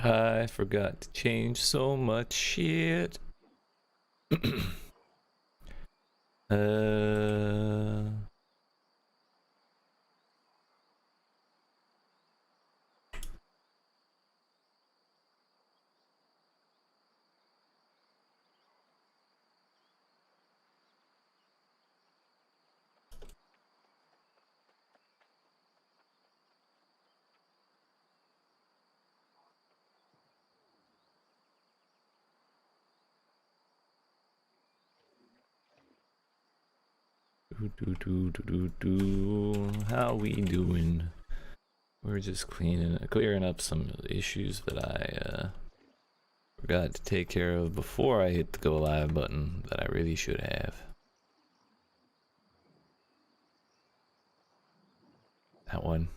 I forgot to change so much shit. uh How we doing? We're just clearing up some issues that I forgot to take care of before I hit the go live button that I really should have. That one.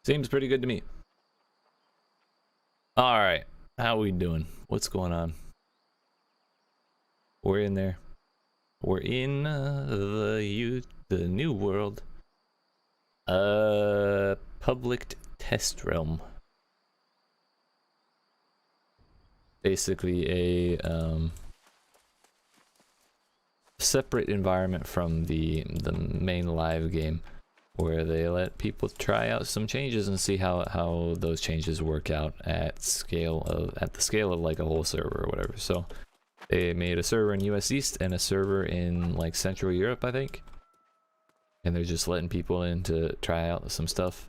Seems pretty good to me. All right, how we doing? What's going on? We're in there. We're in the new world. Public test realm. Basically a separate environment from the main live game, where they let people try out some changes and see how those changes work out at the scale of like a whole server or whatever. So they made a server in US East and a server in like Central Europe, I think, and they're just letting people in to try out some stuff.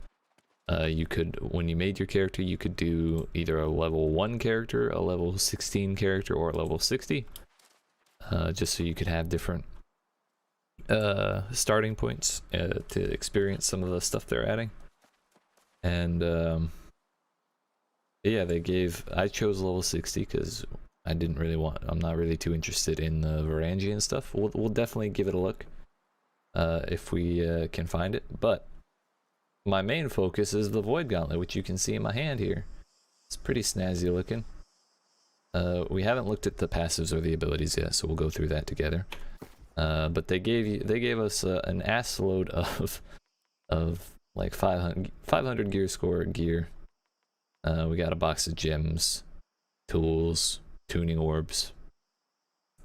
You could, when you made your character, you could do either a level 1 character, a level 16 character, or a level 60, just so you could have different starting points to experience some of the stuff they're adding. And yeah, I chose level 60 because I'm not really too interested in the Varangian stuff. We'll definitely give it a look if we can find it, but my main focus is the Void Gauntlet, which you can see in my hand here. It's pretty snazzy looking. We haven't looked at the passives or the abilities yet, so we'll go through that together. But they gave us an ass load of like 500 gear score gear. We got a box of gems, tools, tuning orbs.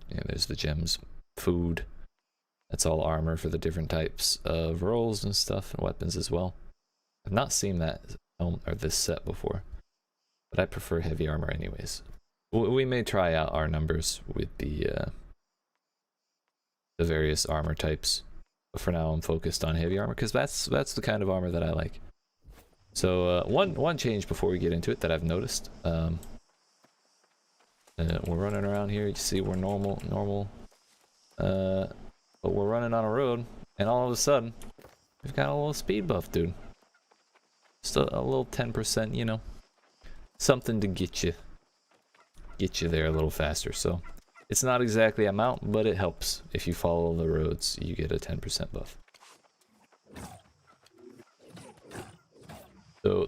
Yeah, there's the gems, food. That's all armor for the different types of rolls and stuff, and weapons as well. I've not seen that or this set before, but I prefer heavy armor anyways. We may try out our numbers with the various armor types, but for now I'm focused on heavy armor because that's the kind of armor that I like. So one change before we get into it that I've noticed. We're running around here. You see we're normal, but we're running on a road, and all of a sudden we've got a little speed buff, dude. Just a little 10%, you know, something to get you there a little faster. So it's not exactly a mount, but it helps. If you follow the roads, you get a 10% buff. So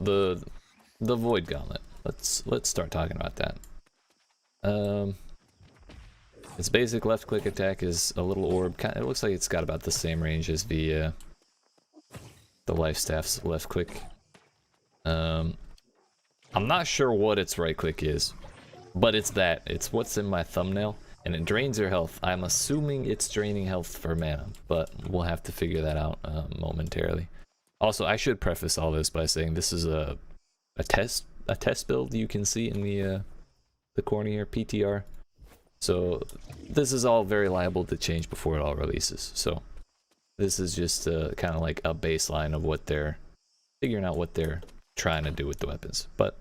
the Void Gauntlet. Let's start talking about that. Its basic left click attack is a little orb. It looks like it's got about the same range as the life staff's left click. I'm not sure what its right click is, but it's what's in my thumbnail, and it drains your health. I'm assuming it's draining health for mana, but we'll have to figure that out momentarily. Also, I should preface all this by saying this is a test build. You can see in the corner here, PTR. So this is all very liable to change before it all releases. So this is just kind of like a baseline of what they're figuring out, what they're trying to do with the weapons. But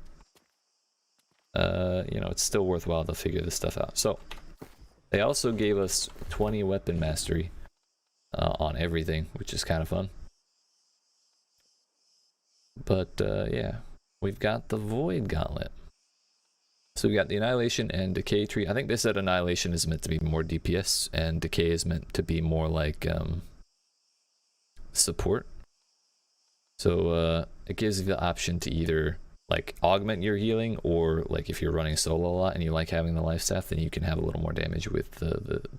you know, it's still worthwhile to figure this stuff out. So they also gave us 20 weapon mastery on everything, which is kind of fun. But yeah, we've got the Void Gauntlet. So we got the Annihilation and Decay tree. I think they said Annihilation is meant to be more DPS, and Decay is meant to be more like support. So it gives you the option to either like augment your healing, or like if you're running solo a lot and you like having the life staff, then you can have a little more damage with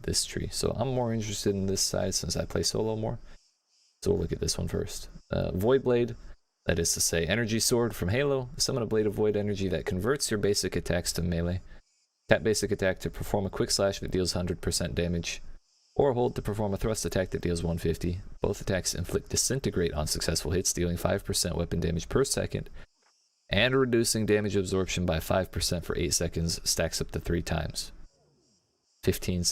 this tree. So I'm more interested in this side since I play solo more. So we'll look at this one first. Void Blade, that is to say energy sword from Halo. Summon a blade of void energy that converts your basic attacks to melee. Tap basic attack to perform a quick slash that deals 100% damage, or hold to perform a thrust attack that deals 150. Both attacks inflict disintegrate on successful hits, dealing 5% weapon damage per second, and reducing damage absorption by 5% for 8 seconds, stacks up to 3 times. 15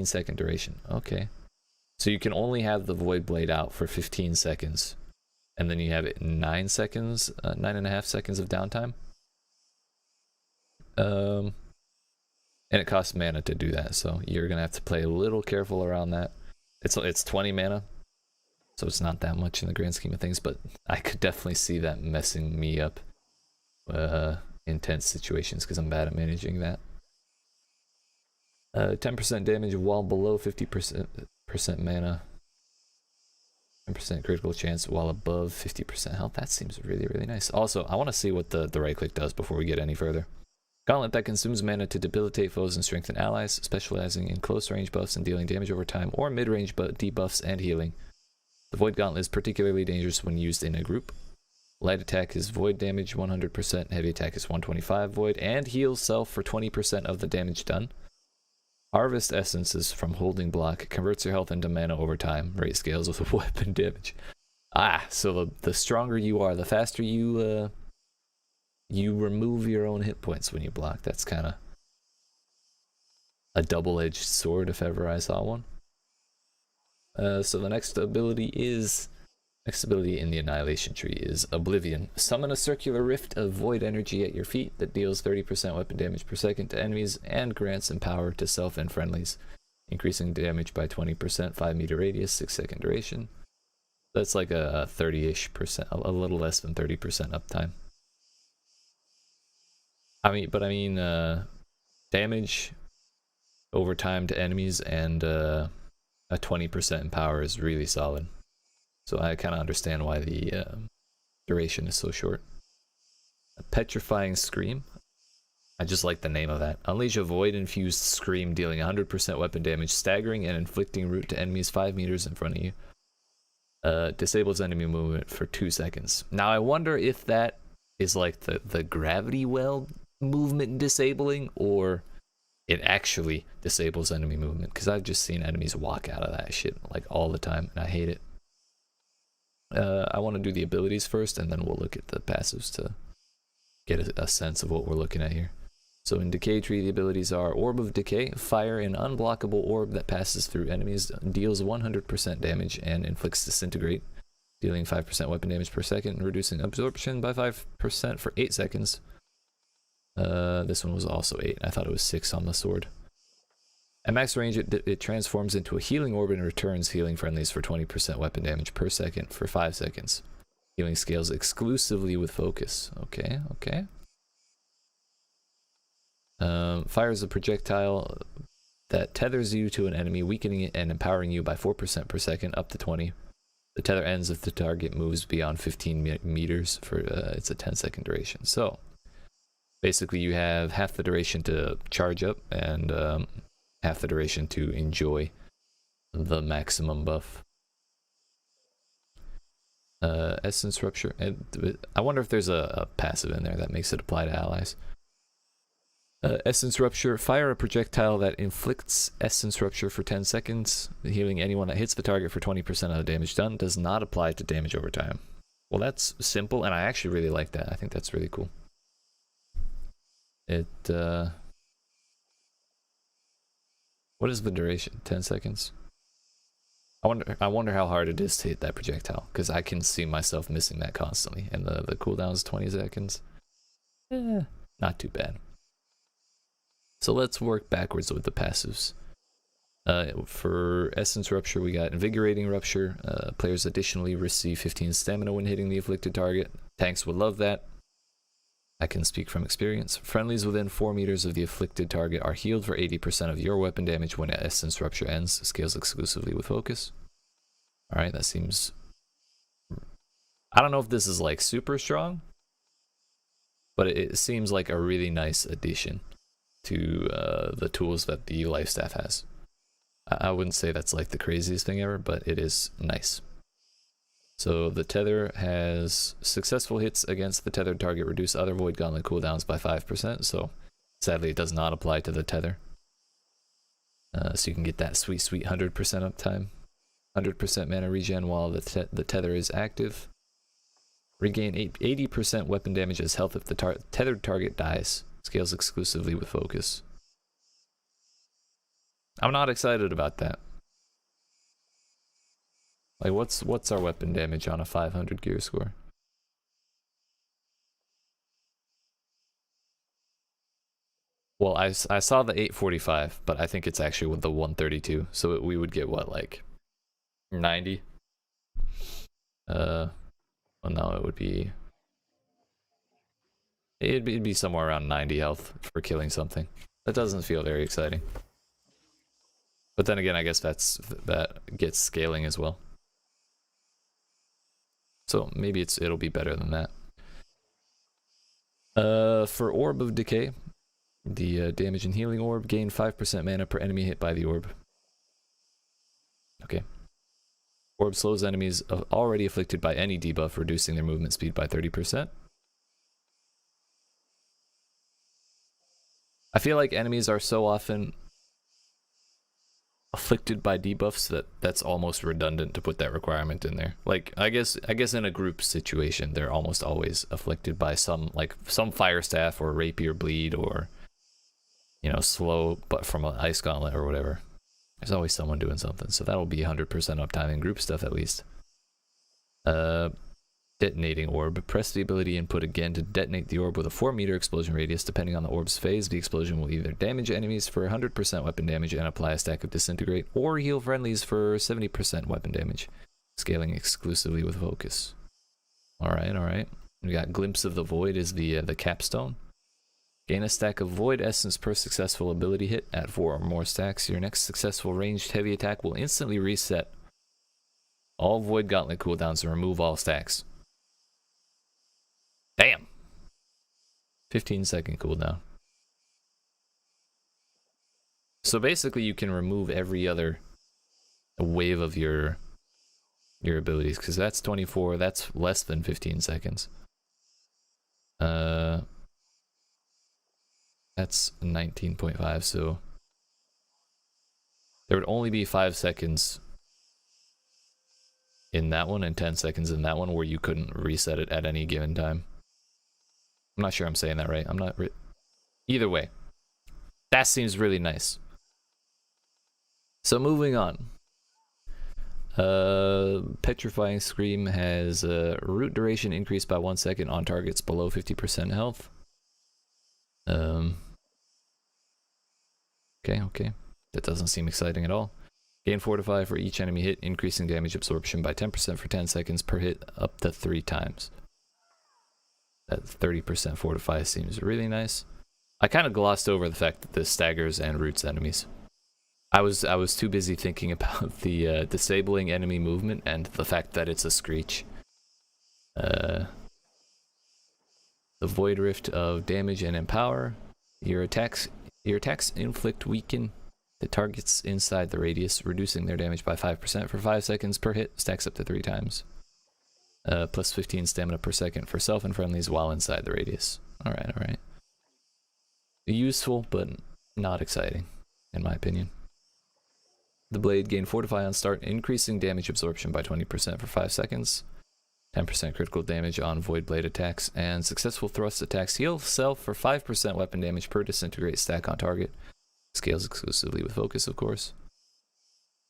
second duration. Okay. So you can only have the Void Blade out for 15 seconds, and then you have it 9 seconds, 9.5 seconds of downtime. And it costs mana to do that, so you're gonna have to play a little careful around that. It's 20 mana, so it's not that much in the grand scheme of things, but I could definitely see that messing me up in tense situations because I'm bad at managing that. 10% damage while below 50% mana. 10% critical chance while above 50% health. That seems really, really nice. Also, I want to see what the right click does before we get any further. Gauntlet that consumes mana to debilitate foes and strengthen allies, specializing in close range buffs and dealing damage over time, or mid-range debuffs and healing. The Void Gauntlet is particularly dangerous when used in a group. Light attack is void damage 100%, heavy attack is 125 void, and heals self for 20% of the damage done. Harvest essences from holding block converts your health into mana over time. Rate scales with weapon damage. So the stronger you are, the faster you remove your own hit points when you block. That's kind of a double-edged sword if ever I saw one. So the next ability in the Annihilation tree is Oblivion. Summon a circular rift of void energy at your feet that deals 30% weapon damage per second to enemies and grants some power to self and friendlies, increasing damage by 20%, 5 meter radius, 6 second duration. That's like a 30-ish%, a little less than 30% uptime. I mean, damage over time to enemies and a 20% in power is really solid. So I kind of understand why the duration is so short. A Petrifying Scream. I just like the name of that. Unleash a void-infused scream dealing 100% weapon damage, staggering and inflicting root to enemies 5 meters in front of you. Disables enemy movement for 2 seconds. Now I wonder if that is like the gravity well movement disabling, or it actually disables enemy movement, because I've just seen enemies walk out of that shit like all the time, and I hate it. I want to do the abilities first, and then we'll look at the passives to get a sense of what we're looking at here. So in Decay Tree, the abilities are Orb of Decay. Fire an unblockable orb that passes through enemies, deals 100% damage, and inflicts Disintegrate, dealing 5% weapon damage per second, and reducing absorption by 5% for 8 seconds. This one was also 8. I thought it was 6 on the sword. At max range, it transforms into a healing orb and returns healing friendlies for 20% weapon damage per second for 5 seconds. Healing scales exclusively with focus. Okay. Fires a projectile that tethers you to an enemy, weakening it and empowering you by 4% per second, up to 20. The tether ends if the target moves beyond 15 meters for it's a 10-second duration. So basically you have half the duration to charge up and half the duration to enjoy the maximum buff. Essence Rupture. I wonder if there's a passive in there that makes it apply to allies. Essence Rupture. Fire a projectile that inflicts Essence Rupture for 10 seconds, healing anyone that hits the target for 20% of the damage done. Does not apply to damage over time. Well, that's simple, and I actually really like that. I think that's really cool. What is the duration? 10 seconds? I wonder how hard it is to hit that projectile, because I can see myself missing that constantly, and the cooldown is 20 seconds. Not too bad. So let's work backwards with the passives. For Essence Rupture, we got Invigorating Rupture. Players additionally receive 15 stamina when hitting the afflicted target. Tanks would love that. I can speak from experience. Friendlies within 4 meters of the afflicted target are healed for 80% of your weapon damage when essence rupture ends. Scales exclusively with focus. Alright, that seems... I don't know if this is like super strong, but it seems like a really nice addition to the tools that the life staff has. I wouldn't say that's like the craziest thing ever, but it is nice. So the tether has successful hits against the tethered target reduce other void gauntlet cooldowns by 5%. So sadly it does not apply to the tether. So you can get that sweet 100% uptime, 100% mana regen while the tether is active. Regain 80% weapon damage as health if the tethered target dies. Scales exclusively with focus. I'm not excited about that. Like, what's our weapon damage on a 500 gear score? Well, I saw the 845, but I think it's actually with the 132. So we would get what, like 90? Well, no, it would be... It'd be somewhere around 90 health for killing something. That doesn't feel very exciting. But then again, I guess that gets scaling as well. So maybe it'll be better than that. For Orb of Decay, the damage and healing orb, gain 5% mana per enemy hit by the orb. Okay. Orb slows enemies already afflicted by any debuff, reducing their movement speed by 30%. I feel like enemies are so often afflicted by debuffs that's almost redundant to put that requirement in there. Like I guess in a group situation they're almost always afflicted by some fire staff or rapier bleed or, you know, slow but from an ice gauntlet or whatever. There's always someone doing something, so that'll be 100% uptime in group stuff at least. Detonating orb. Press the ability input again to detonate the orb with a 4-meter explosion radius. Depending on the orb's phase, the explosion will either damage enemies for 100% weapon damage and apply a stack of disintegrate, or heal friendlies for 70% weapon damage, scaling exclusively with focus. Alright. We got Glimpse of the Void is the capstone. Gain a stack of Void Essence per successful ability hit. At 4 or more stacks, your next successful ranged heavy attack will instantly reset all Void Gauntlet cooldowns and remove all stacks. Damn! 15-second cooldown. So basically you can remove every other wave of your abilities, because that's 24, that's less than 15 seconds. That's 19.5, so there would only be 5 seconds in that one and 10 seconds in that one where you couldn't reset it at any given time. I'm not sure I'm saying that right. I'm not... Either way, that seems really nice. So moving on. Petrifying Scream has root duration increased by 1 second on targets below 50% health. Okay. That doesn't seem exciting at all. Gain Fortify for each enemy hit, increasing damage absorption by 10% for 10 seconds per hit up to 3 times. That 30% Fortify seems really nice. I kind of glossed over the fact that this staggers and roots enemies. I was too busy thinking about the disabling enemy movement and the fact that it's a Screech. The Void Rift of damage and empower. Your attacks inflict weaken the targets inside the radius, reducing their damage by 5% for 5 seconds per hit, stacks up to 3 times. Plus 15 stamina per second for self and friendlies while inside the radius. Alright. Useful, but not exciting, in my opinion. The blade gain Fortify on start, increasing damage absorption by 20% for 5 seconds. 10% critical damage on Void Blade attacks, and successful thrust attacks heal self for 5% weapon damage per disintegrate stack on target. Scales exclusively with focus, of course.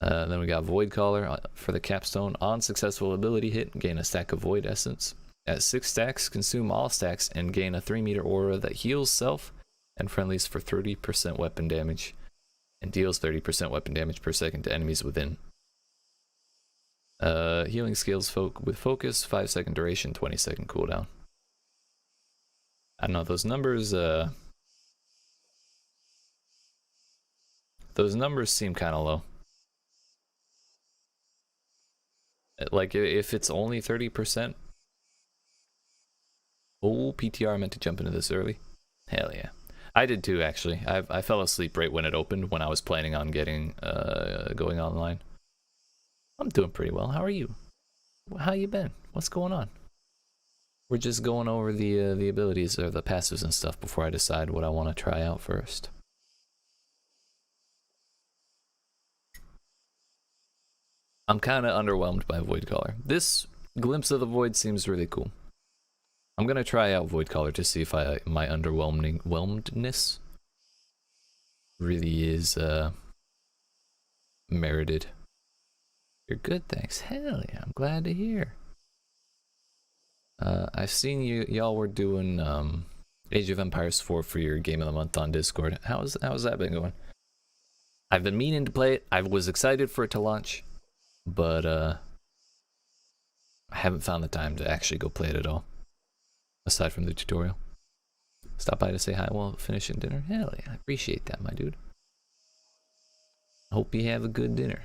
Then we got Void Collar for the capstone. On successful ability hit, gain a stack of Void Essence. At 6 stacks, consume all stacks and gain a 3-meter aura that heals self and friendlies for 30% weapon damage and deals 30% weapon damage per second to enemies within. Healing scales with focus, 5-second duration, 20-second cooldown. I don't know, those numbers seem kind of low. Like, if it's only 30%. Oh, PTR, I meant to jump into this early. Hell yeah. I did too, actually. I fell asleep right when it opened, when I was planning on getting, going online. I'm doing pretty well. How are you? How you been? What's going on? We're just going over the abilities or the passives and stuff before I decide what I want to try out first. I'm kind of underwhelmed by Void Caller. This glimpse of the Void seems really cool. I'm gonna try out Void Caller to see if my underwhelmedness really is merited. You're good, thanks. Hell yeah, I'm glad to hear. I've seen y'all were doing Age of Empires 4 for your Game of the Month on Discord. How's that been going? I've been meaning to play it. I was excited for it to launch, but I haven't found the time to actually go play it at all, aside from the tutorial. Stop by to say hi while finishing dinner. Hell yeah, I appreciate that, my dude. Hope you have a good dinner.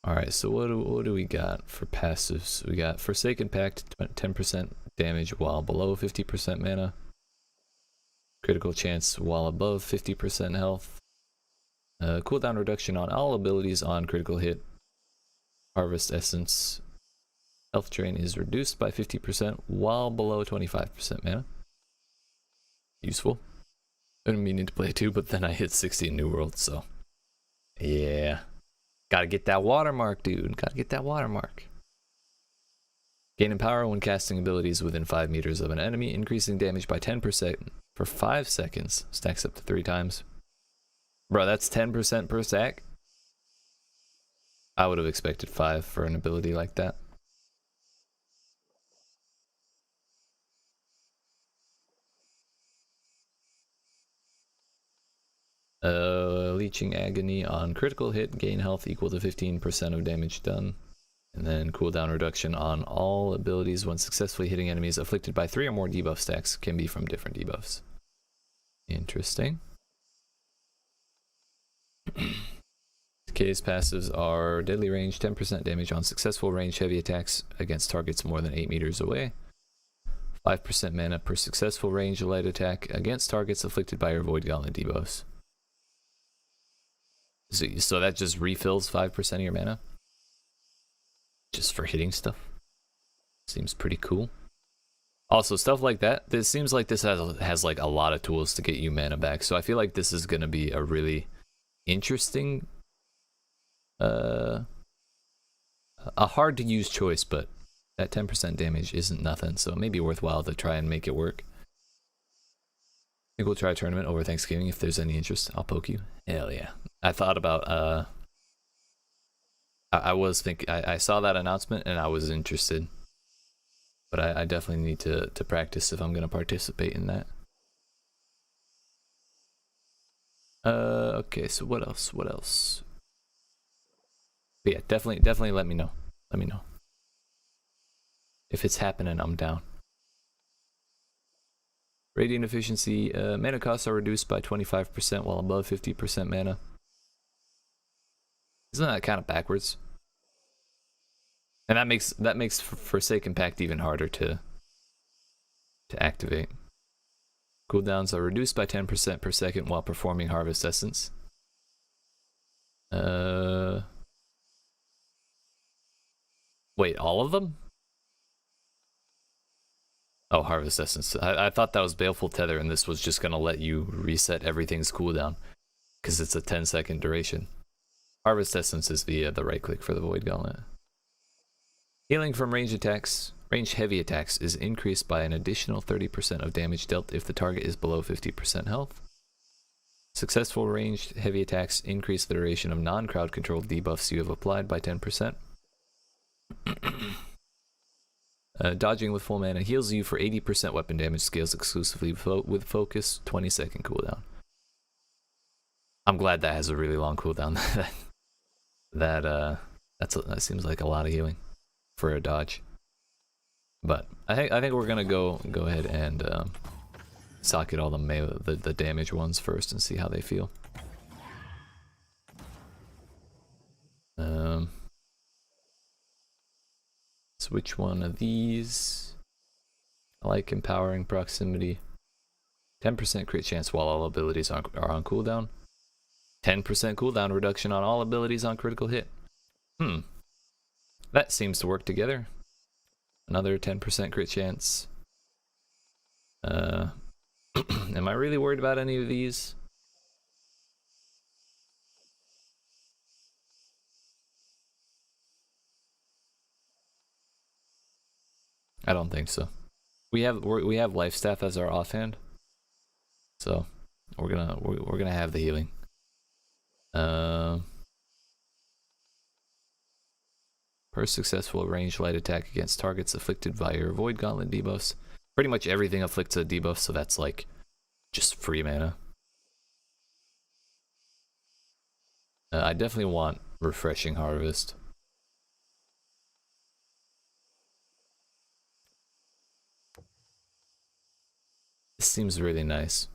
Alright, so what do we got for passives? We got Forsaken Pact, 10% damage while below 50% mana. Critical chance while above 50% health. Cooldown reduction on all abilities on critical hit. Harvest Essence. Health drain is reduced by 50% while below 25% mana. Useful. I've been meaning to play too, but then I hit 60 in New World, so yeah. Gotta get that watermark, dude. Gotta get that watermark. Gaining power when casting abilities within 5 meters of an enemy, increasing damage by 10% for 5 seconds. Stacks up to 3 times. Bro, that's 10% per stack? I would have expected 5 for an ability like that. Leeching Agony on critical hit, gain health equal to 15% of damage done. And then cooldown reduction on all abilities when successfully hitting enemies afflicted by 3 or more debuff stacks, can be from different debuffs. Interesting. K's passives are deadly range, 10% damage on successful range heavy attacks against targets more than 8 meters away. 5% mana per successful range light attack against targets afflicted by your Void Gauntlet debuffs. So that just refills 5% of your mana? Just for hitting stuff? Seems pretty cool. Also, stuff like that, this seems like this has like a lot of tools to get you mana back, so I feel like this is going to be a really interesting, a hard to use choice, but that 10% damage isn't nothing, so it may be worthwhile to try and make it work. I think we'll try a tournament over Thanksgiving if there's any interest. I'll poke you. Hell yeah. I thought about, I saw that announcement and I was interested. But I definitely need to practice if I'm going to participate in that. Okay, so what else? What else? But yeah, definitely let me know. Let me know. If it's happening, I'm down. Radiant efficiency, mana costs are reduced by 25% while above 50% mana. Isn't that kind of backwards? And that makes Forsaken Pact even harder to activate. Cooldowns are reduced by 10% per second while performing Harvest Essence. Wait, all of them? Oh, Harvest Essence. I thought that was Baleful Tether and this was just gonna let you reset everything's cooldown because it's a 10-second duration. Harvest Essence is the right click for the Void Gauntlet. Healing from range attacks, range heavy attacks, is increased by an additional 30% of damage dealt if the target is below 50% health. Successful ranged heavy attacks increase the duration of non-crowd controlled debuffs you have applied by 10%. Dodging with full mana heals you for 80% weapon damage, scales exclusively with focus, 20-second cooldown. I'm glad that has a really long cooldown. That seems like a lot of healing. for a dodge. But I think we're gonna go ahead and socket all the damage ones first and see how they feel. So which one of these? I like empowering proximity. 10% crit chance while all abilities are on cooldown. 10% cooldown reduction on all abilities on critical hit. That seems to work together. Another 10% crit chance. Am I really worried about any of these? I don't think so. We have life staff as our offhand, so we're gonna have the healing. Per successful ranged light attack against targets afflicted by your void gauntlet debuffs. Pretty much everything afflicts a debuff, so that's like just free mana. I definitely want refreshing harvest. This seems really nice,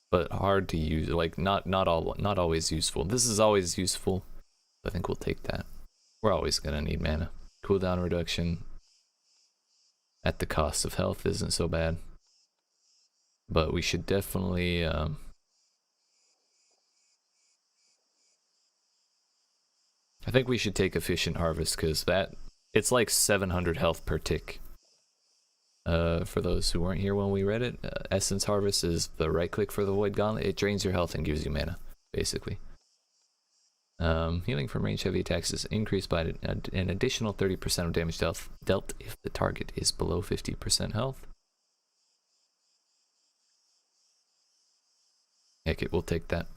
but hard to use. Like not always useful. This is always useful. I think we'll take that. We're always gonna need mana. Cooldown reduction at the cost of health isn't so bad, but we should definitely I think we should take efficient harvest, because it's like 700 health per tick. For those who weren't here when we read it, Essence Harvest is the right click for the Void Gauntlet. It drains your health and gives you mana, basically. Healing from range heavy attacks is increased by an additional 30% of damage dealt if the target is below 50% health. Heck it, we'll take that.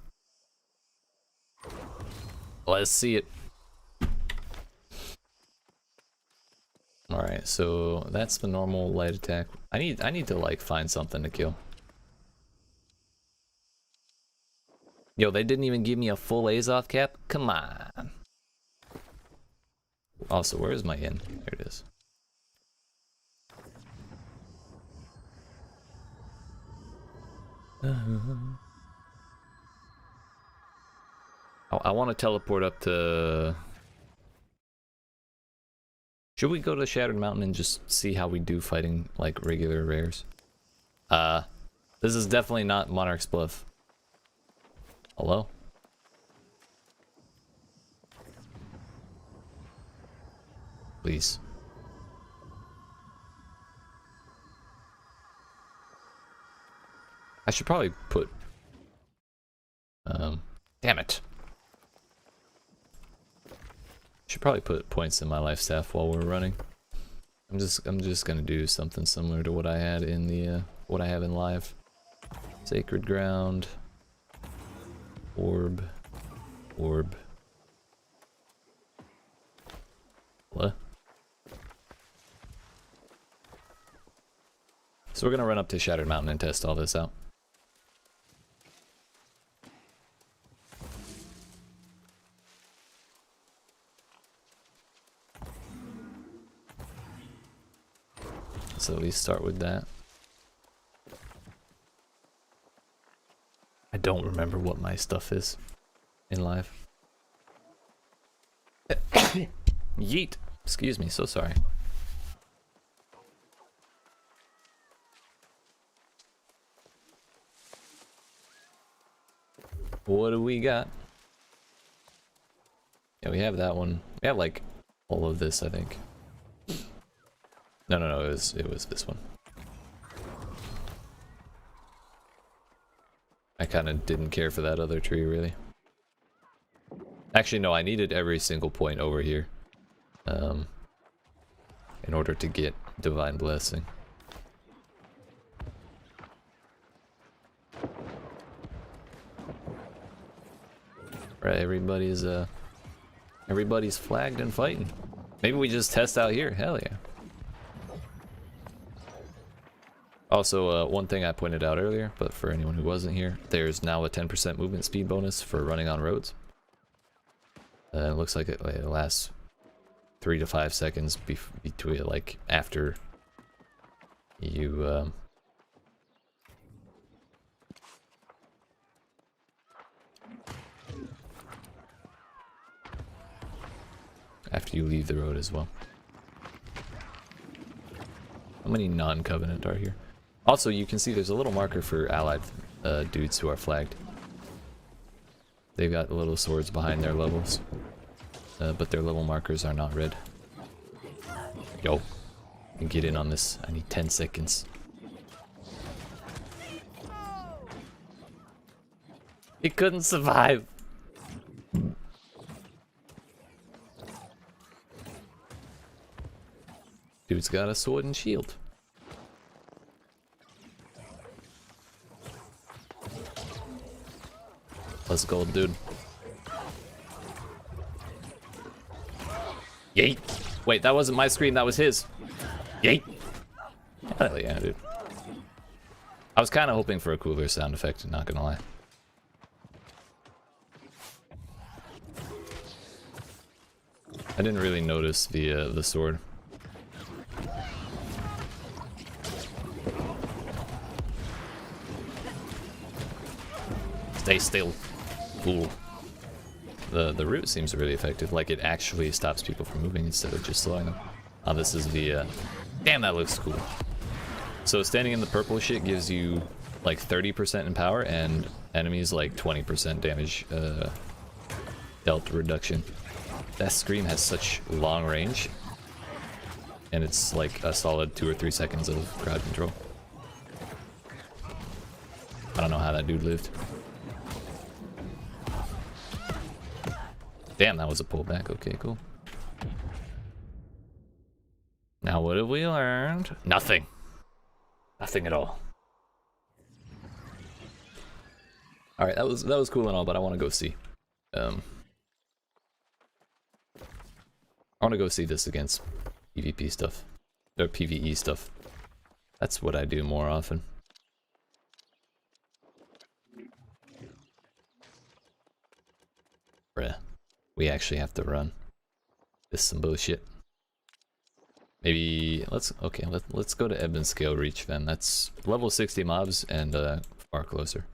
Let's see it. Alright, so that's the normal light attack. I need to like find something to kill. Yo, they didn't even give me a full Azoth cap? Come on. Also, where is my inn? There it is. I want to teleport up to... Should we go to Shattered Mountain and just see how we do fighting like regular rares? This is definitely not Monarch's Bluff. Hello? Please. I should probably put... damn it. Should probably put points in my life staff while we're running. I'm just gonna do something similar to what I had in the what I have in live. Sacred Ground. Orb. What? So we're gonna run up to Shattered Mountain and test all this out. So at least start with that. I don't remember what my stuff is in live. Yeet! Excuse me, so sorry. What do we got? Yeah, we have that one. We have like all of this, I think. No, it was this one. I kind of didn't care for that other tree, really. Actually, no, I needed every single point over here. In order to get Divine Blessing. Right, everybody's flagged and fighting. Maybe we just test out here. Hell yeah. Also, one thing I pointed out earlier, but for anyone who wasn't here, there's now a 10% movement speed bonus for running on roads. It looks like it lasts 3 to 5 seconds between, like, after you after you leave the road as well. How many non-covenant are here? Also, you can see there's a little marker for allied dudes who are flagged. They've got little swords behind their levels, but their level markers are not red. Yo, I can get in on this. I need 10 seconds. He couldn't survive. Dude's got a sword and shield. Let's go, dude. Yeet! Wait, that wasn't my screen, that was his. Yeet! Hell yeah, dude. I was kind of hoping for a cooler sound effect, not gonna lie. I didn't really notice the sword. Stay still, fool. The root seems really effective. Like, it actually stops people from moving instead of just slowing them. Oh, this is the damn, that looks cool. So standing in the purple shit gives you like 30% in power, and enemies like 20% damage dealt reduction. That scream has such long range, and it's like a solid 2 or 3 seconds of crowd control. I don't know how that dude lived. Damn, that was a pullback. Okay, cool. Now what have we learned? Nothing. Nothing at all. Alright, that was cool and all, but I want to go see. I want to go see this against PvP stuff. Or PvE stuff. That's what I do more often. Bruh. We actually have to run. This is some bullshit. Maybe let's go to Ebon Scale Reach then. That's level 60 mobs and far closer.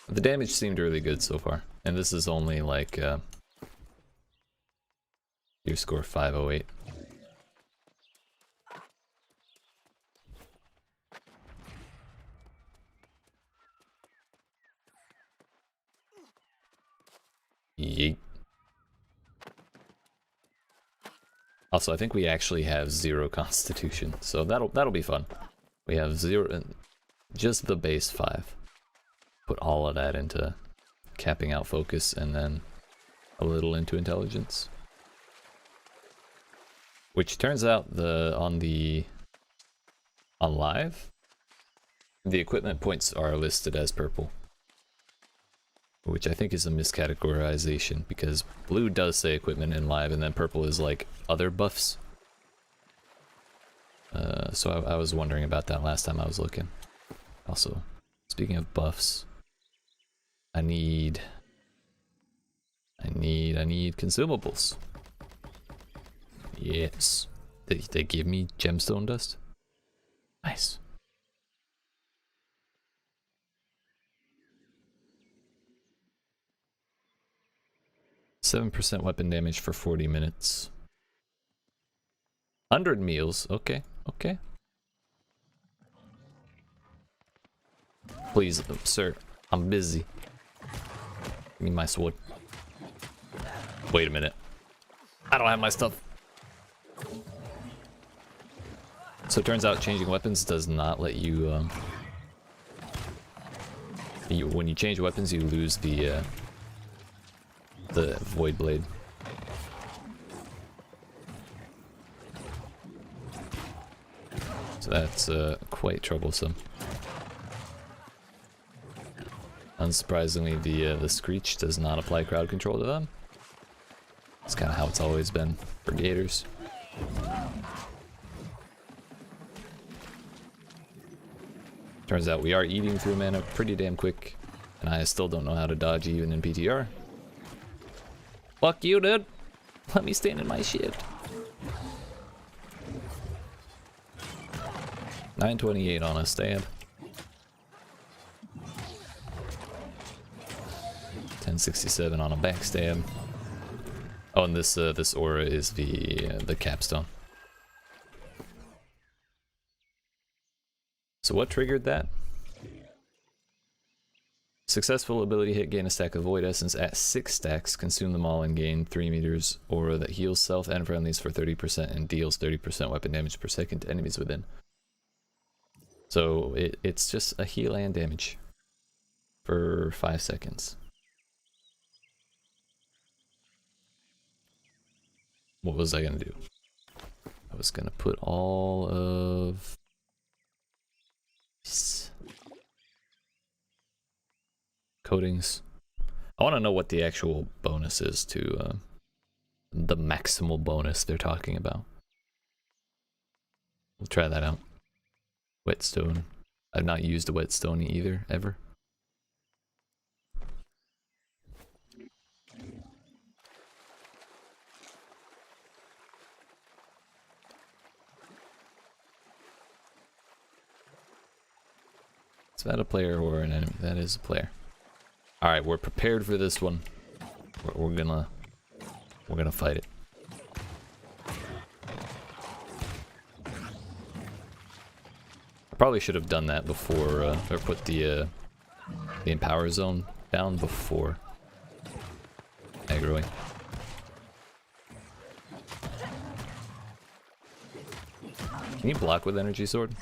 The damage seemed really good so far, and this is only like your score 508. Yeet. Also, I think we actually have 0 constitution, so that'll be fun. We have 0, just the base 5. Put all of that into capping out focus, and then a little into intelligence. Which turns out on live, the equipment points are listed as purple. Which I think is a miscategorization, because blue does say equipment in live, and then purple is like other buffs. So I was wondering about that last time I was looking. Also, speaking of buffs, I need consumables. Yes. They give me gemstone dust? Nice. 7% weapon damage for 40 minutes. 100 meals. Okay, okay. Please, sir, I'm busy. Give me my sword. Wait a minute. I don't have my stuff. So it turns out changing weapons does not let you, when you change weapons, you lose the void blade. So that's quite troublesome. Unsurprisingly, the screech does not apply crowd control to them. It's kind of how it's always been for gators. Turns out we are eating through mana pretty damn quick. And I still don't know how to dodge even in PTR. Fuck you, dude. Let me stand in my shit. 928 on a stab. 1067 on a backstab. Oh, and this aura is the capstone. So what triggered that? Successful ability hit, gain a stack of Void Essence at 6 stacks, consume them all and gain 3 meters aura that heals self and friendlies for 30% and deals 30% weapon damage per second to enemies within. So it's just a heal and damage for 5 seconds. What was I gonna do? I was gonna put all of these coatings. I want to know what the actual bonus is to the maximal bonus they're talking about. We'll try that out. Whetstone. I've not used a whetstone either, ever. Is that a player or an enemy? That is a player. Alright, we're prepared for this one. We're gonna fight it. I probably should have done that before, or put the empower zone down before aggroing. Can you block with energy sword?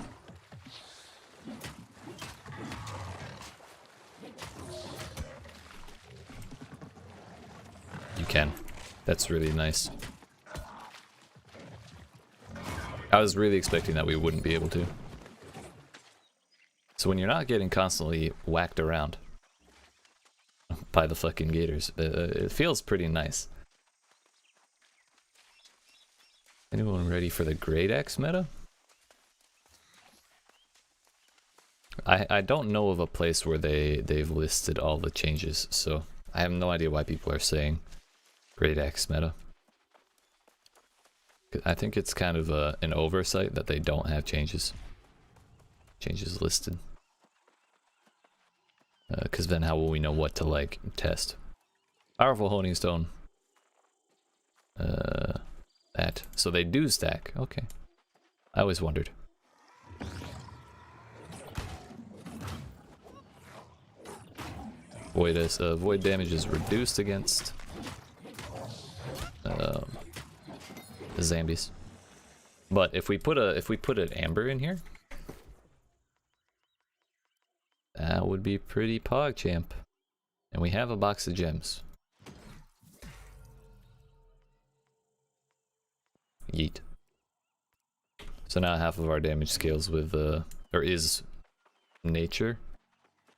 You can. That's really nice. I was really expecting that we wouldn't be able to. So when you're not getting constantly whacked around by the fucking gators, it feels pretty nice. Anyone ready for the Great Axe meta? I don't know of a place where they've listed all the changes, so I have no idea why people are saying Great Axe meta. I think it's kind of an oversight that they don't have changes listed. Because then how will we know what to like test? Powerful honing stone. That. So they do stack. Okay. I always wondered. Void damage is reduced against the zombies. But if we put an amber in here, that would be pretty pog champ. And we have a box of gems. Yeet. So now half of our damage scales with or is nature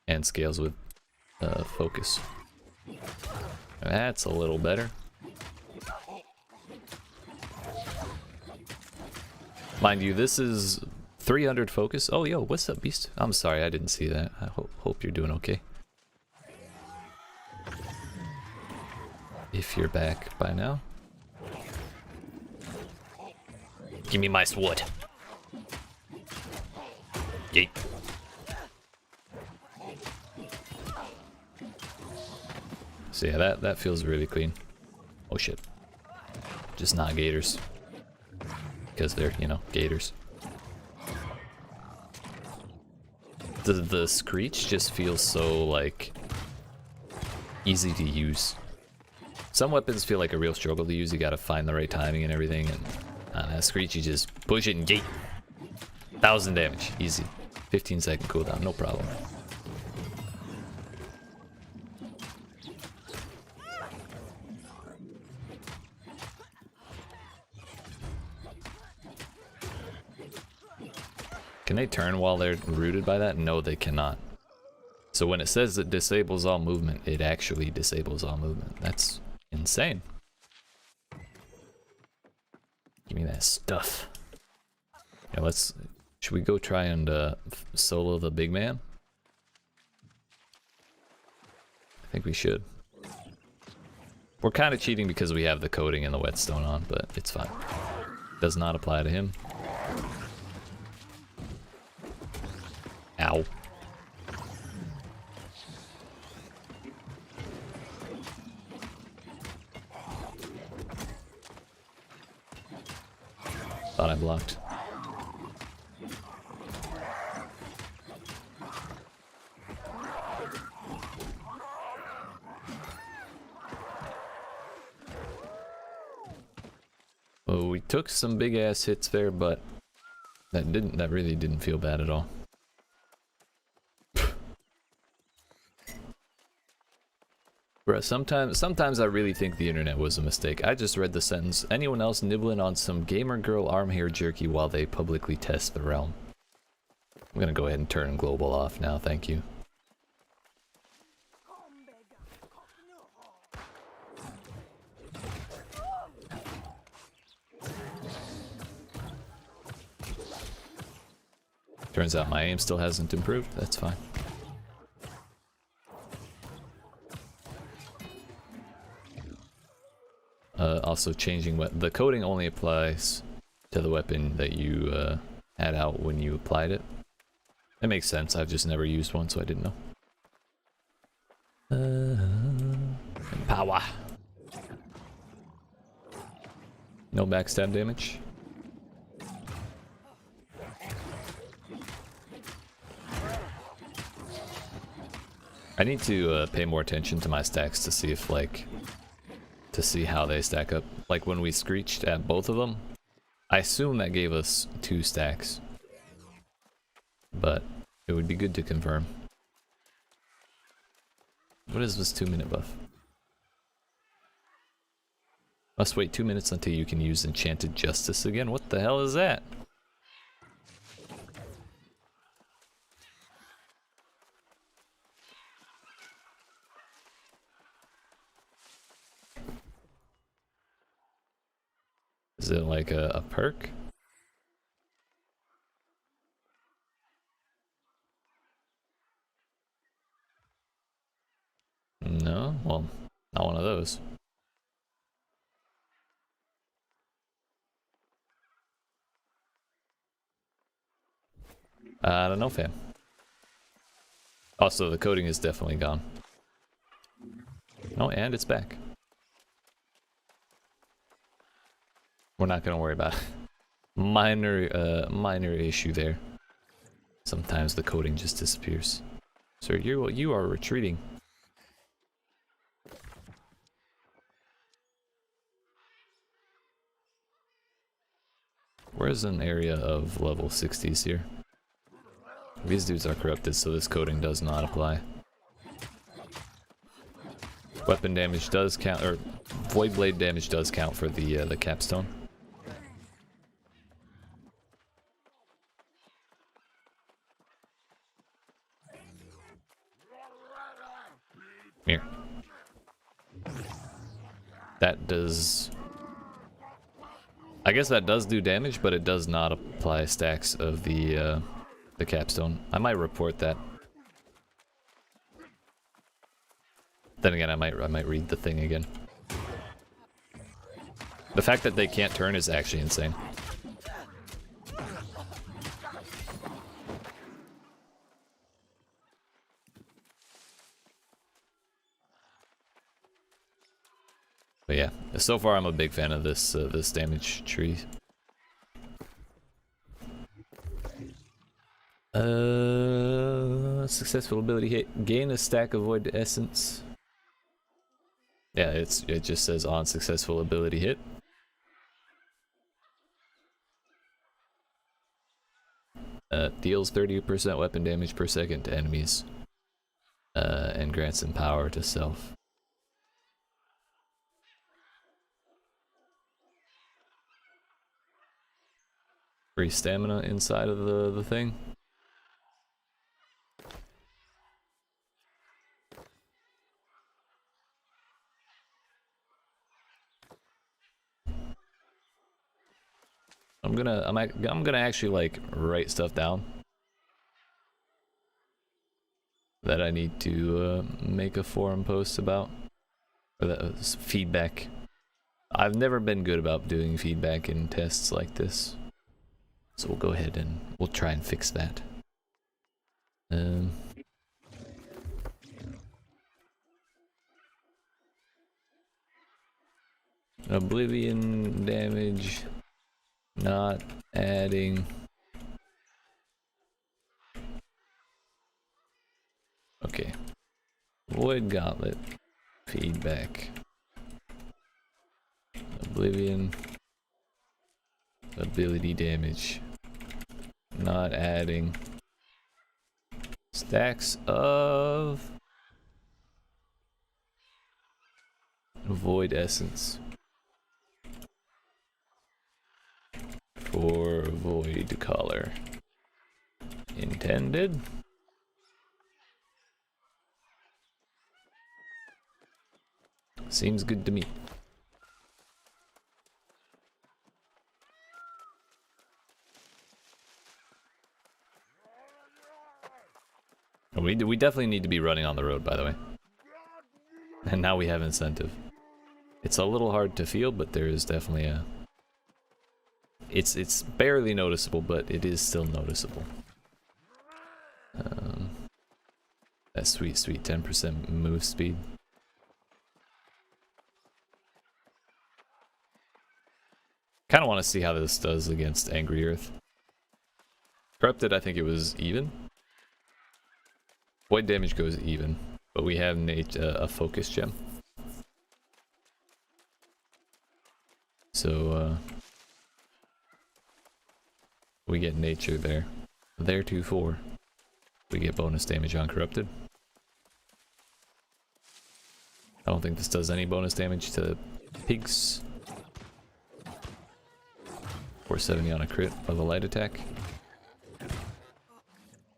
and scales with focus. That's a little better. Mind you, this is 300 focus. Oh, yo, what's up, beast? I'm sorry, I didn't see that. I hope you're doing okay. If you're back by now. Give me my sword. Yeet. So yeah, that feels really clean. Oh shit. Just not gators. Because they're, you know, gators. The screech just feels so, like, easy to use. Some weapons feel like a real struggle to use. You gotta find the right timing and everything. And screech, you just push it and yeet. 1000 damage, easy. 15-second cooldown, no problem. Can they turn while they're rooted by that? No, they cannot. So when it says it disables all movement, it actually disables all movement. That's insane. Give me that stuff. Yeah, should we go try and solo the big man? think we should. We're kind of cheating because we have the coating and the whetstone on, but it's fine. Does not apply to him. Ow. Thought I blocked. Oh, we took some big ass hits there, but that really didn't feel bad at all. Bruh, sometimes I really think the internet was a mistake. I just read the sentence, anyone else nibbling on some gamer girl arm hair jerky while they publicly test the realm. I'm gonna go ahead and turn global off now, thank you. Turns out my aim still hasn't improved, that's fine. Also changing the coating only applies to the weapon that you had out when you applied it. That makes sense, I've just never used one so I didn't know. Power. No backstab damage. I need to pay more attention to my stacks to see if to see how they stack up. Like when we screeched at both of them, I assume that gave us 2 stacks. But it would be good to confirm. What is this 2-minute buff? Must wait 2 minutes until you can use Enchanted Justice again. What the hell is that? Is it like a perk? No? Well, not one of those. I don't know, fam. Also, the coating is definitely gone. Oh, and it's back. We're not gonna worry about it. Minor issue there. Sometimes the coating just disappears. Sir, you are retreating. Where's an area of level 60s here? These dudes are corrupted, so this coating does not apply. Weapon damage does count, or Void Blade damage does count for the capstone. Here. That does... I guess that does do damage, but it does not apply stacks of the capstone. I might report that. Then again, I might read the thing again. The fact that they can't turn is actually insane. But yeah, so far I'm a big fan of this this damage tree. Successful ability hit. Gain a stack of void essence. Yeah, it just says on successful ability hit. Deals 30% weapon damage per second to enemies. And grants some power to self. Free stamina inside of the thing. I'm gonna actually like write stuff down. that I need to make a forum post about. Or that feedback. I've never been good about doing feedback in tests like this. So we'll go ahead and we'll try and fix that. Oblivion damage, not adding. Okay. Void Gauntlet, feedback. Oblivion, ability damage, not adding. Stacks of Void Essence for Void Collar. Intended. Seems good to me. We definitely need to be running on the road, by the way. And now we have incentive. It's a little hard to feel, but there is definitely a... It's barely noticeable, but it is still noticeable. That sweet 10% move speed. Kind of want to see how this does against Angry Earth. Corrupted, I think it was even. Void damage goes even, but we have a focus gem. So, we get nature there. There too 4. We get bonus damage on corrupted. I don't think this does any bonus damage to pigs. 470 on a crit of a light attack.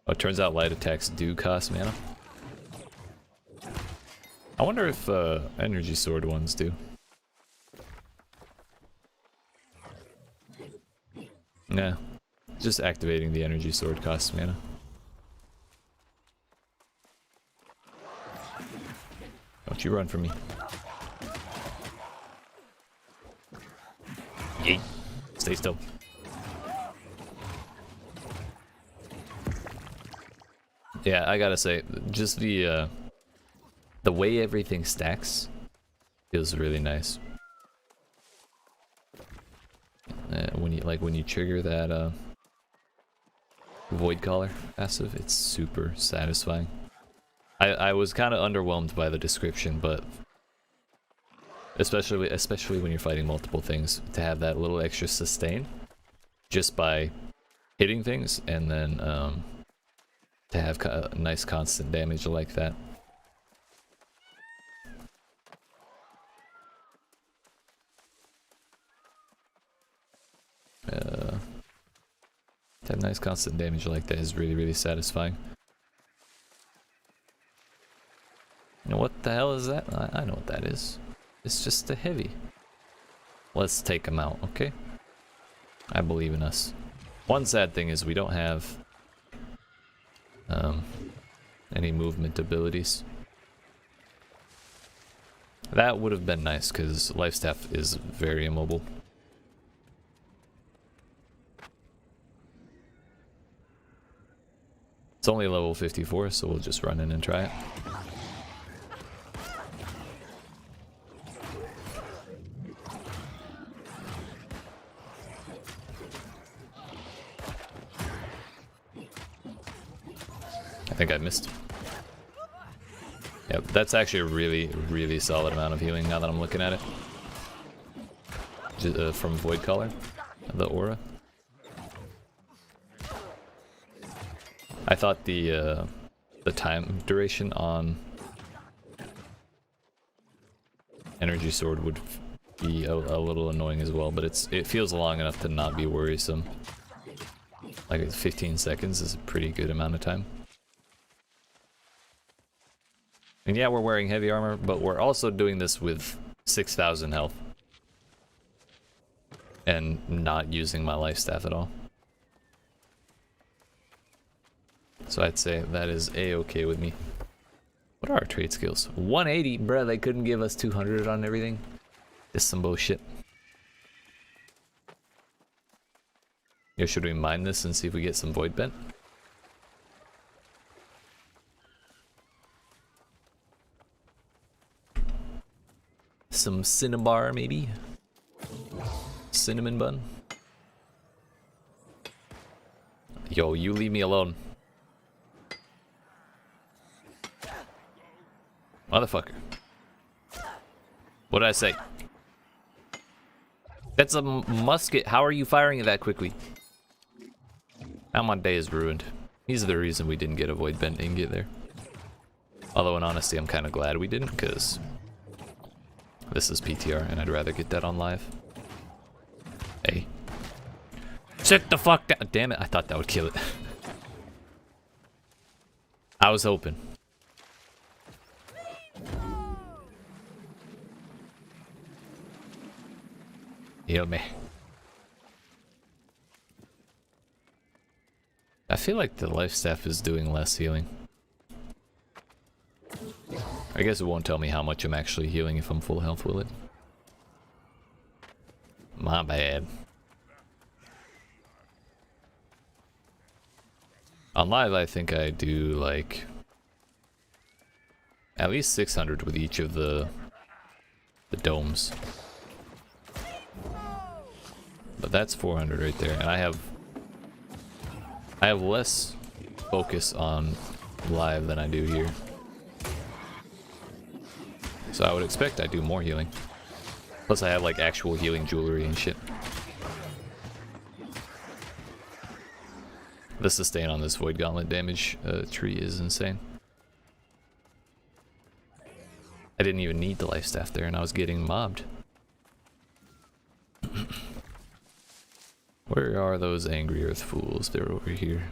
Oh, it turns out light attacks do cost mana. I wonder if energy sword ones do. Nah, just activating the energy sword costs mana. Don't you run from me. Yeet. Stay still. Yeah, I gotta say, just the way everything stacks feels really nice. When you trigger that Void Collar passive, it's super satisfying. I was kind of underwhelmed by the description, but especially when you're fighting multiple things, to have that little extra sustain just by hitting things, and then to have nice constant damage like that. To have nice constant damage like that is really, really satisfying. You know what the hell is that? I know what that is. It's just a heavy. Let's take him out, okay? I believe in us. One sad thing is we don't have any movement abilities. That would have been nice because Life Staff is very immobile. It's only level 54, so we'll just run in and try it. I think I missed. Yep, that's actually a really, really solid amount of healing now that I'm looking at it. Just, from Void Collar, the aura. I thought the time duration on Energy Sword would be a little annoying as well, but it feels long enough to not be worrisome. Like 15 seconds is a pretty good amount of time. And yeah, we're wearing heavy armor, but we're also doing this with 6,000 health. And not using my life staff at all. So I'd say that is a-okay with me. What are our trade skills? 180, bruh. They couldn't give us 200 on everything. Just some bullshit. Yo, should we mine this and see if we get some void bent? Some cinnabar, maybe? Cinnamon bun? Yo, you leave me alone. Motherfucker. What did I say? That's a musket. How are you firing it that quickly? Now my day is ruined. He's the reason we didn't get a void bent ingot there. Although in honesty, I'm kind of glad we didn't, because this is PTR and I'd rather get that on live. Hey. Sit the fuck down. Damn it, I thought that would kill it. I was hoping. Heal me. I feel like the life staff is doing less healing. I guess it won't tell me how much I'm actually healing if I'm full health, will it? My bad. On live, I think I do like at least 600 with each of the domes. But that's 400 right there, and I have less focus on live than I do here. So I would expect I do more healing. Plus I have like actual healing jewelry and shit. The sustain on this void gauntlet damage tree is insane. I didn't even need the life staff there and I was getting mobbed. Where are those angry earth fools? They're over here.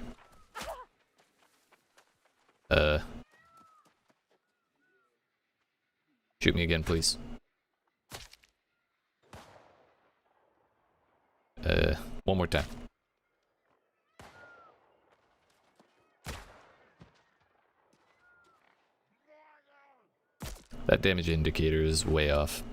Shoot me again, please. One more time. That damage indicator is way off.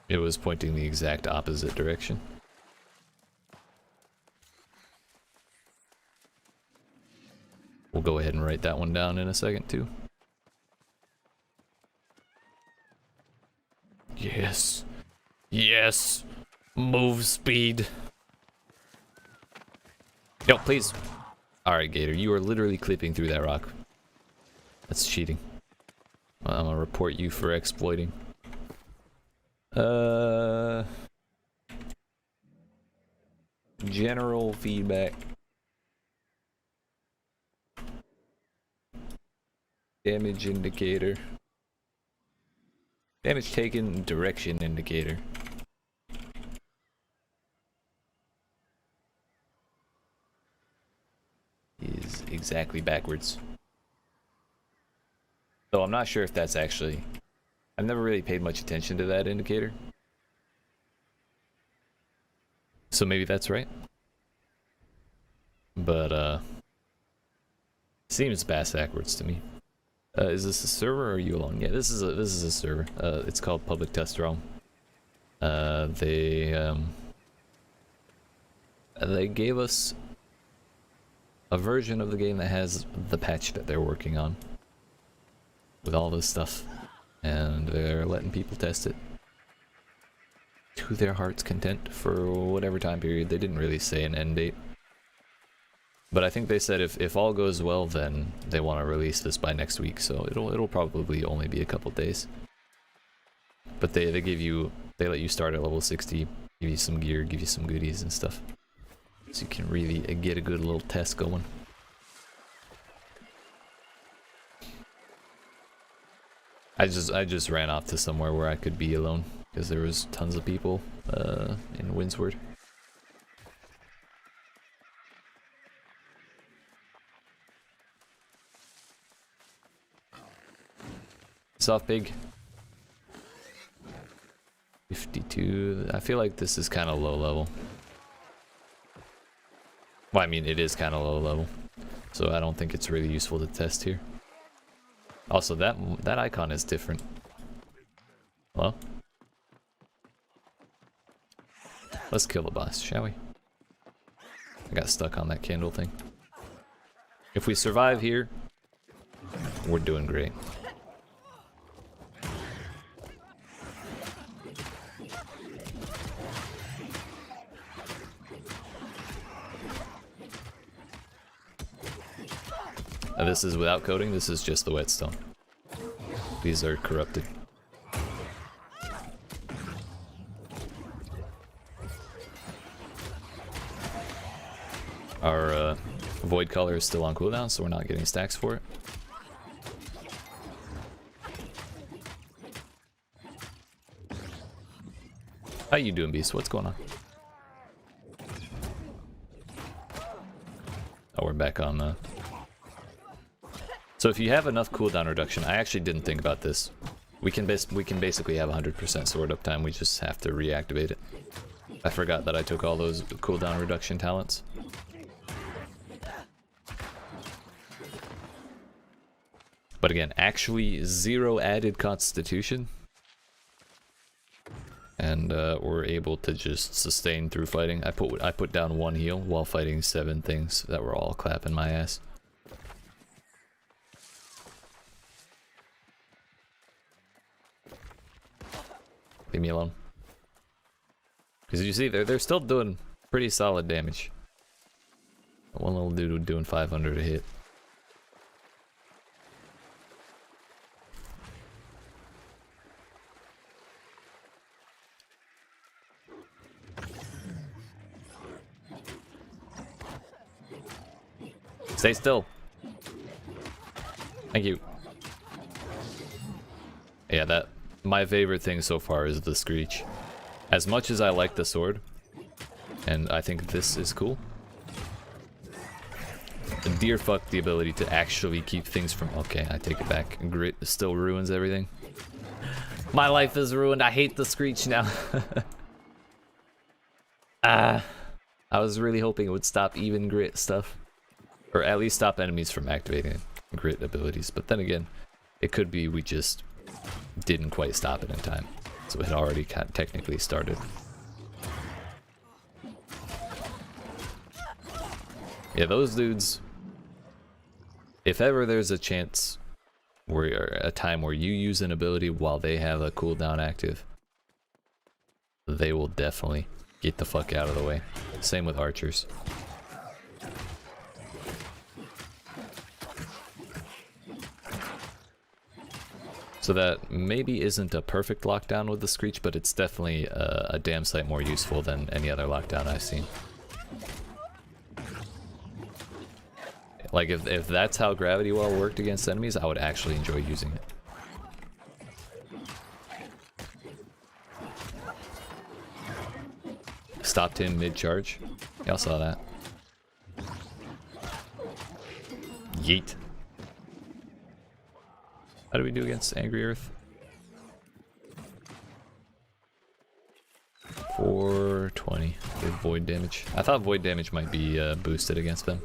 It was pointing the exact opposite direction. We'll go ahead and write that one down in a second too. Yes. Yes. Move speed. Yo, please. Alright, Gator, you are literally clipping through that rock. That's cheating. I'm gonna report you for exploiting. General feedback. Damage indicator. Damage taken, direction indicator. Is exactly backwards. So I'm not sure if that's actually... I've never really paid much attention to that indicator. So maybe that's right. But, seems backwards to me. Is this a server or are you alone? Yeah, this is a server. It's called Public Test Realm. They gave us a version of the game that has the patch that they're working on. With all this stuff. And they're letting people test it to their heart's content for whatever time period. They didn't really say an end date. But I think they said if all goes well, then they want to release this by next week, so it'll probably only be a couple days. But they let you start at level 60, give you some gear, give you some goodies and stuff. So you can really get a good little test going. I just ran off to somewhere where I could be alone because there was tons of people in Windsward. Soft pig. 52 to... I feel like this is kind of low level. Well, I mean, it is kind of low level. So I don't think it's really useful to test here. Also, that icon is different. Hello? Let's kill the boss, shall we? I got stuck on that candle thing. If we survive here, we're doing great. This is without coating, this is just the whetstone. These are corrupted. Our void color is still on cooldown, so we're not getting stacks for it. How you doing, Beast? What's going on? Oh, we're back on the... So if you have enough cooldown reduction, I actually didn't think about this. We can basically have 100% sword uptime, we just have to reactivate it. I forgot that I took all those cooldown reduction talents. But again, actually 0 added constitution. And we're able to just sustain through fighting. I put down 1 heal while fighting 7 things that were all clapping my ass. Leave me alone. Because you see, they're still doing pretty solid damage. One little dude doing 500 a hit. Stay still. Thank you. Yeah, that... My favorite thing so far is the Screech. As much as I like the sword, and I think this is cool, dear fuck the ability to actually keep things from... Okay, I take it back. Grit still ruins everything. My life is ruined. I hate the Screech now. I was really hoping it would stop even grit stuff. Or at least stop enemies from activating grit abilities. But then again, it could be we just didn't quite stop it in time. So it had already technically started. Yeah, those dudes... If ever there's a chance, where a time where you use an ability while they have a cooldown active, they will definitely get the fuck out of the way. Same with archers. So that maybe isn't a perfect lockdown with the Screech, but it's definitely a damn sight more useful than any other lockdown I've seen. Like, if that's how Gravity Well worked against enemies, I would actually enjoy using it. Stopped him mid-charge. Y'all saw that. Yeet. How do we do against Angry Earth? 420 with void damage. I thought void damage might be boosted against them.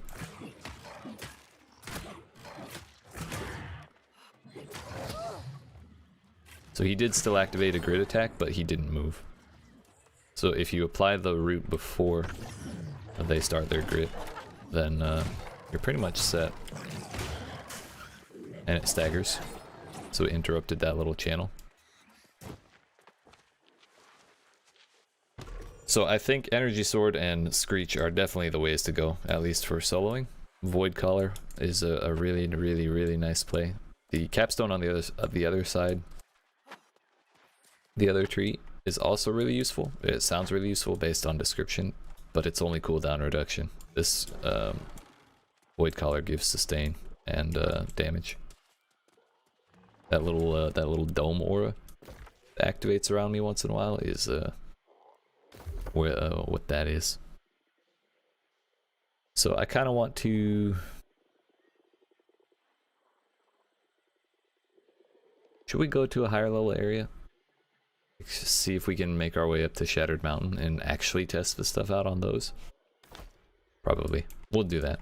So he did still activate a grid attack, but he didn't move. So if you apply the root before they start their grid, then you're pretty much set. And it staggers. So it interrupted that little channel. So I think Energy Sword and Screech are definitely the ways to go, at least for soloing. Void Collar is a really, really, really nice play. The Capstone on the other side, the other tree, is also really useful. It sounds really useful based on description, but it's only cooldown reduction. This Void Collar gives sustain and damage. That little dome aura that activates around me once in a while is what that is. So I kind of want to... Should we go to a higher level area? see if we can make our way up to Shattered Mountain and actually test the stuff out on those. Probably. We'll do that.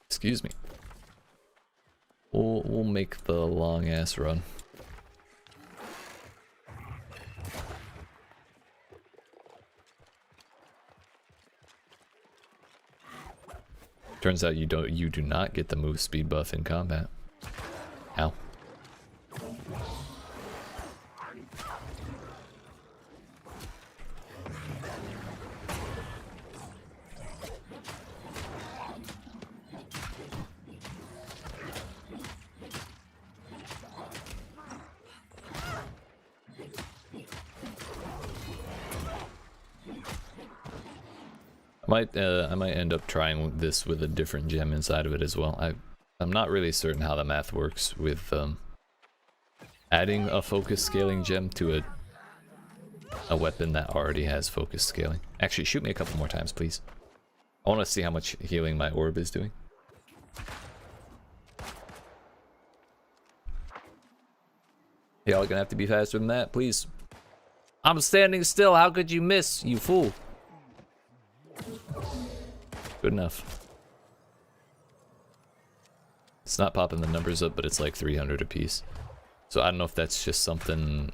Excuse me. We'll make the long ass run. Turns out you do not get the move speed buff in combat. Ow. I might end up trying this with a different gem inside of it as well. I'm not really certain how the math works with adding a focus scaling gem to a weapon that already has focus scaling. Actually, shoot me a couple more times, please. I want to see how much healing my orb is doing. Y'all gonna have to be faster than that, please. I'm standing still. How could you miss, you fool? Good enough. It's not popping the numbers up, but it's like 300 apiece. So I don't know if that's just something...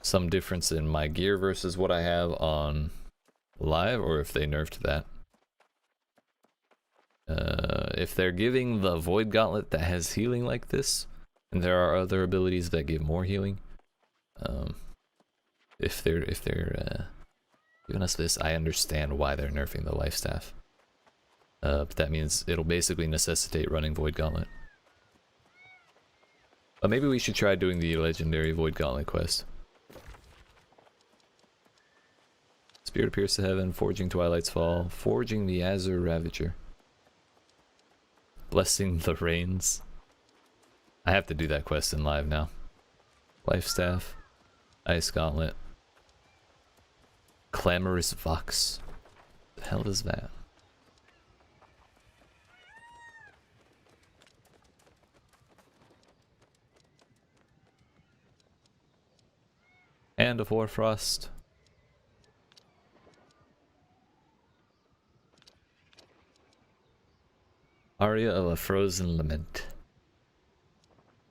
some difference in my gear versus what I have on live, or if they nerfed that. If they're giving the Void Gauntlet that has healing like this, and there are other abilities that give more healing, if they're giving us this, I understand why they're nerfing the life staff. But that means it'll basically necessitate running Void Gauntlet. But maybe we should try doing the legendary Void Gauntlet quest. Spirit appears to heaven, forging Twilight's fall, forging the Azure Ravager, blessing the rains. I have to do that quest in live now. Life staff, Ice Gauntlet, Clamorous Vox. What the hell is that? Hand of Hoarfrost. Aria of a Frozen Lament.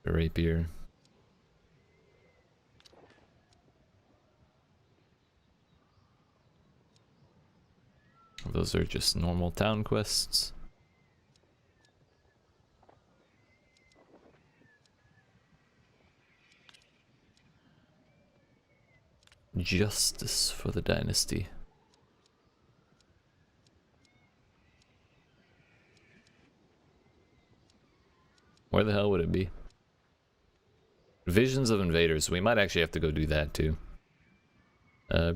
Rapier. Those are just normal town quests. Justice for the Dynasty. Where the hell would it be? Visions of Invaders. We might actually have to go do that too.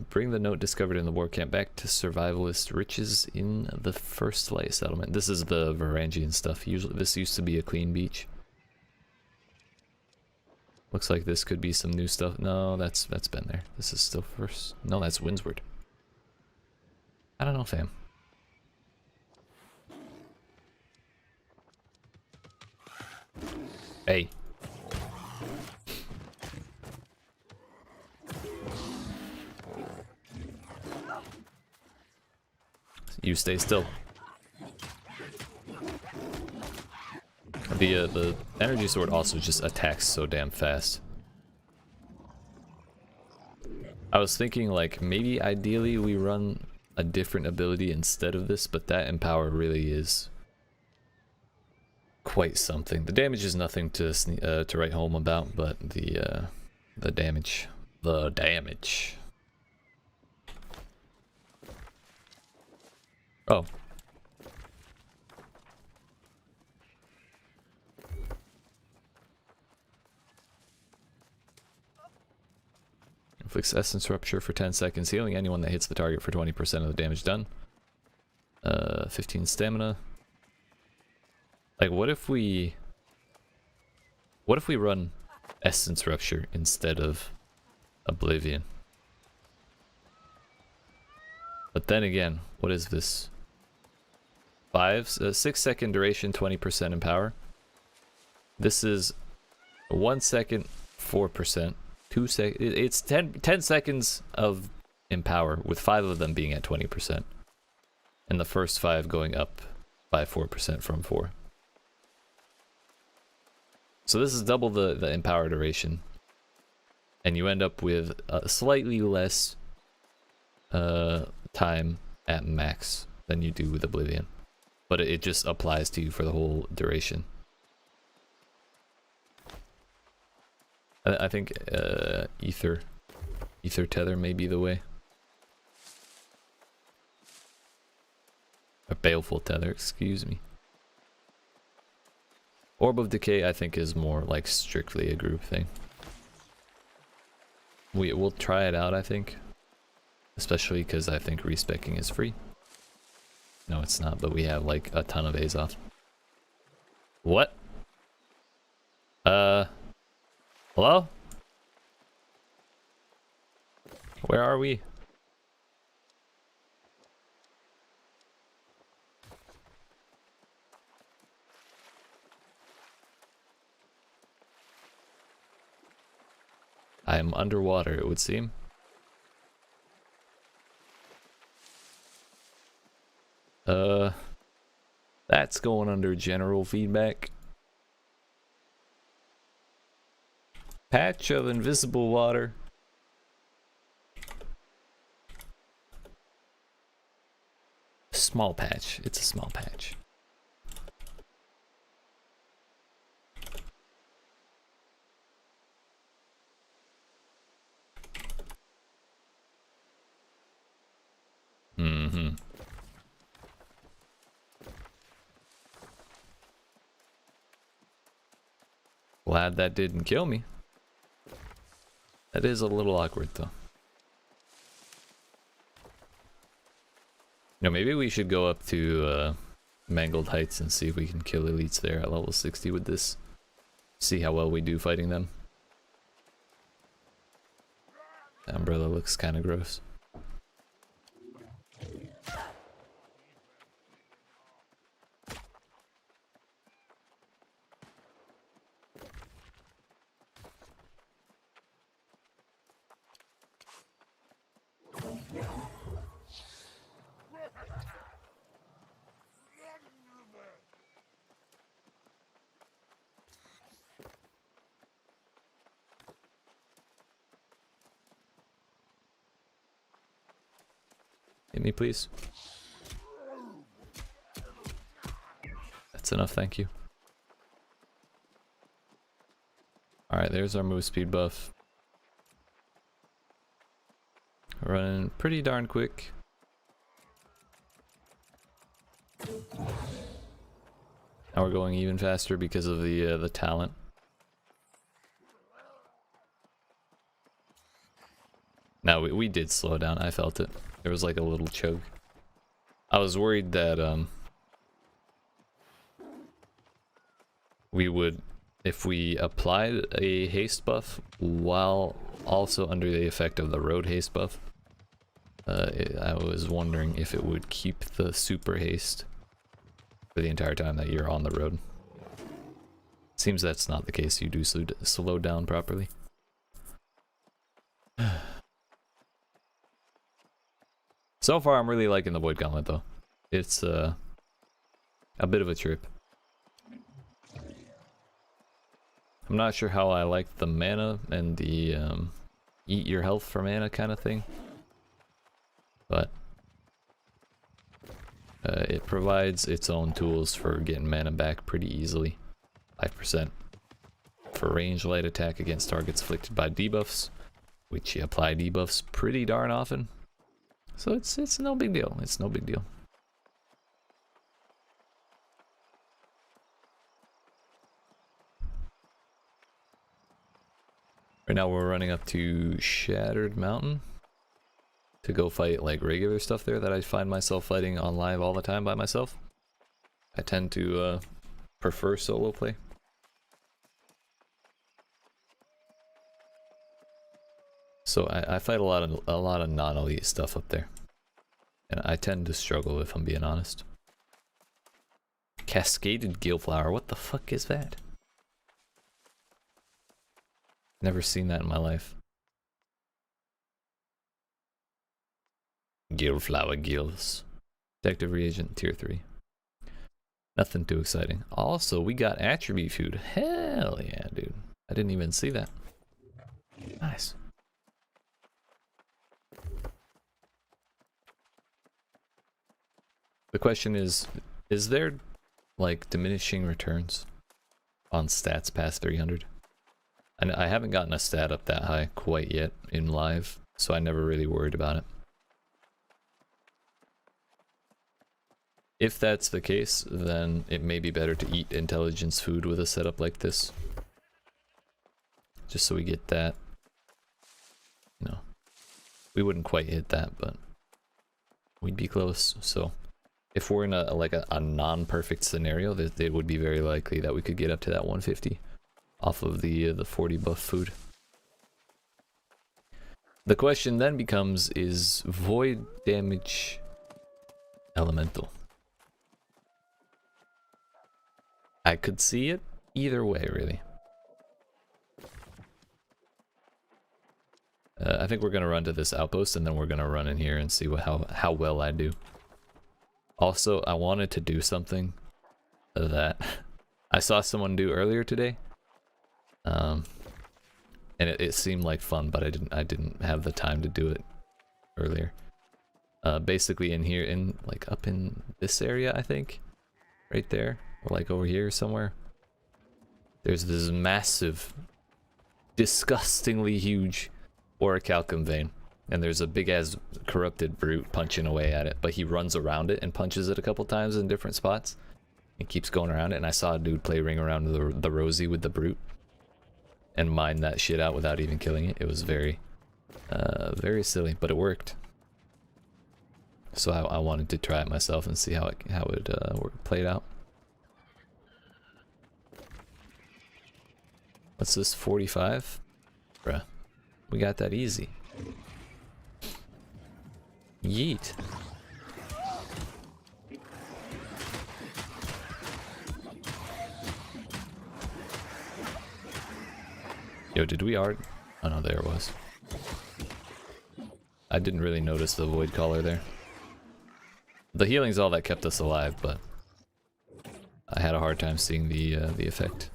Bring the note discovered in the war camp back to survivalist riches in the First Light settlement. This is the Varangian stuff. Usually, this used to be a clean beach. Looks like this could be some new stuff. No, that's been there. This is still first. No, that's Windsward. I don't know, fam. Hey. You stay still. The energy sword also just attacks so damn fast. I was thinking like maybe ideally we run a different ability instead of this, but that Empower really is quite something. The damage is nothing to write home about, but the damage. The damage. Oh. Inflicts Essence Rupture for 10 seconds, healing anyone that hits the target for 20% of the damage done. 15 stamina. Like, what if we run Essence Rupture instead of Oblivion? But then again, what is this? 6 second duration, 20% in power. This is 1 second, 4%. 2 sec. It's 10 seconds of in power, with 5 of them being at 20%, and the first 5 going up by 4% from 4. So this is double the in power duration, and you end up with slightly less time at max than you do with Oblivion, but it just applies to you for the whole duration. I think ether tether may be the way. A baleful tether, excuse me. Orb of Decay I think is more like strictly a group thing. We'll try it out, I think. Especially because I think respecking is free. No, it's not, but we have like a ton of A's off. What? Hello? Where are we? I am underwater, it would seem. That's going under general feedback. Patch of invisible water. Small patch. It's a small patch. Mm-hmm. Glad that didn't kill me. That is a little awkward though. You know, maybe we should go up to Mangled Heights and see if we can kill elites there at level 60 with this. See how well we do fighting them. The umbrella looks kind of gross. Hit me, please. That's enough, thank you. Alright, there's our move speed buff. Running pretty darn quick. Now we're going even faster because of the talent. Now we did slow down, I felt it. There was like a little choke. I was worried that we would, if we applied a haste buff while also under the effect of the road haste buff, I was wondering if it would keep the super haste for the entire time that you're on the road. Seems that's not the case. You do slow down properly. So far, I'm really liking the Void Gauntlet, though. It's a bit of a trip. I'm not sure how I like the mana and the eat your health for mana kind of thing, but it provides its own tools for getting mana back pretty easily. 5% for range light attack against targets afflicted by debuffs, which you apply debuffs pretty darn often. So it's no big deal. It's no big deal. Right now we're running up to Shattered Mountain to go fight like regular stuff there that I find myself fighting on live all the time by myself. I tend to prefer solo play. So I fight a lot of non-elite stuff up there. And I tend to struggle if I'm being honest. Cascaded gillflower, what the fuck is that? Never seen that in my life. Gillflower gills. Detective reagent tier 3. Nothing too exciting. Also, we got attribute food. Hell yeah, dude. I didn't even see that. Nice. The question is there like diminishing returns on stats past 300? And I haven't gotten a stat up that high quite yet in live, so I never really worried about it. If that's the case, then it may be better to eat intelligence food with a setup like this. Just so we get that. No. We wouldn't quite hit that, but we'd be close. So if we're in a non-perfect scenario, that it would be very likely that we could get up to that 150 off of the 40 buff food. The question then becomes, is void damage elemental? I could see it either way, really. I think we're gonna run to this outpost and then we're gonna run in here and see how well I do. Also, I wanted to do something that I saw someone do earlier today, and it seemed like fun, but I didn't have the time to do it earlier. Basically, in here, up in this area, I think, right there. Or like over here somewhere. There's this massive, disgustingly huge orichalcum vein. And there's a big ass corrupted brute punching away at it. But he runs around it and punches it a couple times in different spots. And keeps going around it. And I saw a dude play ring around the Rosie with the brute. And mine that shit out without even killing it. It was very silly, but it worked. So I wanted to try it myself and see how it played out. What's this, 45? Bruh, we got that easy. Yeet. Yo, did we already? Oh no, there it was. I didn't really notice the void collar there. The healing's all that kept us alive, but I had a hard time seeing the effect.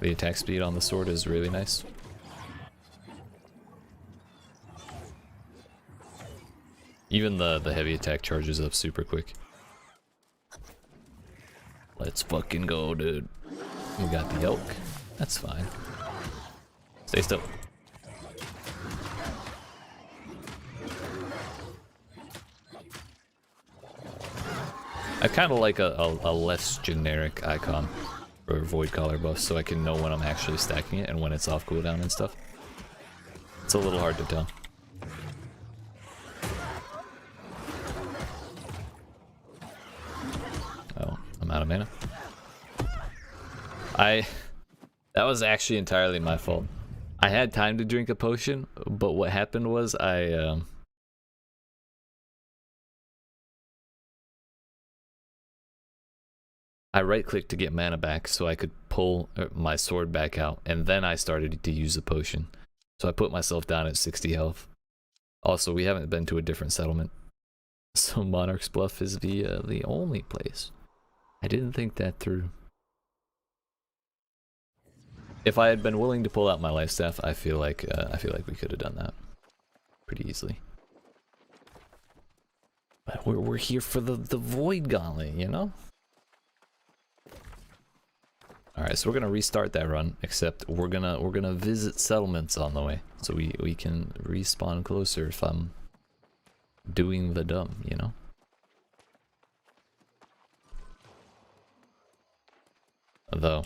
The attack speed on the sword is really nice. Even the heavy attack charges up super quick. Let's fucking go, dude. We got the elk. That's fine. Stay still. I kind of like a less generic icon for void collar buffs, so I can know when I'm actually stacking it and when it's off cooldown and stuff. It's a little hard to tell. Oh, I'm out of mana. That was actually entirely my fault. I had time to drink a potion, but what happened was I right-clicked to get mana back so I could pull my sword back out, and then I started to use the potion. So I put myself down at 60 health. Also, we haven't been to a different settlement, so Monarch's Bluff is the only place. I didn't think that through. If I had been willing to pull out my life staff, I feel like we could have done that pretty easily. But we're here for the Void Gauntlet, you know. Alright, so we're gonna restart that run, except we're gonna visit settlements on the way, so we can respawn closer if I'm doing the dumb, you know? Though,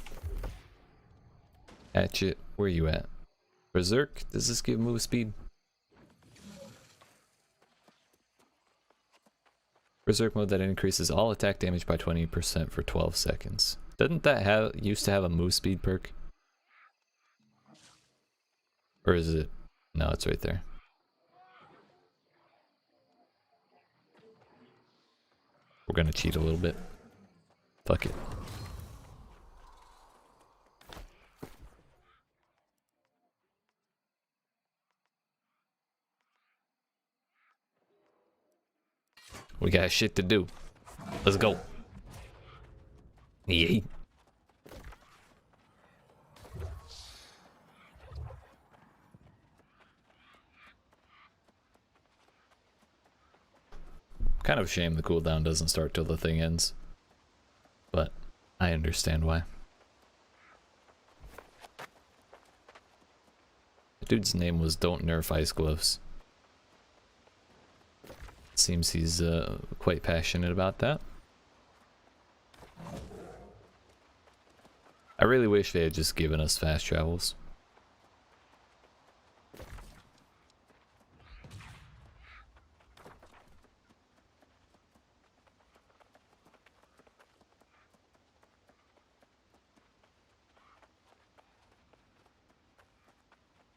Hatchet, where you at? Berserk, does this give move speed? Berserk mode that increases all attack damage by 20% for 12 seconds. Doesn't that used to have a move speed perk? Or is it? No, it's right there. We're gonna cheat a little bit. Fuck it. We got shit to do. Let's go. Yay. Kind of a shame the cooldown doesn't start till the thing ends. But I understand why. The dude's name was Don't Nerf Ice Gloves. Seems he's quite passionate about that. I really wish they had just given us fast travels.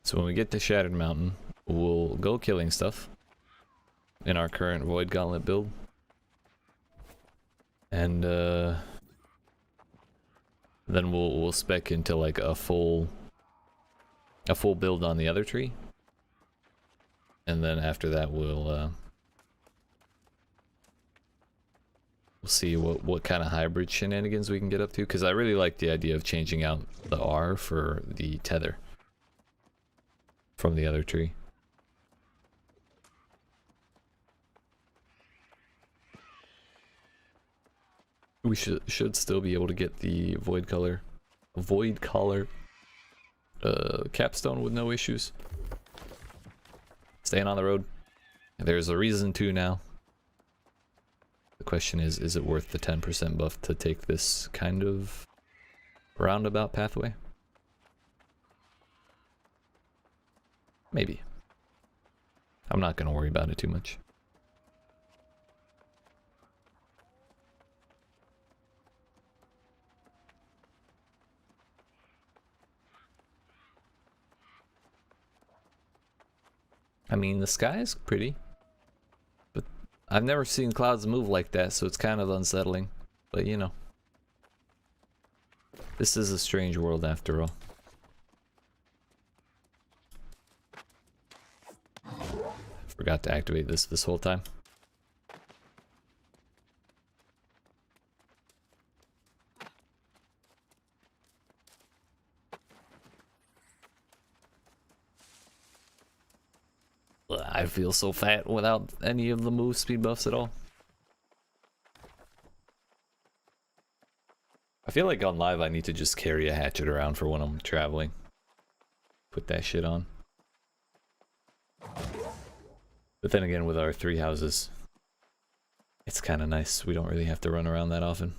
So when we get to Shattered Mountain, we'll go killing stuff in our current Void Gauntlet build. And then we'll spec into like a full build on the other tree. And then after that we'll see what kind of hybrid shenanigans we can get up to, because I really like the idea of changing out the R for the tether from the other tree. We should still be able to get the void collar capstone with no issues. Staying on the road. There's a reason to now. The question is it worth the 10% buff to take this kind of roundabout pathway? Maybe. I'm not gonna worry about it too much. I mean, the sky is pretty, but I've never seen clouds move like that, so it's kind of unsettling. But you know, this is a strange world after all. Forgot to activate this whole time. I feel so fat without any of the move speed buffs at all. I feel like on live I need to just carry a hatchet around for when I'm traveling. Put that shit on. But then again, with our 3 houses, it's kind of nice. We don't really have to run around that often.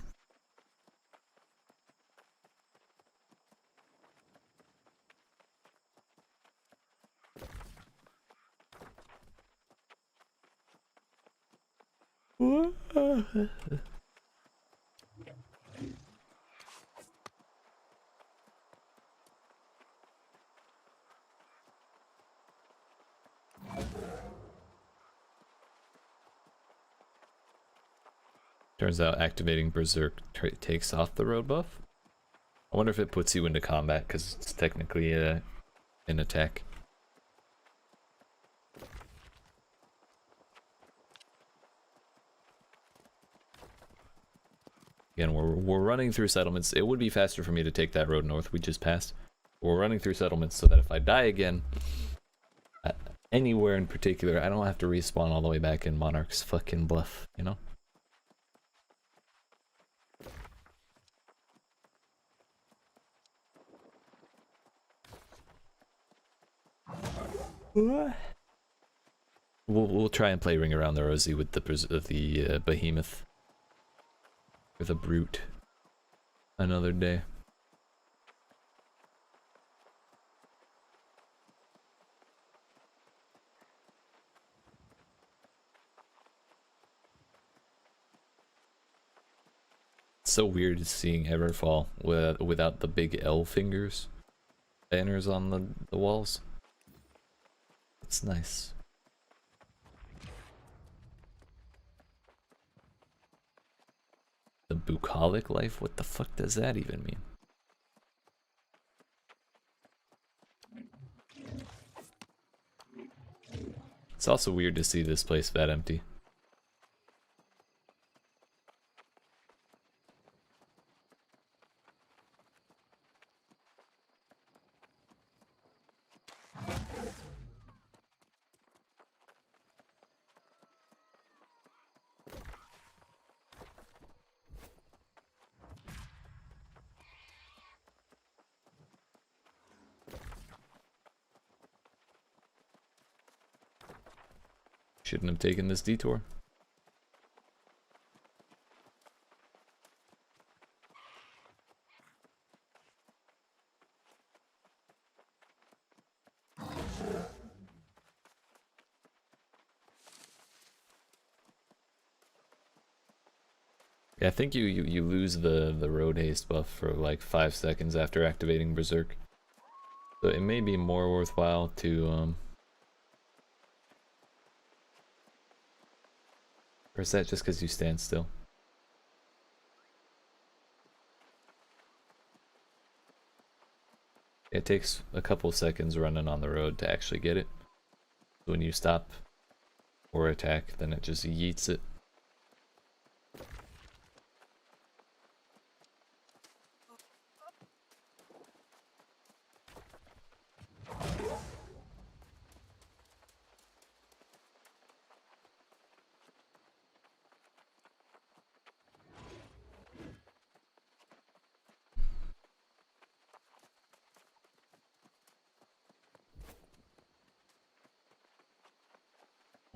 Turns out activating Berserk takes off the road buff. I wonder if it puts you into combat, because it's technically an attack. Again, we're running through settlements. It would be faster for me to take that road north we just passed. We're running through settlements so that if I die again, anywhere in particular, I don't have to respawn all the way back in Monarch's fucking bluff, you know? We'll try and play Ring Around the Rosie with the behemoth. Or the brute. Another day. It's so weird seeing Everfall without the big L fingers banners on the walls. It's nice. The bucolic life? What the fuck does that even mean? It's also weird to see this place that empty. Shouldn't have taken this detour. Yeah, I think you lose the road haste buff for like 5 seconds after activating Berserk. So it may be more worthwhile to or is that just because you stand still? It takes a couple seconds running on the road to actually get it. When you stop or attack, then it just yeets it.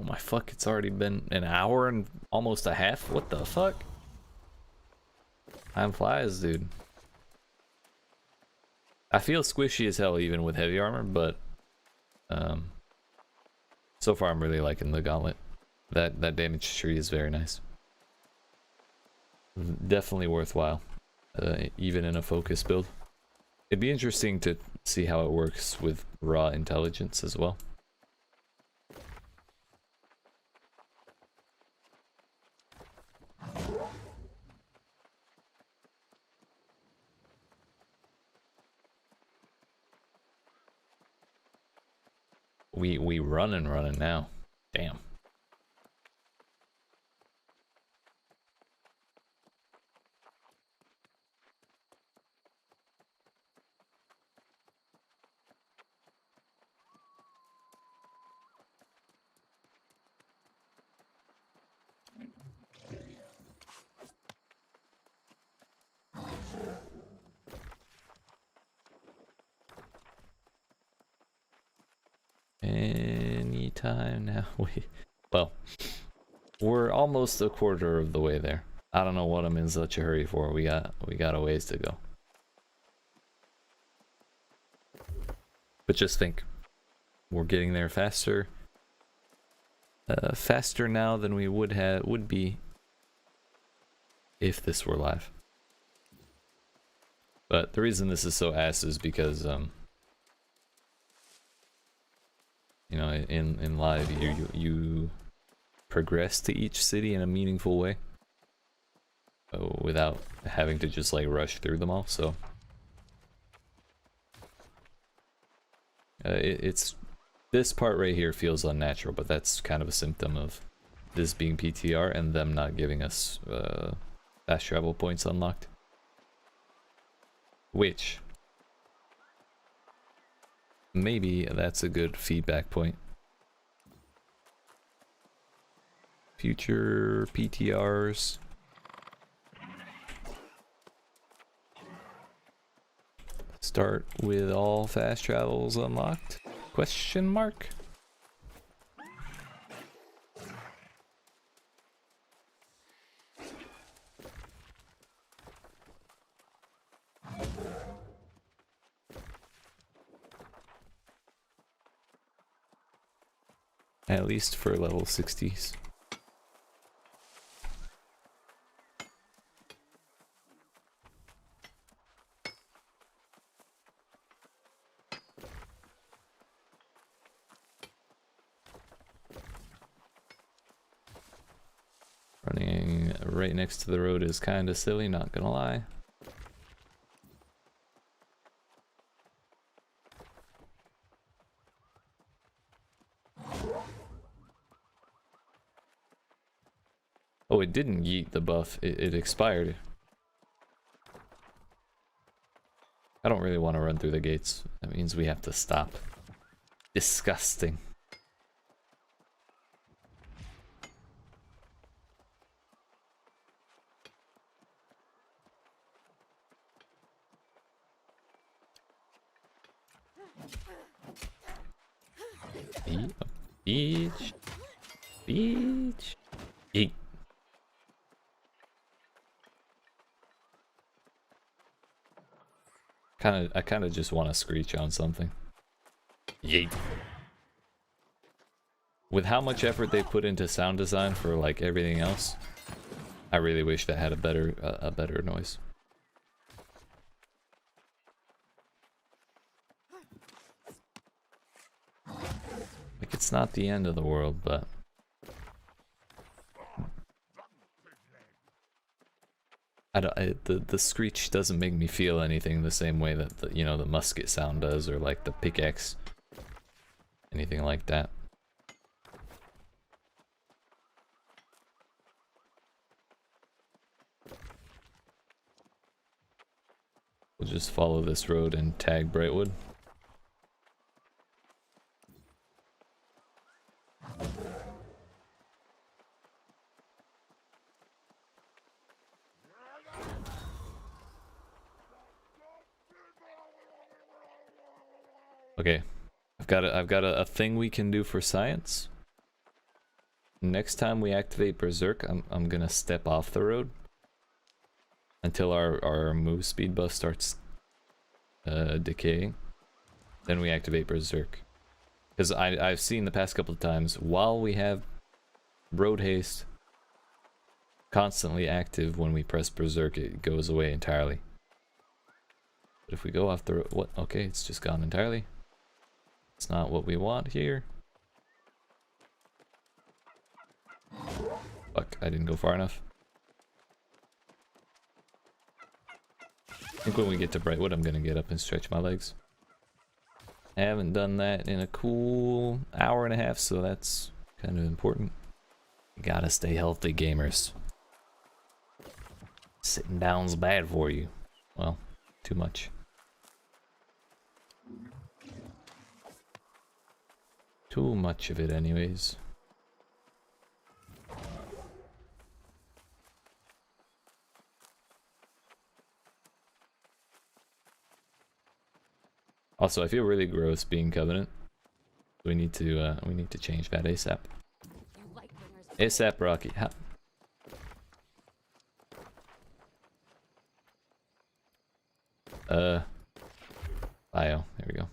Oh my fuck, it's already been an hour and almost a half? What the fuck? Time flies, dude. I feel squishy as hell even with heavy armor, but so far I'm really liking the gauntlet. That damage tree is very nice. Definitely worthwhile, even in a focus build. It'd be interesting to see how it works with raw intelligence as well. We running now. Damn. Anytime now. Well, we're almost a quarter of the way there. I don't know what I'm in such a hurry for. We got a ways to go. But just think, we're getting there faster. Faster now than we would be if this were live. But the reason this is so ass is because you know, in live you progress to each city in a meaningful way without having to just like rush through them all. So it's this part right here feels unnatural, but that's kind of a symptom of this being PTR and them not giving us fast travel points unlocked, which maybe that's a good feedback point. Future PTRs. Start with all fast travels unlocked? Question mark? At least for level 60s. right next to the road is kind of silly, not gonna lie. Oh, it didn't yeet the buff. It expired. I don't really want to run through the gates. That means we have to stop. Disgusting. Beach. Beach. Eat. I kind of just want to screech on something. Yeet. With how much effort they put into sound design for like everything else, I really wish that had a better noise. Like, it's not the end of the world, but the screech doesn't make me feel anything the same way that the, you know, the musket sound does, or like the pickaxe, anything like that. We'll just follow this road and tag Brightwood. Okay, I've got a thing we can do for science. Next time we activate Berserk, I'm gonna step off the road until our move speed buff starts decaying. Then we activate Berserk. Because I've seen the past couple of times, while we have road haste constantly active, when we press Berserk it goes away entirely. But if we go off the road, what? Okay, it's just gone entirely. It's not what we want here. Fuck, I didn't go far enough. I think when we get to Brightwood, I'm gonna get up and stretch my legs. I haven't done that in a cool hour and a half, so that's kind of important. You gotta stay healthy, gamers. Sitting down's bad for you. Well, too much. Too much of it anyways. Also, I feel really gross being Covenant. We need to change that ASAP. ASAP, Rocky. Ha. Bio. There we go.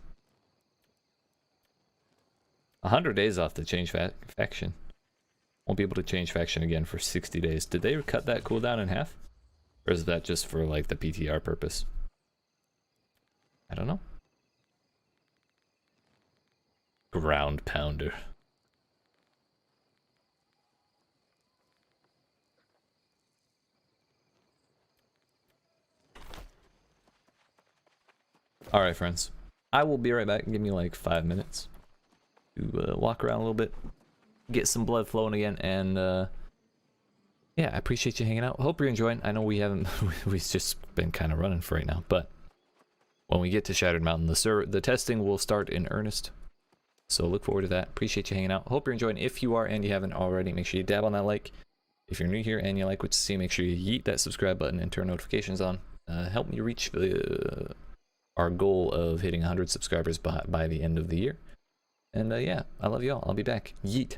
100 days off to change faction. Won't be able to change faction again for 60 days. Did they cut that cooldown in half? Or is that just for like the PTR purpose? I don't know. Ground pounder. Alright, friends. I will be right back. Give me like 5 minutes to walk around a little bit, get some blood flowing again, and yeah, I appreciate you hanging out. Hope you're enjoying. I know we haven't, we've just been kind of running for right now, but when we get to Shattered Mountain, the testing will start in earnest. So look forward to that. Appreciate you hanging out. Hope you're enjoying. If you are and you haven't already, make sure you dab on that like. If you're new here and you like what you see, make sure you yeet that subscribe button and turn notifications on. Help me reach our goal of hitting 100 subscribers by the end of the year. And yeah, I love you all. I'll be back. Yeet.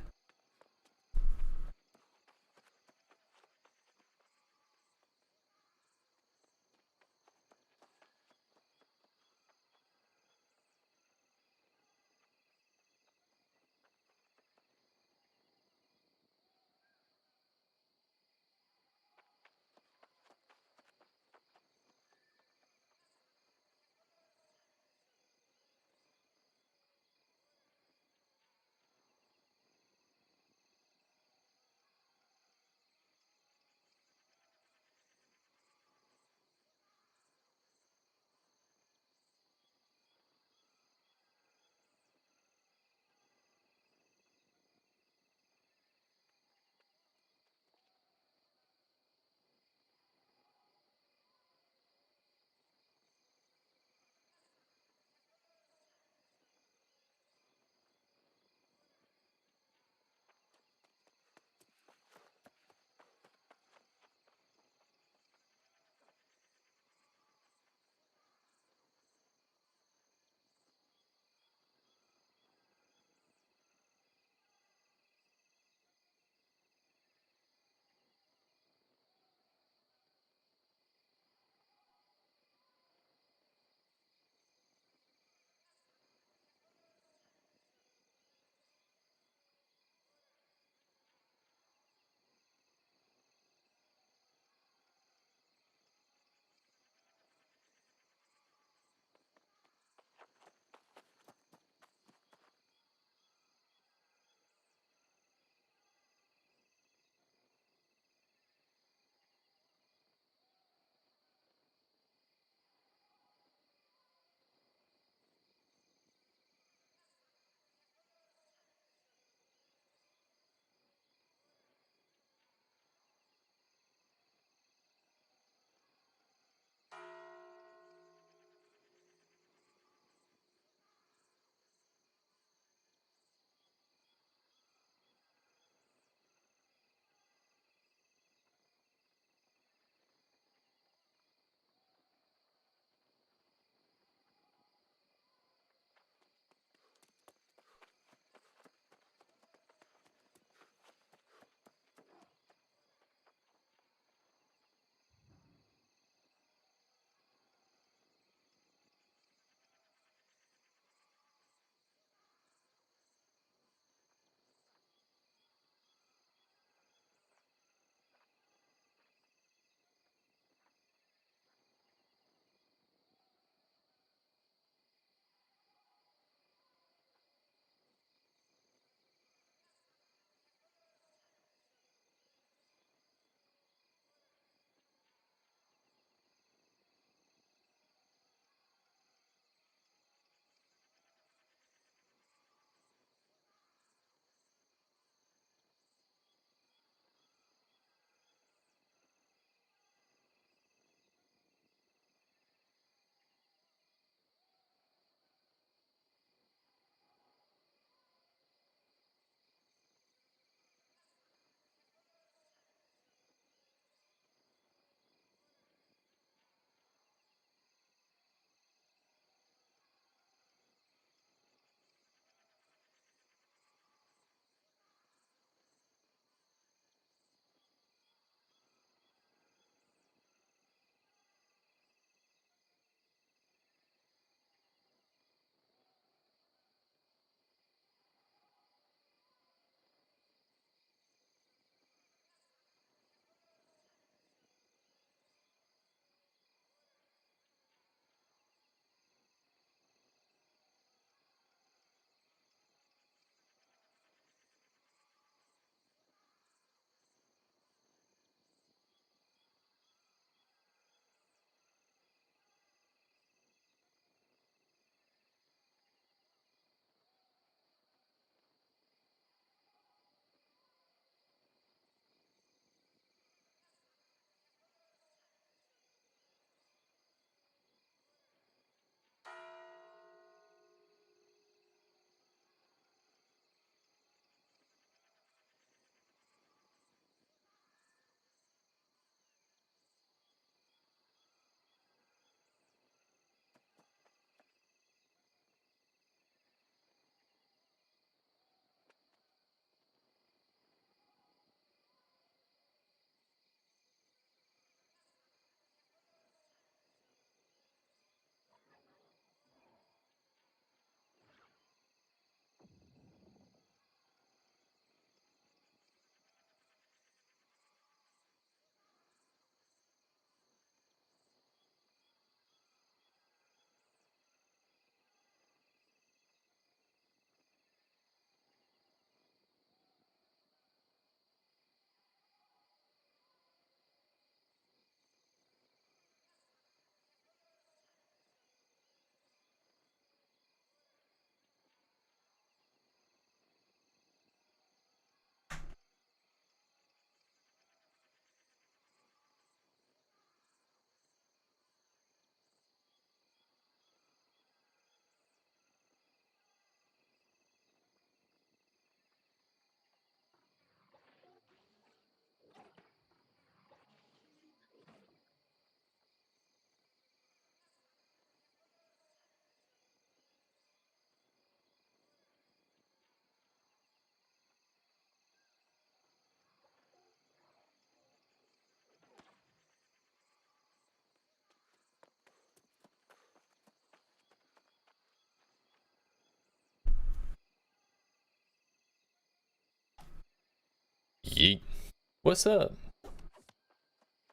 What's up?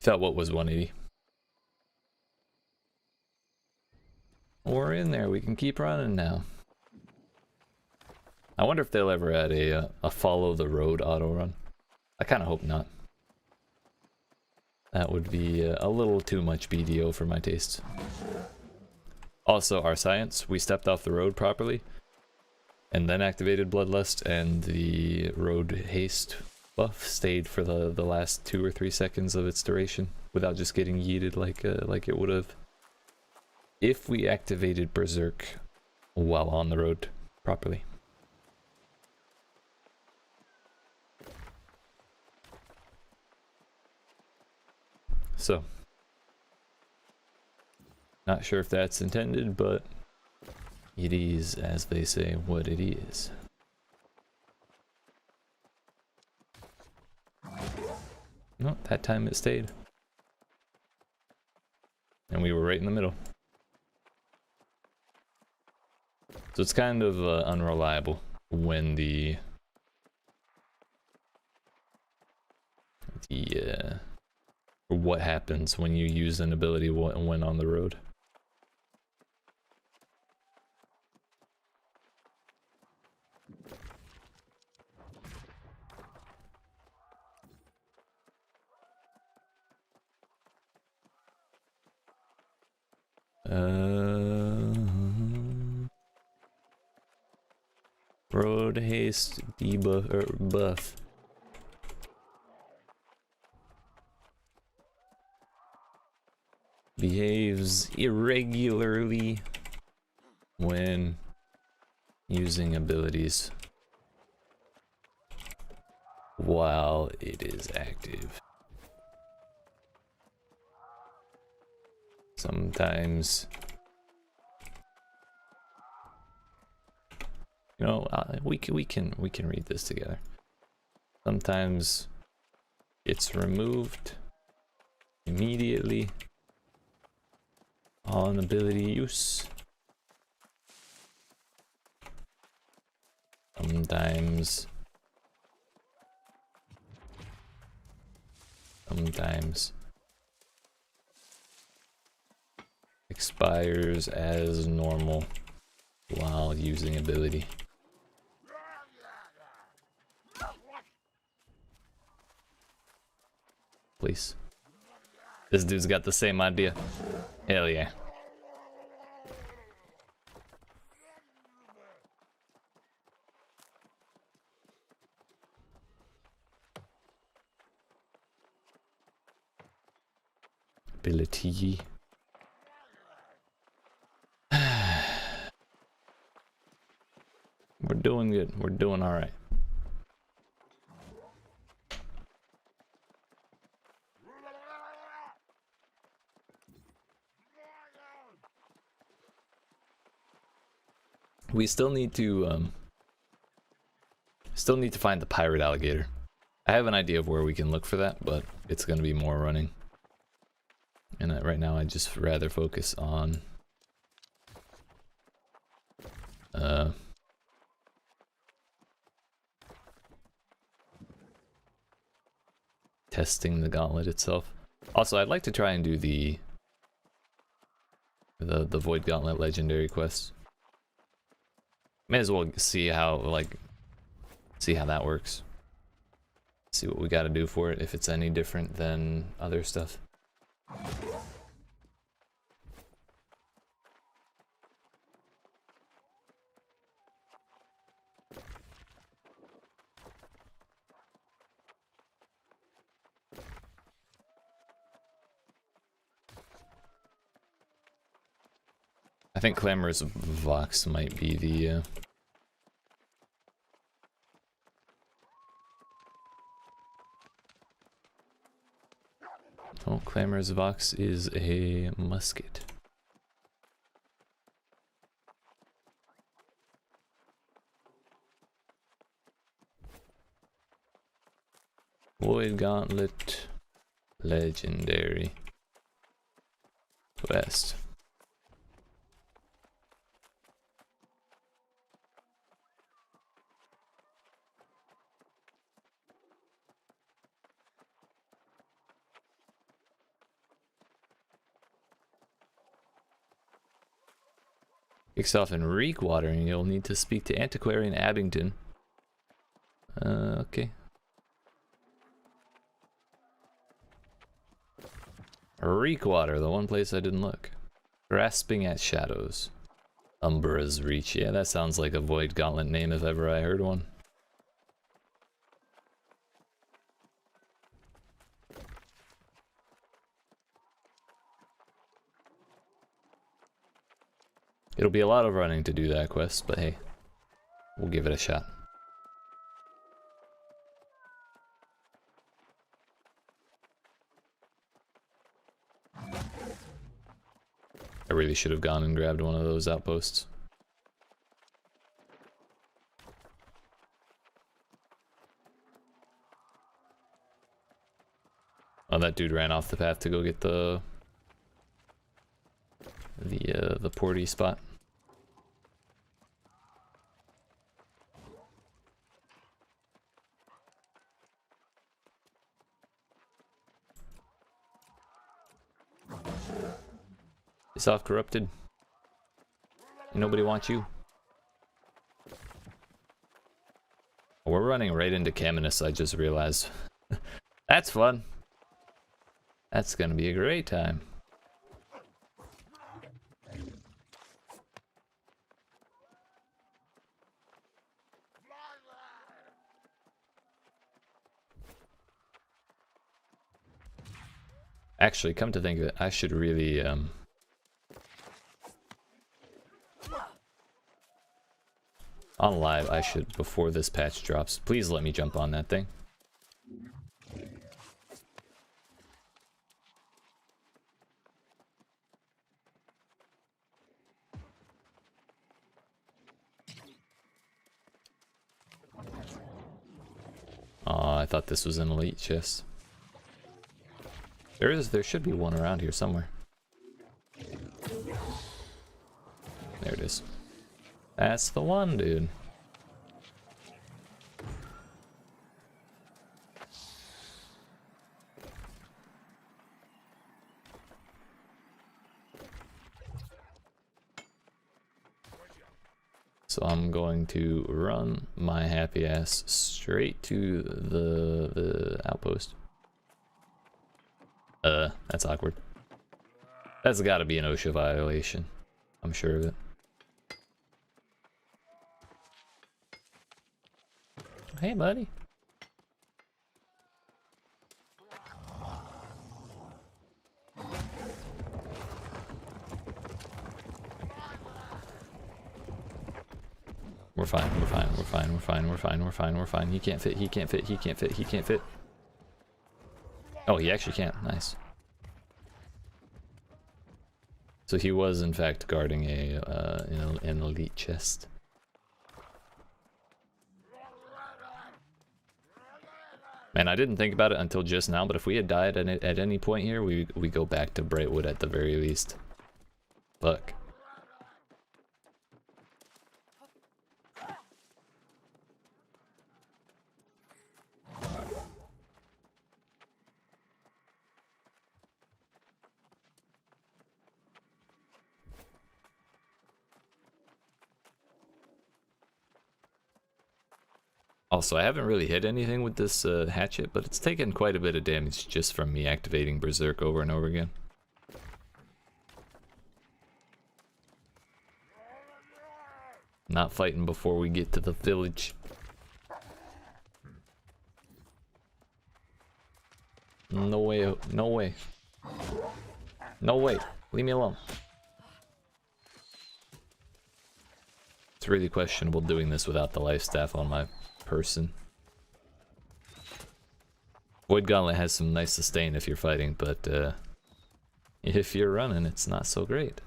Felt what was 180. We're in there. We can keep running now. I wonder if they'll ever add a follow the road auto run. I kind of hope not. That would be a little too much BDO for my taste. Also, our science, we stepped off the road properly and then activated Bloodlust, and the road haste buff stayed for the last 2 or 3 seconds of its duration without just getting yeeted like it would have if we activated Berserk while on the road properly. So, not sure if that's intended, but it is, as they say, what it is. No, that time it stayed. And we were right in the middle. So it's kind of unreliable when what happens when you use an ability when on the road. Road haste debuff or buff. Behaves irregularly when using abilities while it is active. Sometimes, you know, we can read this together. Sometimes it's removed immediately on ability use. Sometimes expires as normal while using ability. Please. This dude's got the same idea. Hell yeah. Ability. We're doing good. We're doing all right. We still need to find the pirate alligator. I have an idea of where we can look for that, but it's going to be more running. And right now I just rather focus on testing the gauntlet itself. Also, I'd like to try and do the Void Gauntlet legendary quest. May as well see how that works. See what we got to do for it, if it's any different than other stuff. I think Clamorous Vox might be the Oh, Clamorous Vox is a musket. Void Gauntlet legendary quest. Kicks off in reek watering. You'll need to speak to Antiquarian Abington. Okay. Reek water, the one place I didn't look. Grasping at shadows. Umbra's Reach. Yeah, that sounds like a Void Gauntlet name if ever I heard one. It'll be a lot of running to do that quest, but hey, we'll give it a shot. I really should have gone and grabbed one of those outposts. Oh, that dude ran off the path to go get the porty spot. It's off corrupted. Nobody wants you. We're running right into Caminus, I just realized. That's fun. That's gonna be a great time. Actually, come to think of it, I should really on live, I should, before this patch drops, please let me jump on that thing. Oh, I thought this was an elite chest. There should be one around here somewhere. There it is. That's the one, dude. So I'm going to run my happy ass straight to the outpost. That's awkward. That's gotta be an OSHA violation. I'm sure of it. Hey, buddy. We're fine, we're fine, we're fine, we're fine, we're fine, we're fine, we're fine. He can't fit, he can't fit, he can't fit, he can't fit. Oh, he actually can't. Nice. So he was in fact guarding an elite chest. Man, I didn't think about it until just now, but if we had died at any point here, we go back to Brightwood at the very least. Fuck. Also, I haven't really hit anything with this hatchet, but it's taken quite a bit of damage just from me activating Berserk over and over again. Not fighting before we get to the village. No way, no way. No way, leave me alone. It's really questionable doing this without the life staff on my person. Void Gauntlet has some nice sustain if you're fighting, but if you're running, it's not so great.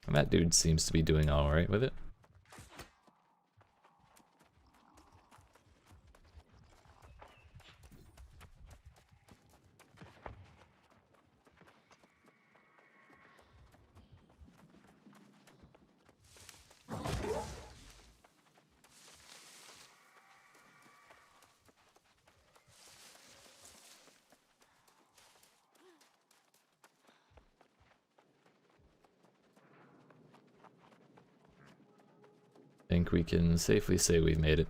And that dude seems to be doing alright with it. think we can safely say we've made it.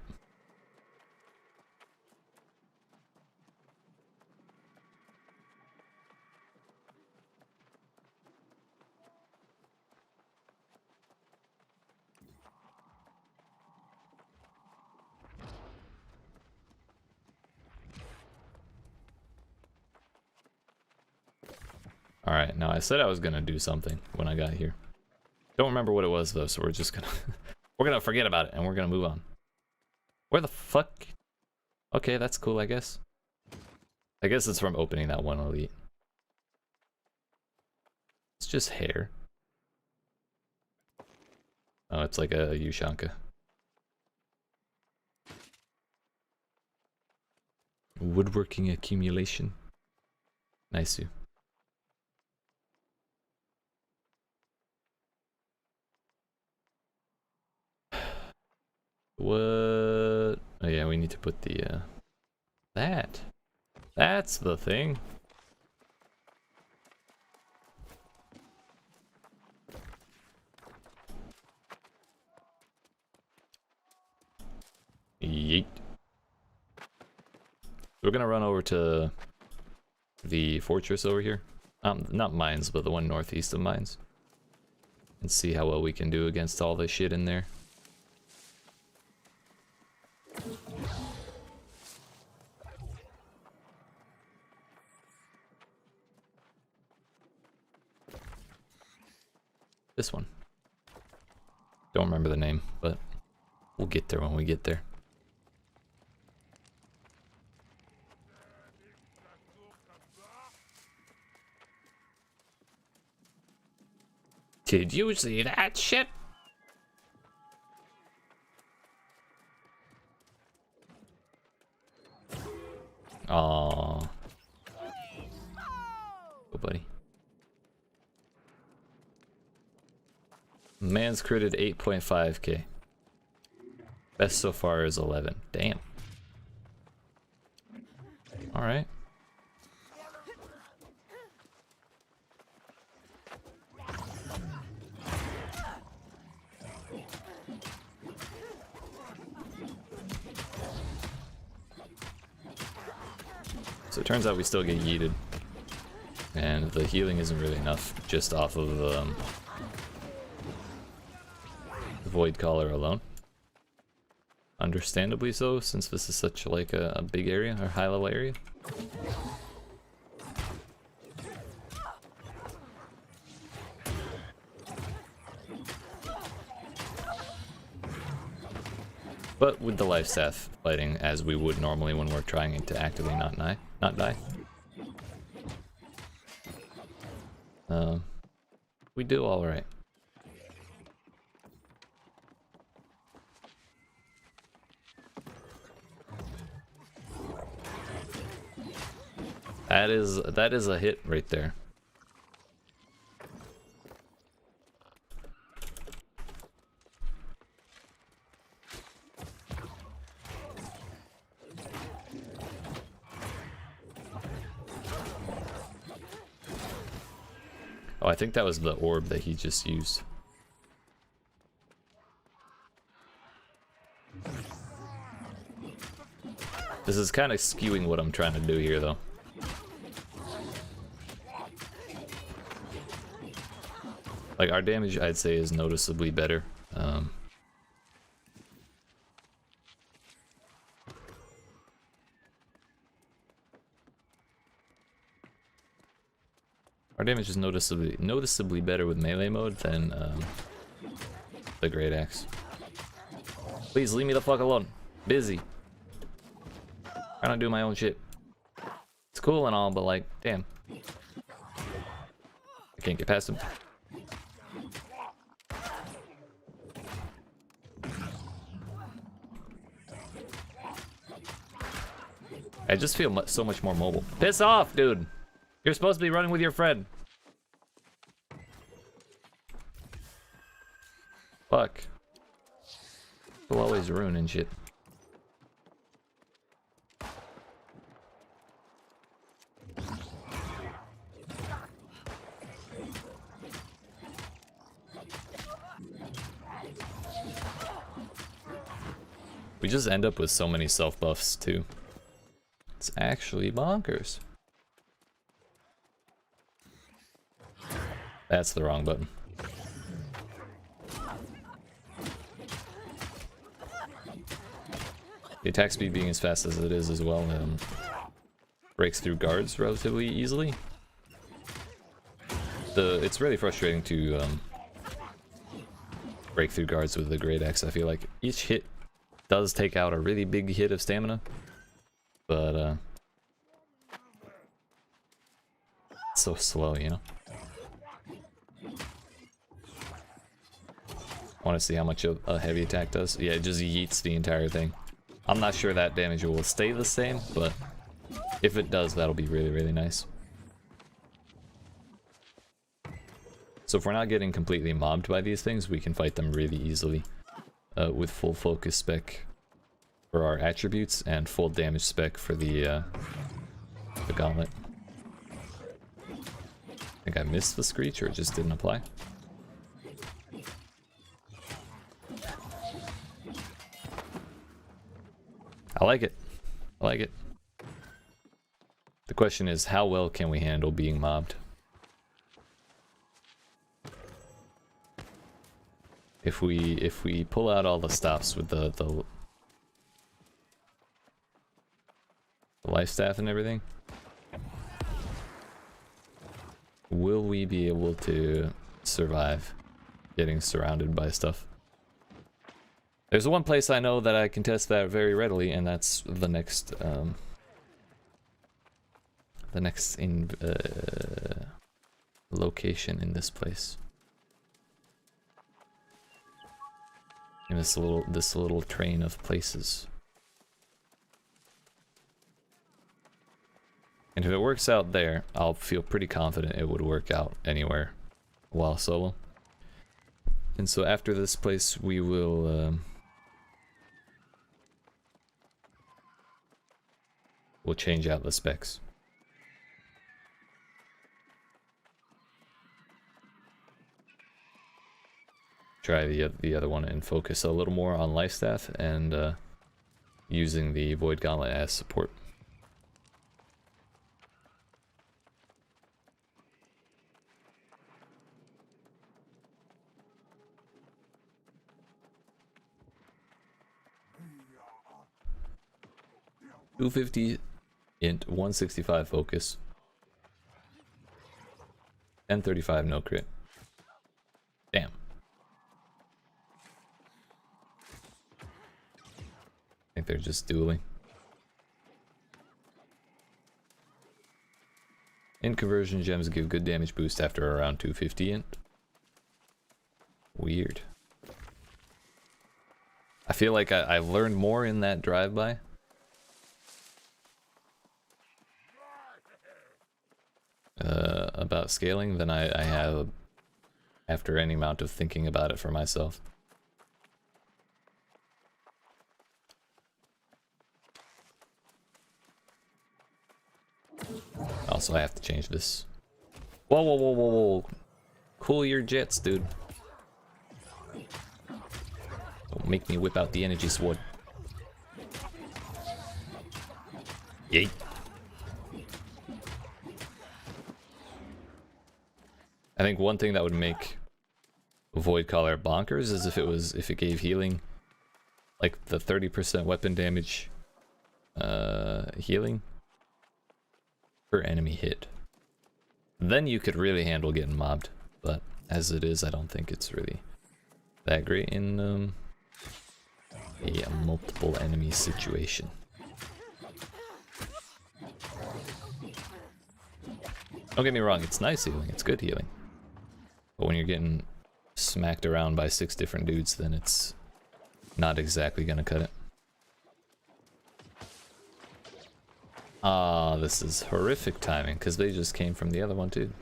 Alright, now I said I was gonna do something when I got here. Don't remember what it was though, so we're just gonna we're gonna forget about it and we're gonna move on. Where the fuck? Okay, that's cool, I guess. I guess it's from opening that one elite. It's just hair. Oh, it's like a Ushanka. Woodworking accumulation. Nice. What? Oh yeah, we need to put the that's the thing. Yeet. We're gonna run over to the fortress over here. Not mines, but the one northeast of mines. And see how well we can do against all the shit in there. This one. Don't remember the name, but we'll get there when we get there. Did you see that shit? Aww. Oh, buddy. Man's critted 8.5k. Best so far is 11. Damn. Alright. So it turns out we still get yeeted. And the healing isn't really enough just off of the Void Collar alone. Understandably so, since this is such like a big area, or high level area. But with the life staff fighting as we would normally when we're trying to actively not die. We do alright. That is a hit right there. Oh, I think that was the orb that he just used. This is kind of skewing what I'm trying to do here, though. Like, our damage, I'd say, is noticeably better. Our damage is noticeably better with melee mode than the Great Axe. Please leave me the fuck alone. Busy. Trying to do my own shit. It's cool and all, but like, damn. I can't get past him. I just feel so much more mobile. Piss off, dude! You're supposed to be running with your friend. Fuck. He'll always ruin shit. We just end up with so many self buffs too. It's actually bonkers. That's the wrong button. The attack speed being as fast as it is as well breaks through guards relatively easily. It's really frustrating to break through guards with the Great Axe. I feel like each hit does take out a really big hit of stamina, but it's so slow, you know? I want to see how much a heavy attack does. Yeah, it just yeets the entire thing. I'm not sure that damage will stay the same, but if it does, that'll be really, really nice. So if we're not getting completely mobbed by these things, we can fight them really easily with full focus spec for our attributes and full damage spec for the gauntlet. I think I missed the screech, or it just didn't apply. I like it. I like it. The question is, how well can we handle being mobbed? If we pull out all the stops with the life staff and everything, will we be able to survive getting surrounded by stuff? There's one place I know that I can test that very readily, and that's the next location in this place. In this little train of places. And if it works out there, I'll feel pretty confident it would work out anywhere while solo. And so after this place, we will we'll change out the specs. Try the other one and focus a little more on life staff and using the Void Gauntlet as support. $250 int, 165 focus, 1035 no crit. Damn. I think they're just dueling. Int conversion gems give good damage boost after around 250 int. Weird. I feel like I've learned more in that drive-by. About scaling than I have after any amount of thinking about it for myself. Also, I have to change this. Whoa, whoa, whoa, whoa, whoa. Cool your jets, dude. Don't make me whip out the energy sword. Yeet. I think one thing that would make Void Collar bonkers is if it gave healing, like the 30% weapon damage healing per enemy hit. Then you could really handle getting mobbed, but as it is, I don't think it's really that great in a multiple enemy situation. Don't get me wrong, it's nice healing, it's good healing. But when you're getting smacked around by 6 different dudes, then it's not exactly gonna cut it. Ah, this is horrific timing, because they just came from the other one too.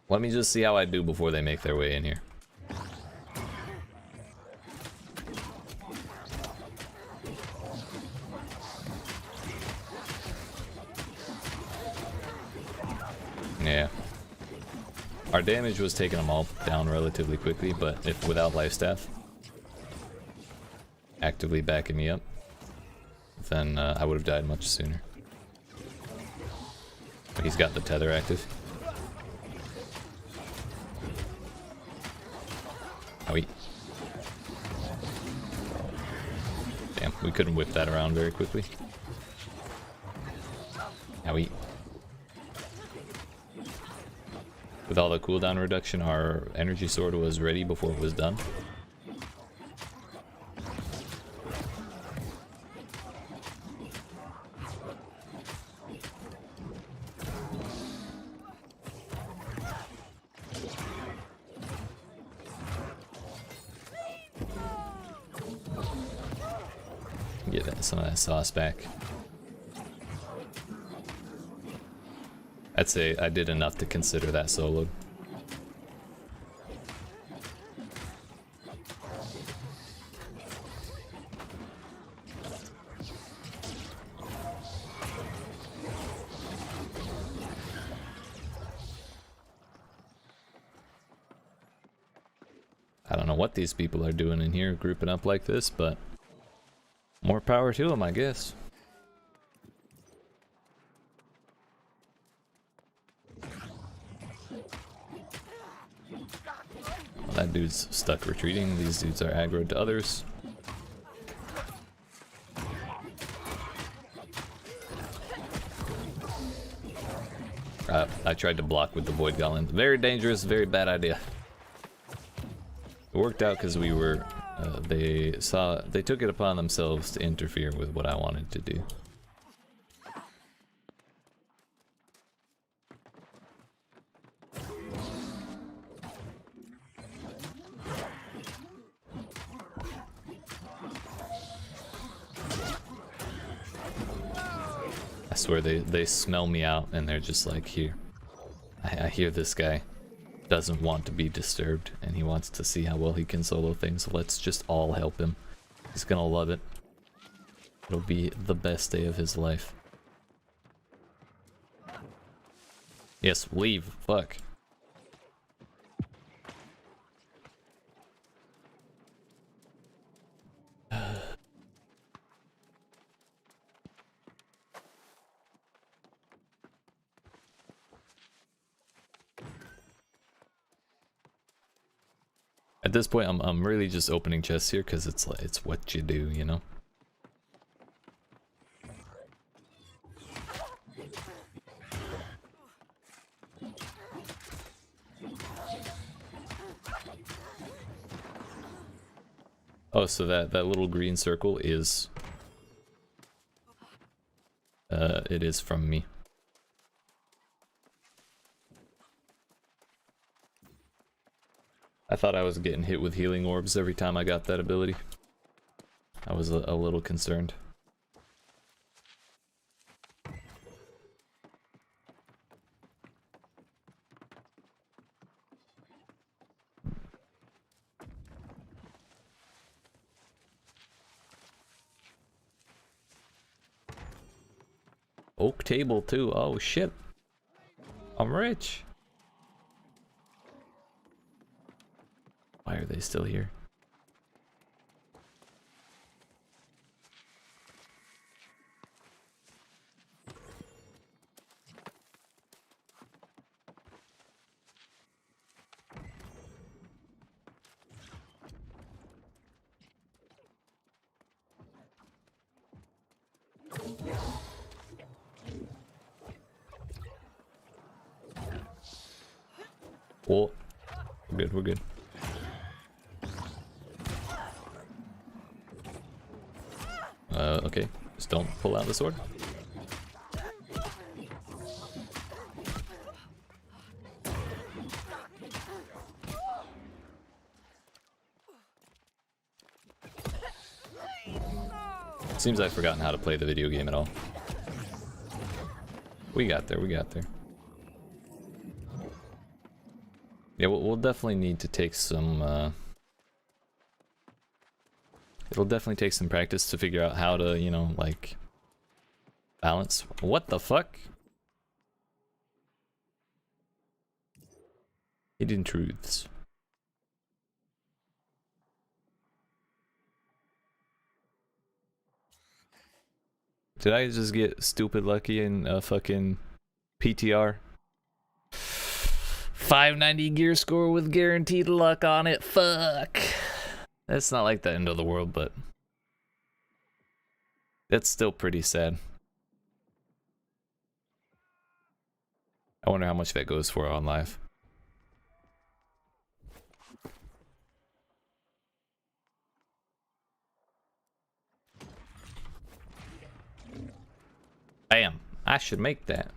Let me just see how I do before they make their way in here. Yeah. Our damage was taking them all down relatively quickly, but if without life staff actively backing me up, then I would have died much sooner. But he's got the tether active. Oh, damn, we couldn't whip that around very quickly. Owie. With all the cooldown reduction, our energy sword was ready before it was done. Get some of that sauce back. I'd say I did enough to consider that soloed. I don't know what these people are doing in here, grouping up like this, but more power to them, I guess. That dude's stuck retreating. These dudes are aggroed to others. I tried to block with the Void Golem. Very dangerous, very bad idea. It worked out because we were, they took it upon themselves to interfere with what I wanted to do. I swear they smell me out and they're just like, here. I hear this guy doesn't want to be disturbed and he wants to see how well he can solo things. So let's just all help him. He's gonna love it. It'll be the best day of his life. Yes, leave. Fuck. At this point, I'm really just opening chests here because it's like it's what you do, you know. Oh, so that little green circle is it is from me. I thought I was getting hit with healing orbs every time I got that ability. I was a little concerned. Oak table too. Oh shit. I'm rich. Why are they still here? Oh, we're good, we're good. Okay, just don't pull out the sword. Seems I've forgotten how to play the video game at all. We got there, we got there. Yeah, we'll definitely need to take some, it'll definitely take some practice to figure out how to, you know, like, balance. What the fuck? Hidden truths. Did I just get stupid lucky in a fucking PTR? 590 gear score with guaranteed luck on it. Fuck. That's not like the end of the world, but that's still pretty sad. I wonder how much that goes for on live. Bam. I should make that.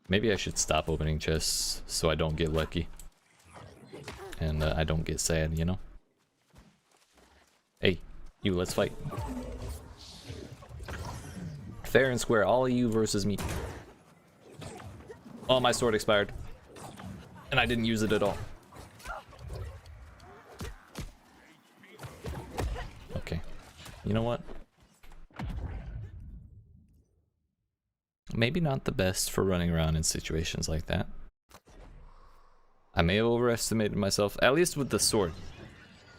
Maybe I should stop opening chests so I don't get lucky. And I don't get sad, you know? Hey, you, let's fight. Fair and square, all of you versus me. Oh, my sword expired. And I didn't use it at all. Okay. You know what? Maybe not the best for running around in situations like that. I may have overestimated myself, at least with the sword.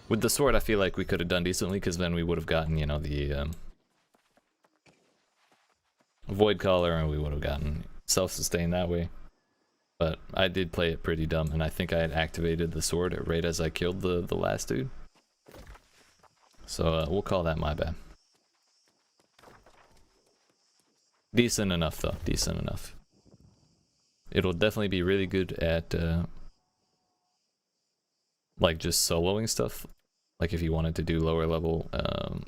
With the sword, I feel like we could have done decently, because then we would have gotten, you know, the Void Collar, and we would have gotten self-sustain that way. But I did play it pretty dumb, and I think I had activated the sword right as I killed the last dude. So we'll call that my bad. Decent enough, though. Decent enough. It'll definitely be really good at like just soloing stuff. Like if you wanted to do lower level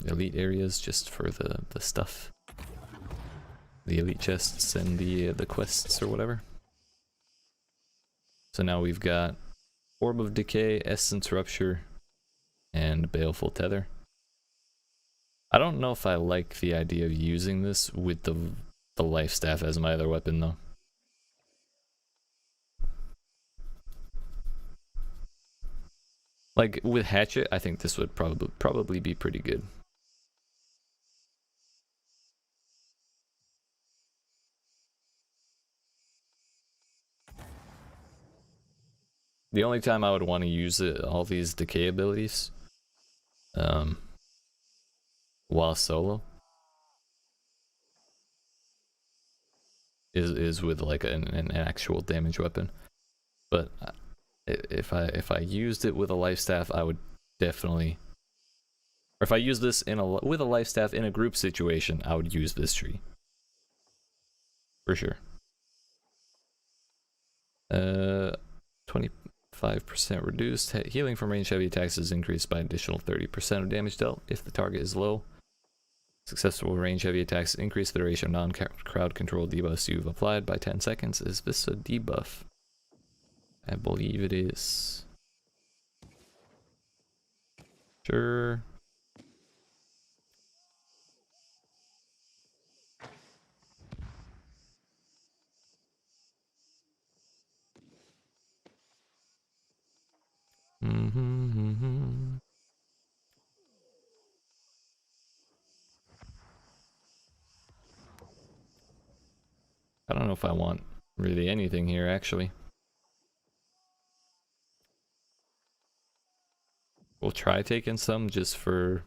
elite areas just for the stuff. The elite chests and the quests or whatever. So now we've got Orb of Decay, Essence Rupture, and Baleful Tether. I don't know if I like the idea of using this with the Life Staff as my other weapon though. Like with Hatchet, I think this would probably be pretty good. The only time I would want to use all these decay abilities while solo is with like an actual damage weapon. But if I used it with a life staff, I would definitely, or if I use this with a life staff in a group situation, I would use this tree for sure. 25% reduced. Healing from range heavy attacks is increased by an additional 30% of damage dealt if the target is low. Successful range heavy attacks increase the duration of non-crowd control debuffs you've applied by 10 seconds. Is this a debuff? I believe it is. Sure. I don't know if I want really anything here, actually. We'll try taking some just for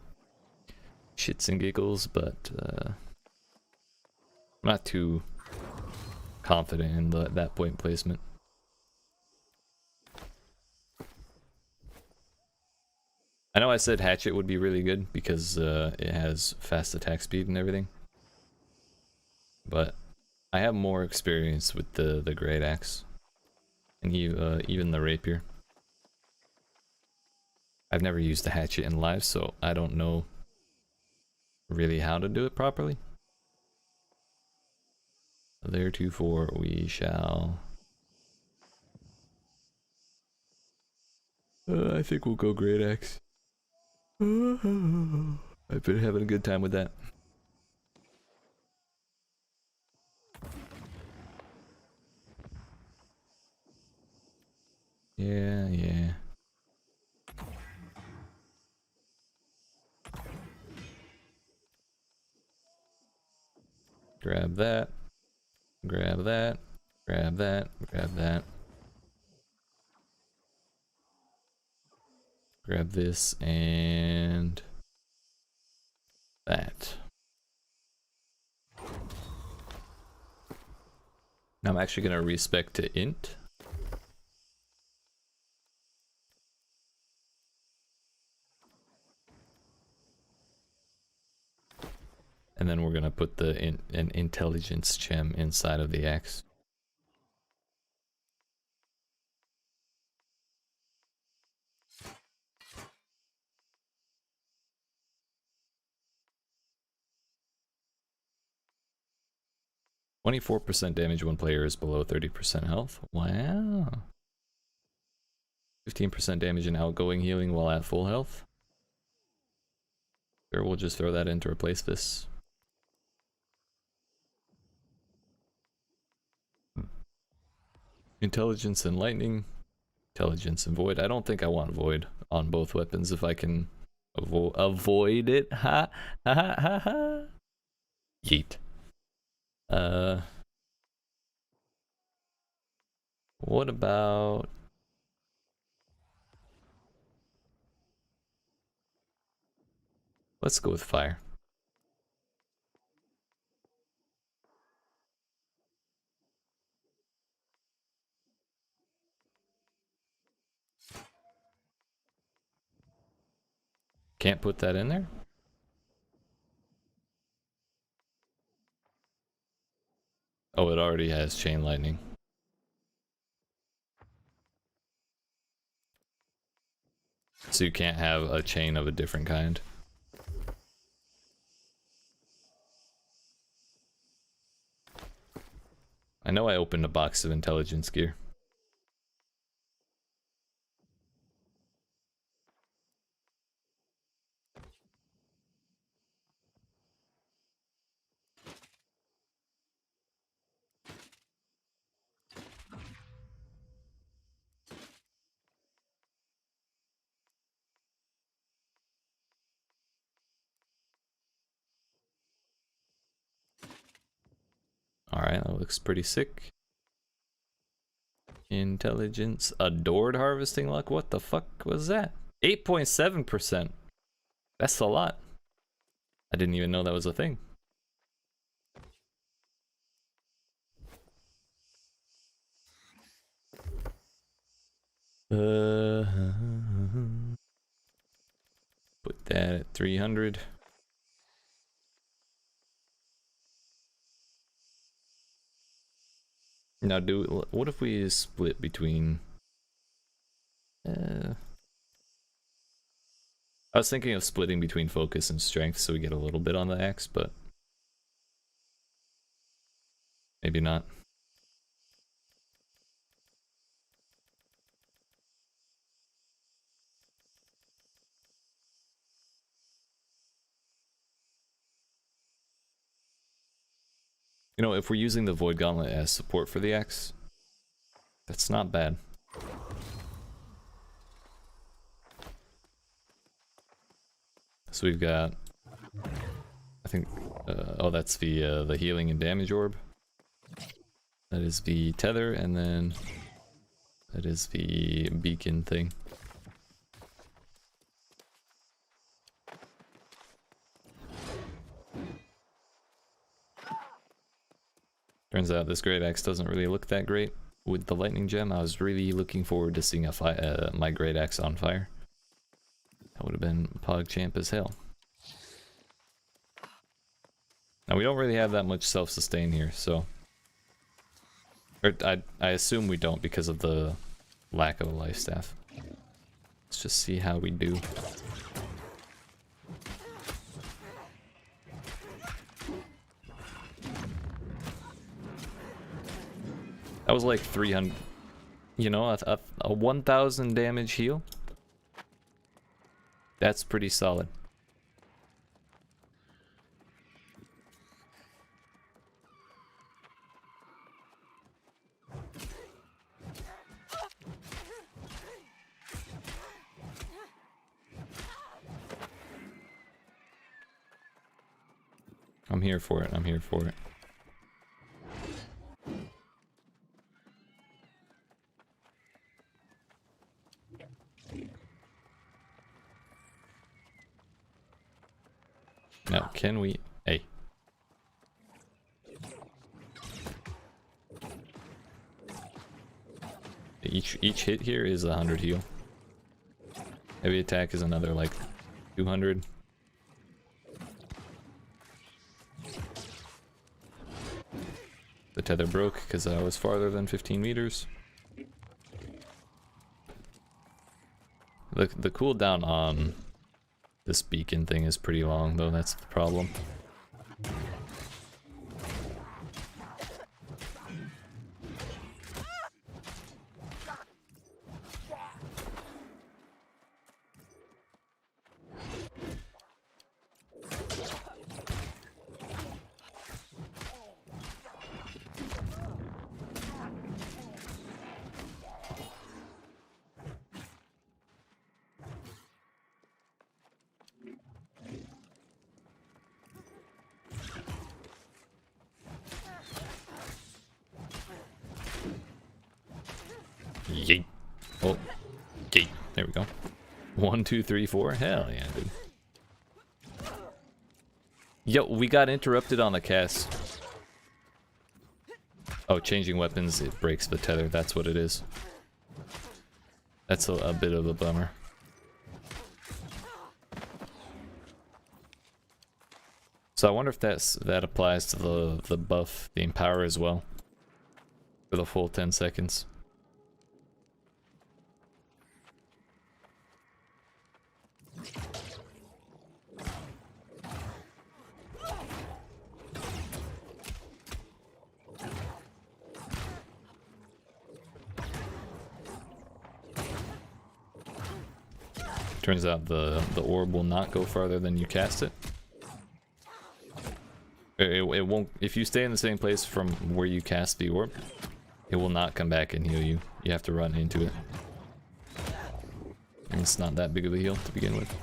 shits and giggles, but I'm not too confident in that point placement. I know I said Hatchet would be really good because it has fast attack speed and everything, but I have more experience with the Great Axe and even the Rapier. I've never used the Hatchet in live, so I don't know really how to do it properly. Theretofore we shall. I think we'll go Great Axe. I've been having a good time with that. Yeah. Grab that. Grab that. Grab that. Grab that. Grab this and that. Now I'm actually going to respec to int. And then we're going to put an intelligence gem inside of the axe. %24 damage when player is below 30% health. Wow. 15% damage in outgoing healing while at full health. Sure, we'll just throw that in to replace this. Intelligence and lightning. Intelligence and void. I don't think I want void on both weapons if I can avoid it. Ha ha ha ha ha. Yeet. What about... Let's go with fire. Can't put that in there? Oh, it already has chain lightning. So you can't have a chain of a different kind. I know I opened a box of intelligence gear. Alright, that looks pretty sick. Intelligence. Adored harvesting luck? What the fuck was that? 8.7%. That's a lot. I didn't even know that was a thing. Put that at 300. Now what if we split between... I was thinking of splitting between focus and strength so we get a little bit on the axe, but maybe not. You know, if we're using the Void Gauntlet as support for the axe, that's not bad. So we've got, I think, oh, that's the healing and damage orb. That is the tether, and then that is the beacon thing. Turns out this great axe doesn't really look that great with the lightning gem. I was really looking forward to seeing my great axe on fire. That would have been PogChamp as hell. Now we don't really have that much self-sustain here, so... Or I assume we don't because of the lack of a life staff. Let's just see how we do. That was like 300, you know, a 1000 damage heal. That's pretty solid. I'm here for it, I'm here for it. Can we... Hey. Each hit here is 100 heal. Heavy attack is another like 200. The tether broke because I was farther than 15 meters. The cooldown on this beacon thing is pretty long though, that's the problem. Yeet. Oh, gate. There we go. 1, 2, 3, 4. Hell yeah, dude. Yo, we got interrupted on the cast. Oh, changing weapons, it breaks the tether. That's what it is. That's a bit of a bummer. So I wonder if that applies to the buff, the empower as well. For the full 10 seconds. Turns out the orb will not go farther than you cast it. It won't, if you stay in the same place from where you cast the orb, it will not come back and heal you. You have to run into it. And it's not that big of a heal to begin with.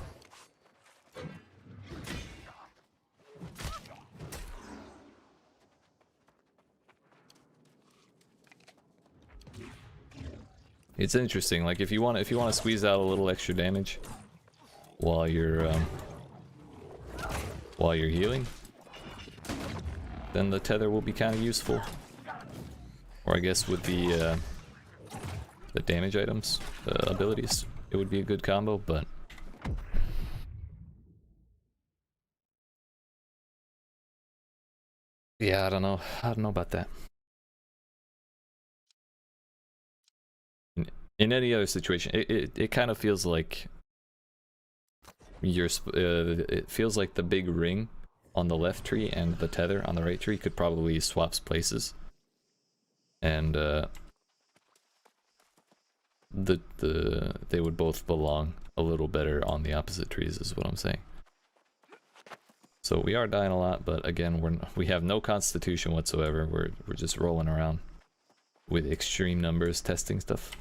It's interesting, like if you want to squeeze out a little extra damage while you're healing, then the tether will be kind of useful. Or I guess with the damage items, the abilities, it would be a good combo, but yeah, I don't know about that. In any other situation, it kind of feels like it feels like the big ring on the left tree and the tether on the right tree could probably swap places, and they would both belong a little better on the opposite trees, is what I'm saying. So we are dying a lot, but again, we have no constitution whatsoever. We're just rolling around with extreme numbers, testing stuff.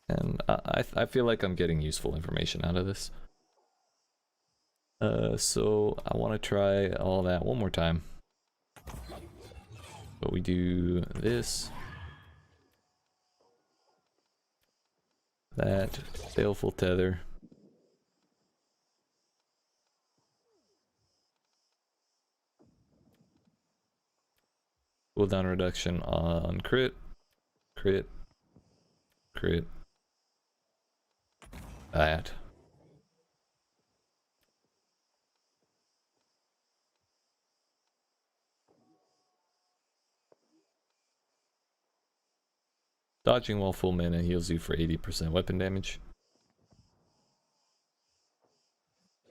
And I feel like I'm getting useful information out of this. So I want to try all that one more time. But we do this. That. Baleful tether. Cooldown reduction on crit. Crit. Crit. That. Dodging while full mana heals you for 80% weapon damage.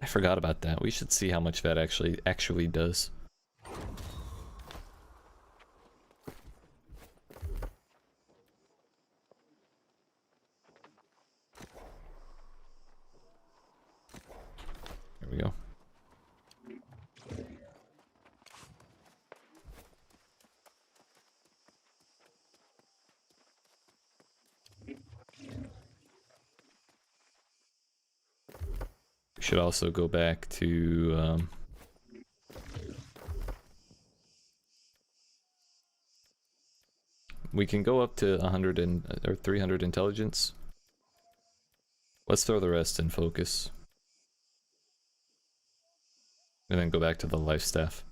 I forgot about that. We should see how much that actually does. There we go. We should also go back to we can go up to 100 or 300 intelligence. Let's throw the rest in focus. And then go back to the life staff.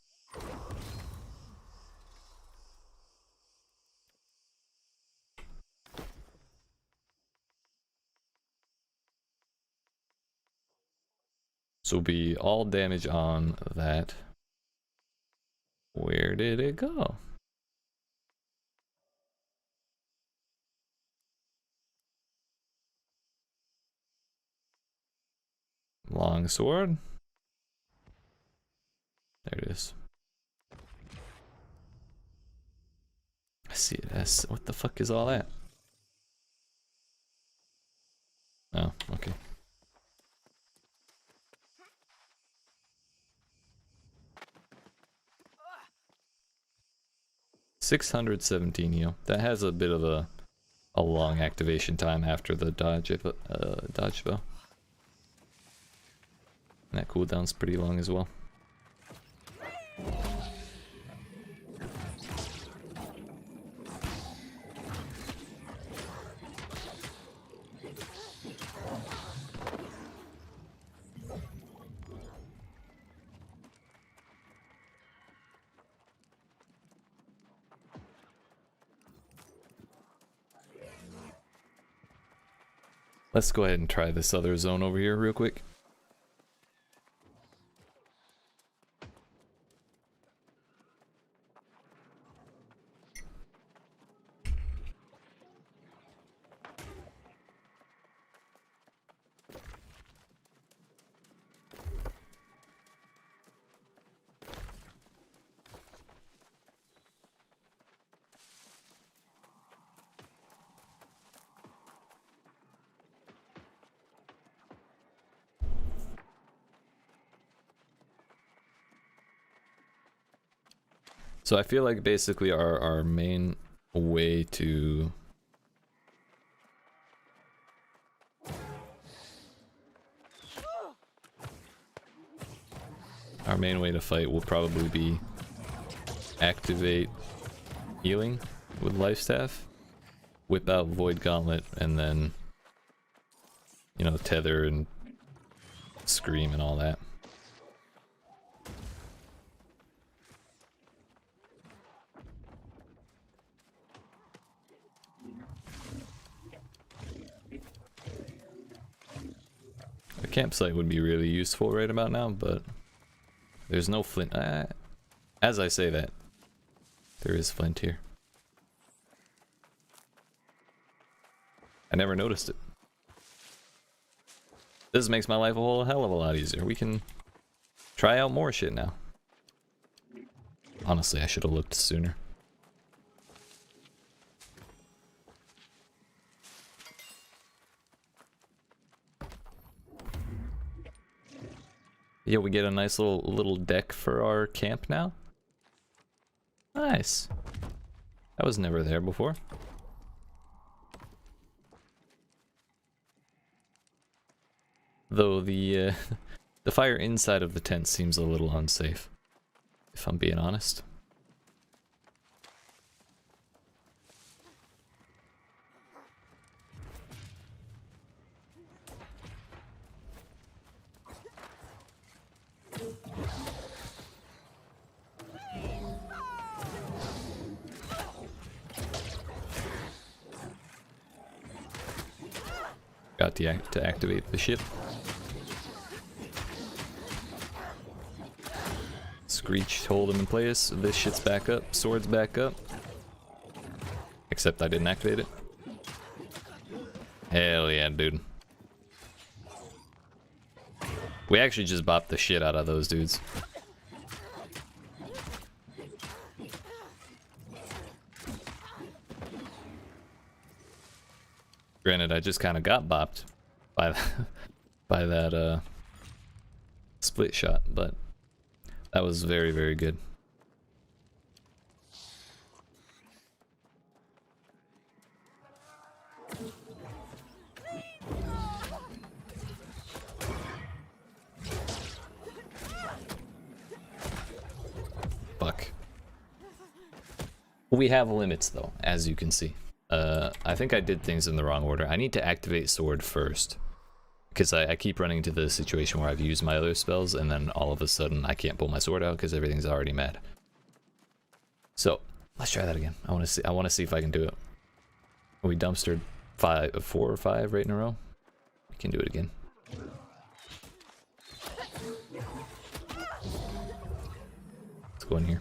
So will be all damage on that. Where did it go? Long sword. There it is. I see it as, what the fuck is all that? Oh, okay. $617 heal. That has a bit of a long activation time after the dodge though. And that cooldown's pretty long as well. Let's go ahead and try this other zone over here real quick. So I feel like basically our main way to fight will probably be activate healing with life staff, whip out void gauntlet, and then, you know, tether and scream and all that. A campsite would be really useful right about now, but there's no flint. As I say that, there is flint here. I never noticed it. This makes my life a whole hell of a lot easier. We can try out more shit now. Honestly, I should have looked sooner. Yeah, we get a nice little deck for our camp now. Nice. That was never there before. Though the the fire inside of the tent seems a little unsafe, if I'm being honest. Got to activate the ship. Screech, hold him in place. This shit's back up. Sword's back up. Except I didn't activate it. Hell yeah, dude. We actually just bopped the shit out of those dudes. Granted, I just kind of got bopped by by that split shot, but that was very, very good. Fuck. We have limits though, as you can see. I think I did things in the wrong order. I need to activate sword first. Because I keep running into the situation where I've used my other spells, and then all of a sudden I can't pull my sword out because everything's already mad. So let's try that again. I want to see if I can do it. We dumpstered 4 or 5 right in a row. We can do it again. Let's go in here.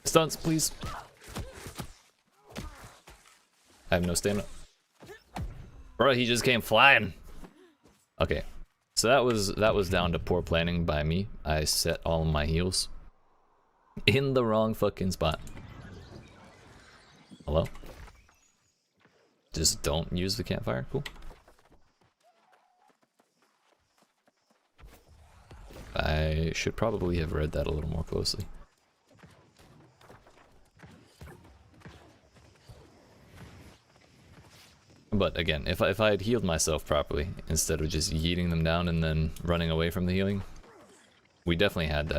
Stunts, please. I have no stamina. Bro, he just came flying. Okay. So that was down to poor planning by me. I set all my heals in the wrong fucking spot. Hello? Just don't use the campfire. Cool. I should probably have read that a little more closely. But again, if I had healed myself properly, instead of just yeeting them down and then running away from the healing, we definitely had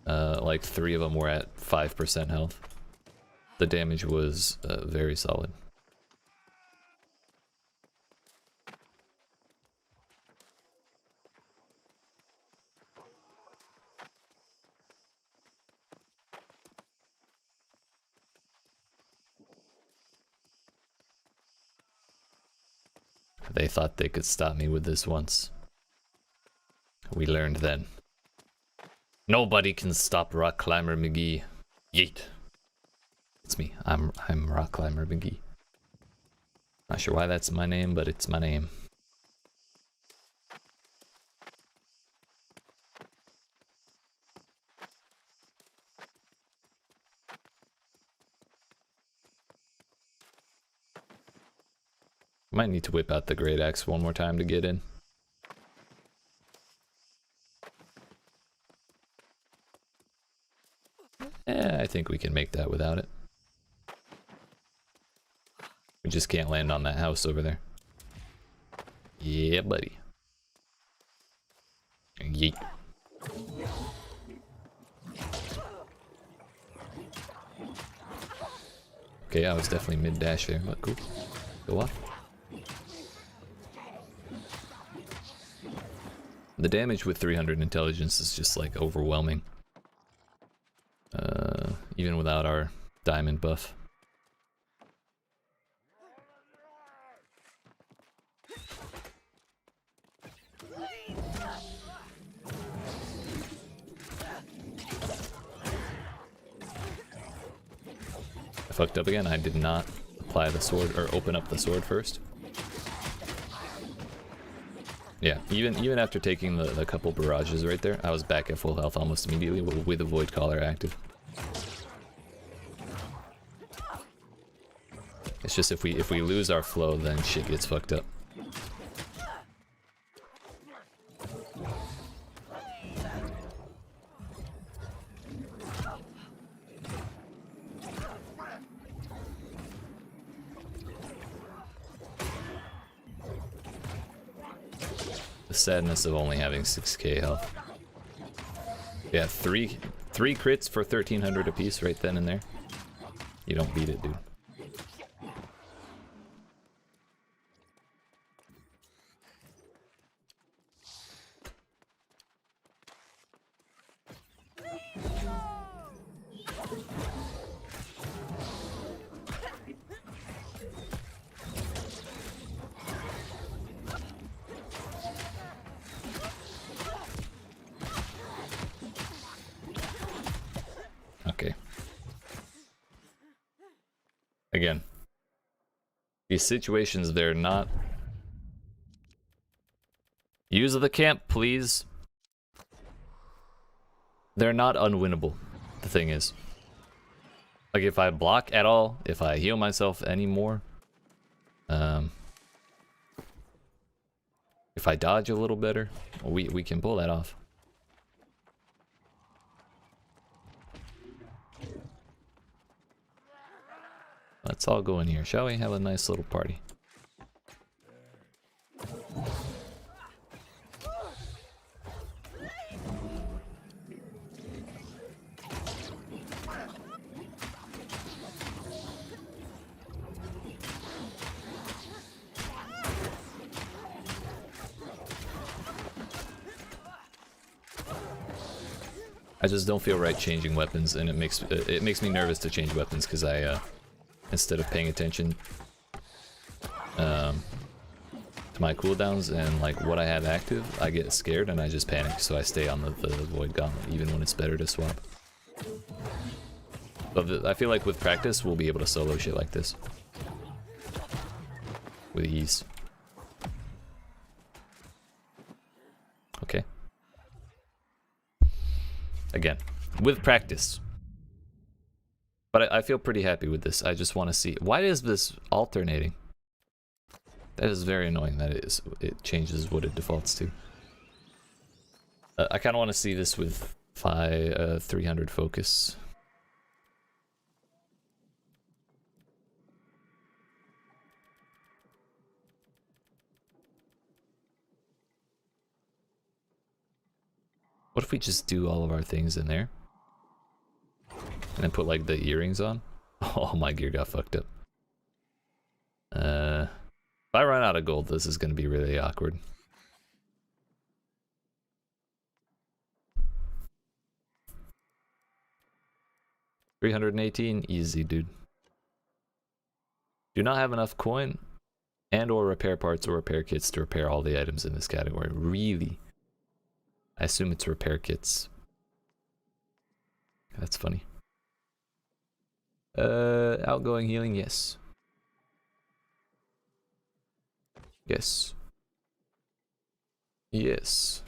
that. Like 3 of them were at 5% health. The damage was very solid. They thought they could stop me with this once. We learned then. Nobody can stop Rock Climber McGee. Yeet. It's me. I'm Rock Climber McGee. Not sure why that's my name, but it's my name. Might need to whip out the great axe one more time to get in. I think we can make that without it. We just can't land on that house over there. Yeah, buddy. Yeet. Okay, I was definitely mid-dash there, but cool. Go up. The damage with 300 intelligence is just like overwhelming. Even without our diamond buff. I fucked up again. I did not apply the sword or open up the sword first. Yeah, even after taking the couple barrages right there, I was back at full health almost immediately with the Void Collar active. It's just if we lose our flow, then shit gets fucked up. The sadness of only having 6k health. Yeah, three crits for 1300 apiece right then and there. You don't beat it, dude. Okay. Again, these situations, they're not... Use the camp, please. They're not unwinnable, the thing is. Like, if I block at all, if I heal myself anymore, if I dodge a little better, we can pull that off. Let's all go in here, shall we? Have a nice little party. I just don't feel right changing weapons, and it makes me nervous to change weapons because I instead of paying attention to my cooldowns and like what I have active, I get scared and I just panic, so I stay on the Void Gauntlet even when it's better to swap. But I feel like with practice we'll be able to solo shit like this with ease. Okay. Again, with practice. But I feel pretty happy with this. I just want to see. Why is this alternating? That is very annoying that it changes what it defaults to. I kind of want to see this with 300 focus. What if we just do all of our things in there? And then put like the earrings on? Oh, my gear got fucked up. If I run out of gold, this is going to be really awkward. $318, easy, dude. Do not have enough coin and or repair parts or repair kits to repair all the items in this category. Really? I assume it's repair kits. That's funny. Outgoing healing, yes. Yes. Yes.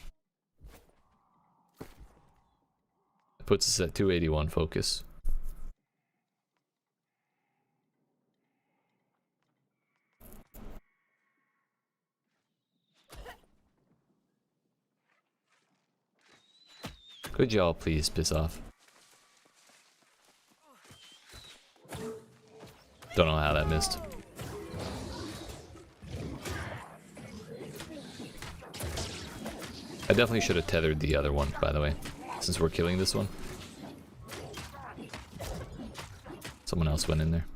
It puts us at 281 focus. Could y'all please piss off? Don't know how that missed. I definitely should have tethered the other one, by the way, since we're killing this one. Someone else went in there.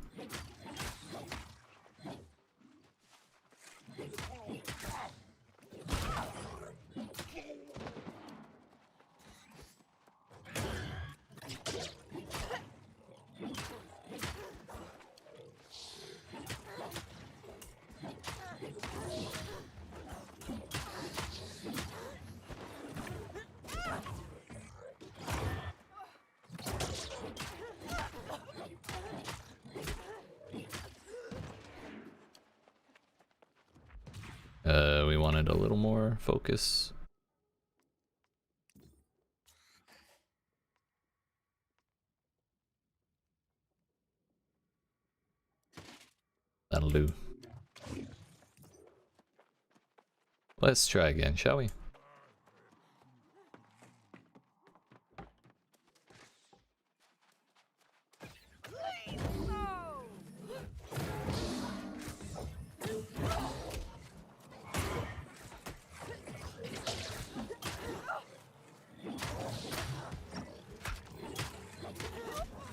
We wanted a little more focus. That'll do. Let's try again, shall we?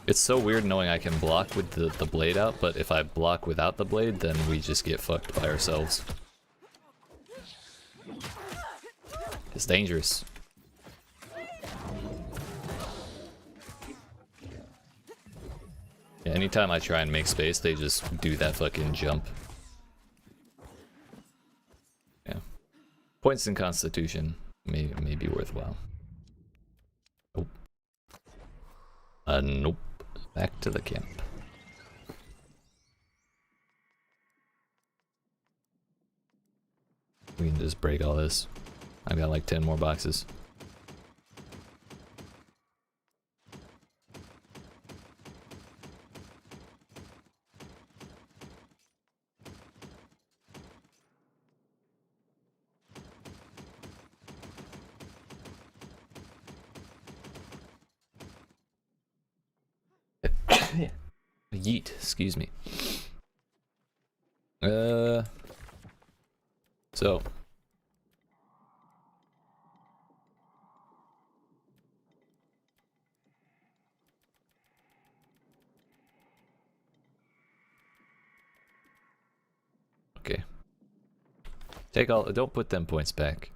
It's so weird knowing I can block with the blade out, but if I block without the blade, then we just get fucked by ourselves. It's dangerous. Yeah, anytime I try and make space, they just do that fucking jump. Yeah. Points in Constitution may be worthwhile. Nope. Nope. Back to the camp. We can just break all this. I've got like 10 more boxes. Yeet, excuse me. So okay. Take all, don't put them points back.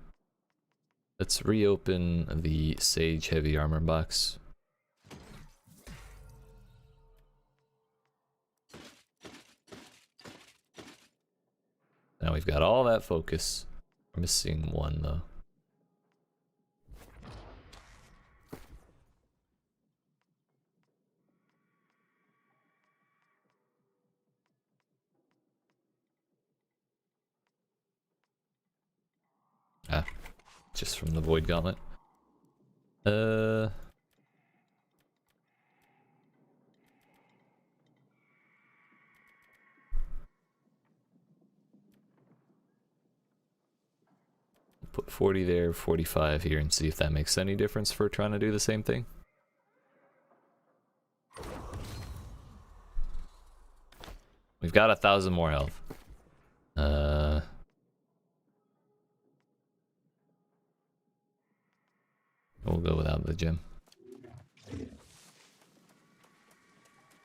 Let's reopen the Sage Heavy Armor box. Now we've got all that focus. We're missing one though. Ah, just from the Void Gauntlet. Put 40 there, 45 here, and see if that makes any difference for trying to do the same thing. We've got 1,000 more health. We'll go without the gem.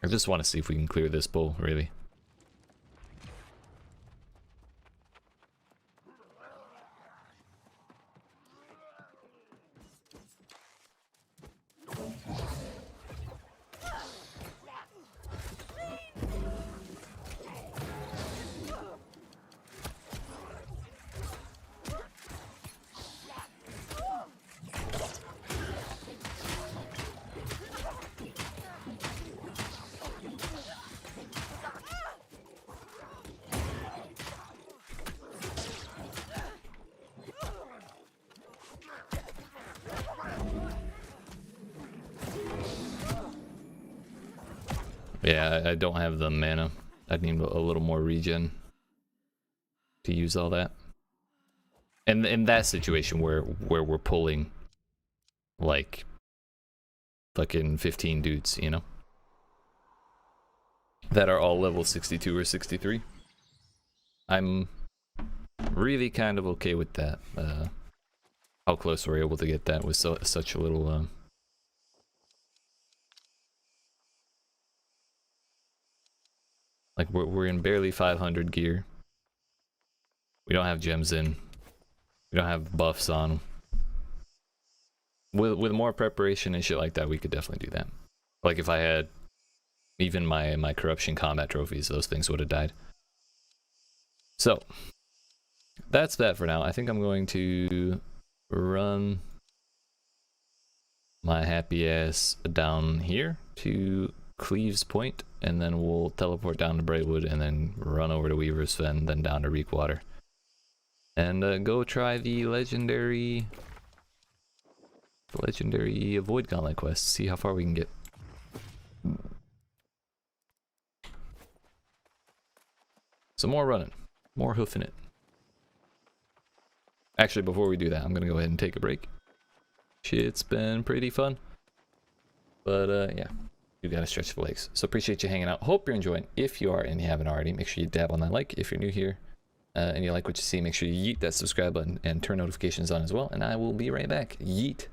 I just want to see if we can clear this bowl, really. Yeah, I don't have the mana. I'd need a little more regen to use all that. And in that situation where we're pulling like fucking 15 dudes, you know, that are all level 62 or 63, I'm really kind of okay with that. How close we're able to get that with such a little like we're in barely 500 gear. We don't have gems in. We don't have buffs on. With more preparation and shit like that, we could definitely do that. Like if I had even my corruption combat trophies, those things would have died. So that's that for now. I think I'm going to run my happy ass down here to Cleaves Point, and then we'll teleport down to Brightwood, and then run over to Weaver's Fen, then down to Reekwater, and go try the legendary Void Gauntlet quest. See how far we can get. Some more running, more hoofing it. Actually, before we do that, I'm gonna go ahead and take a break. Shit's been pretty fun, but yeah, you gotta stretch the legs. So appreciate you hanging out. Hope you're enjoying. If you are and you haven't already, make sure you dab on that like. If you're new here and you like what you see, make sure you yeet that subscribe button and turn notifications on as well. And I will be right back. Yeet.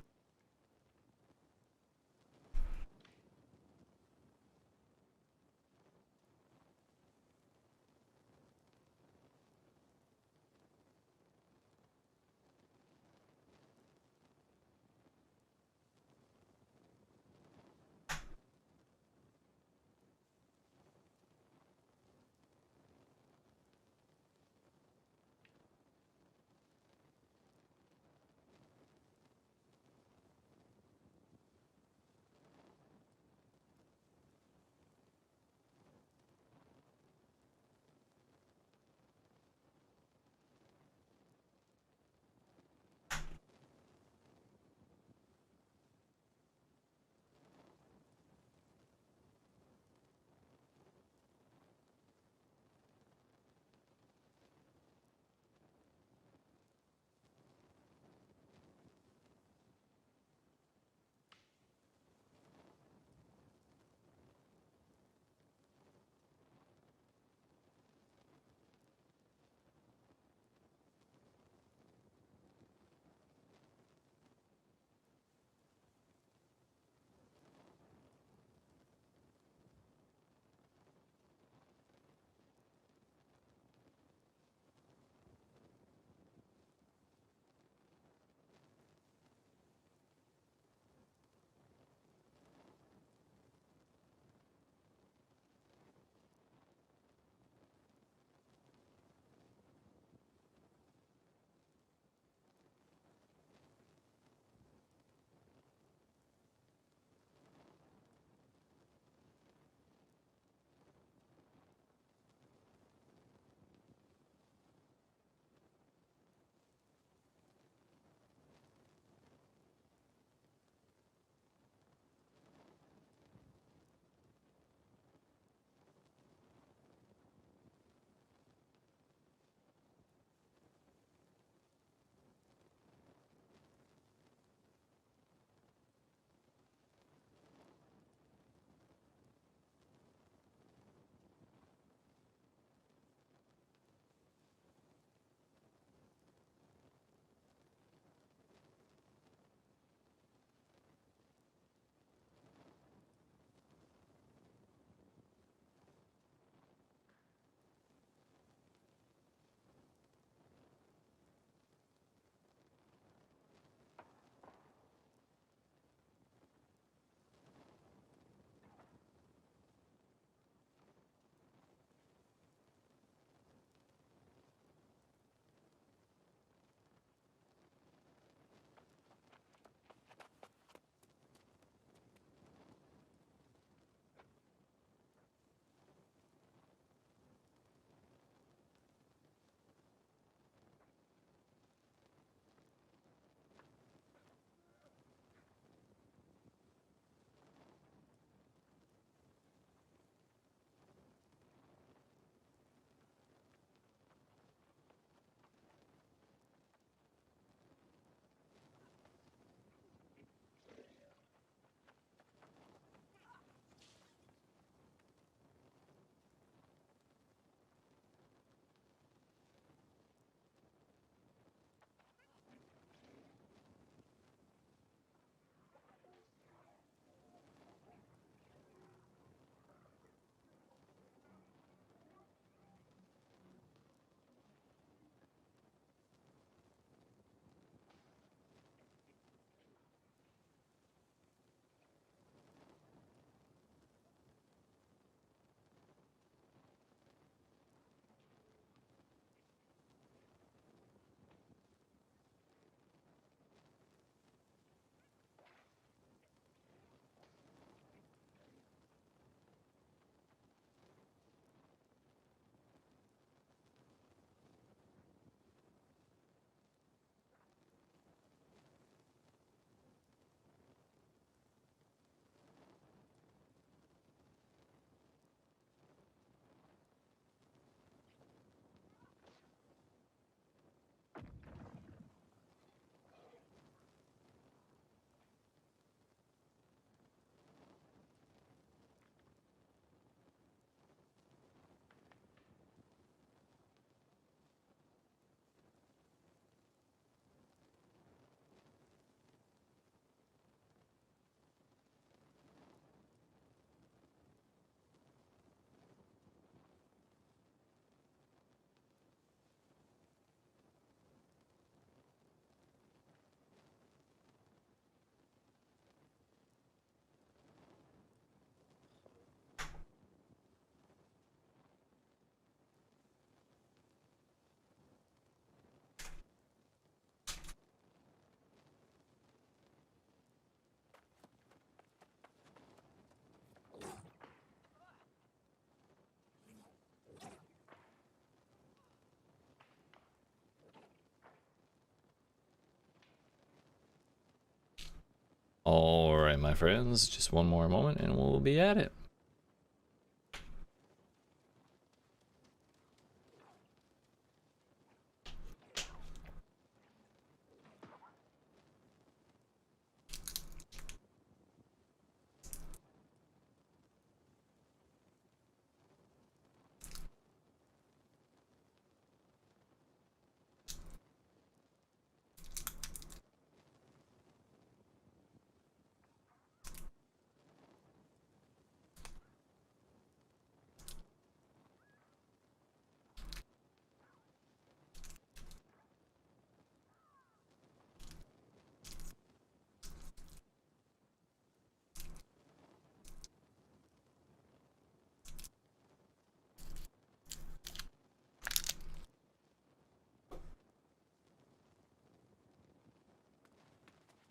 Alright, my friends, just one more moment and we'll be at it.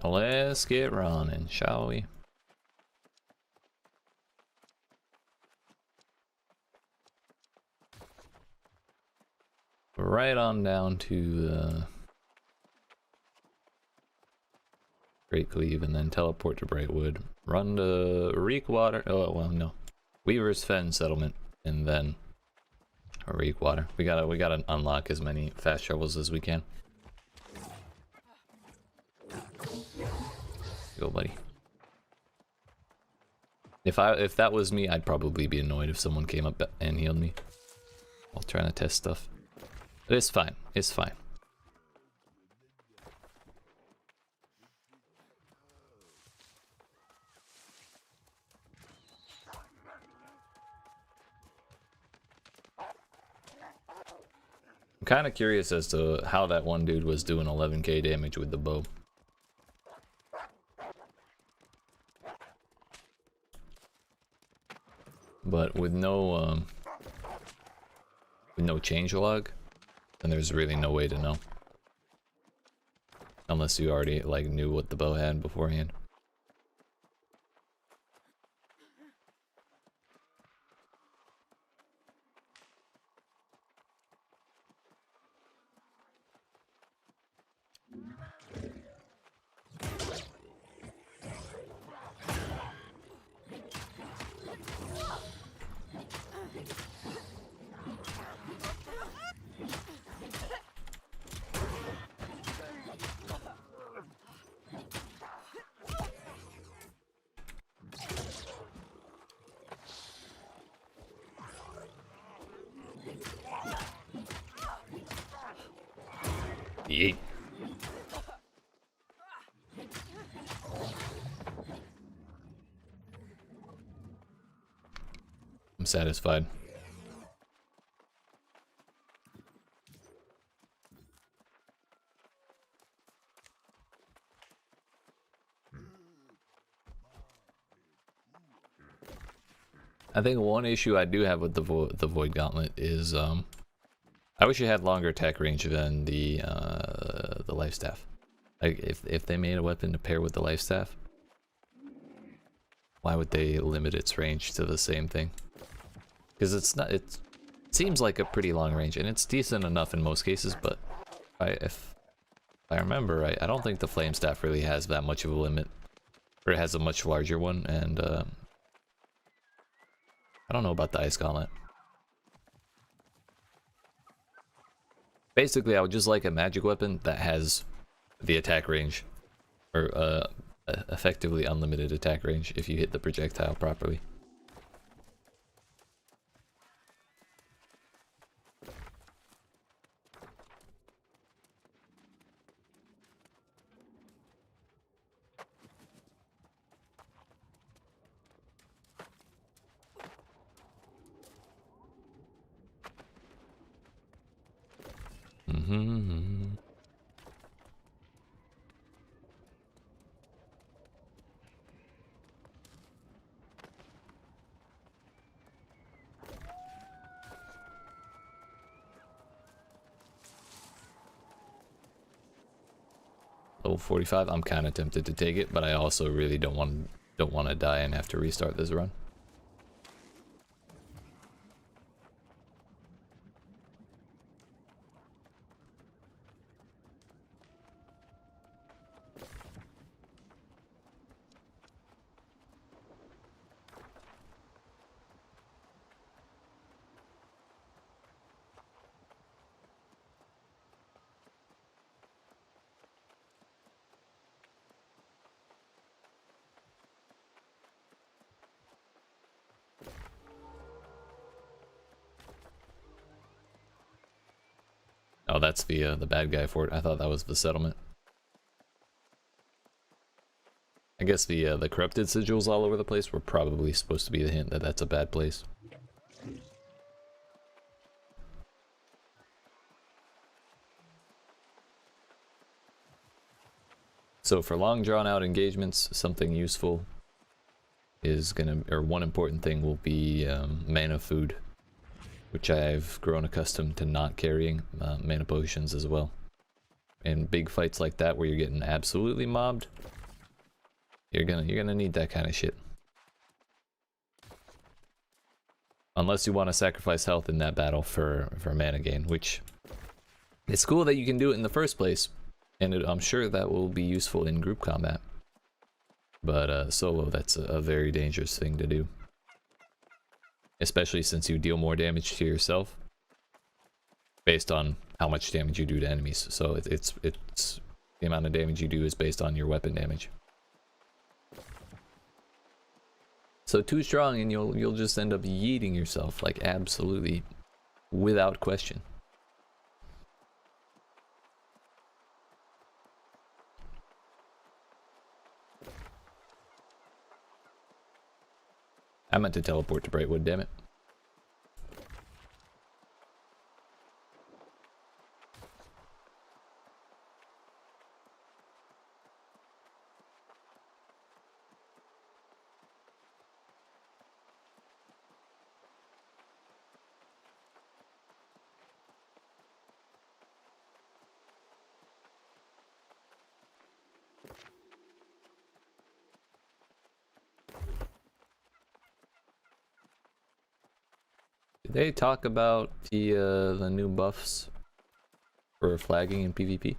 Let's get running, shall we? Right on down to Great Cleave and then teleport to Brightwood. Run to Reekwater. Oh, well, no. Weaver's Fen settlement and then Reekwater. We gotta unlock as many fast travels as we can. Go, buddy. If that was me, I'd probably be annoyed if someone came up and healed me while trying to test stuff. But it's fine. It's fine. I'm kind of curious as to how that one dude was doing 11k damage with the bow. But with no changelog, then there's really no way to know. Unless you already like knew what the bow had beforehand. Yeet. I'm satisfied. I think one issue I do have with the Void Gauntlet is I wish it had longer attack range than the life staff. Like if they made a weapon to pair with the life staff, why would they limit its range to the same thing? Because it seems like a pretty long range and it's decent enough in most cases, but if I remember right, I don't think the flame staff really has that much of a limit, or it has a much larger one, and I don't know about the ice gauntlet. Basically, I would just like a magic weapon that has the attack range, or effectively unlimited attack range if you hit the projectile properly. Mm-hmm. Level 45. I'm kind of tempted to take it, but I also really don't want to die and have to restart this run. Oh, that's the bad guy fort. I thought that was the settlement. I guess the corrupted sigils all over the place were probably supposed to be the hint that that's a bad place. So for long drawn out engagements, something useful is gonna, or one important thing will be mana food, which I've grown accustomed to not carrying. Mana potions as well. In big fights like that where you're getting absolutely mobbed, you're gonna need that kind of shit. Unless you want to sacrifice health in that battle for mana gain, which it's cool that you can do it in the first place, and I'm sure that will be useful in group combat. But solo, that's a very dangerous thing to do, especially since you deal more damage to yourself based on how much damage you do to enemies. So it's the amount of damage you do is based on your weapon damage. So too strong and you'll just end up yeeting yourself, like absolutely without question. I meant to teleport to Brightwood, damn it. Did they talk about the new buffs for flagging in PvP?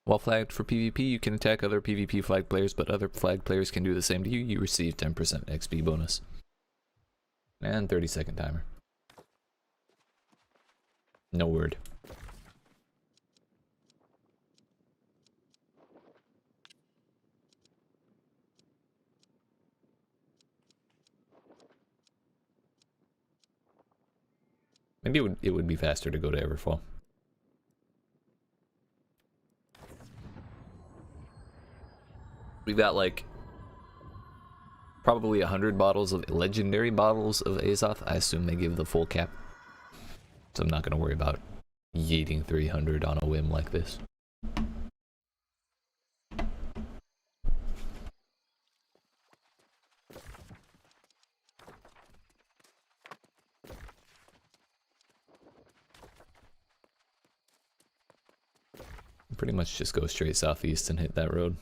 While flagged for PvP, you can attack other PvP flag players, but other flag players can do the same to you. You receive 10% XP bonus. And 30-second timer. No word. Maybe it would be faster to go to Everfall. We've got like probably 100 bottles of legendary bottles of Azoth. I assume they give the full cap. So I'm not going to worry about yeeting 300 on a whim like this. Pretty much just go straight southeast and hit that road.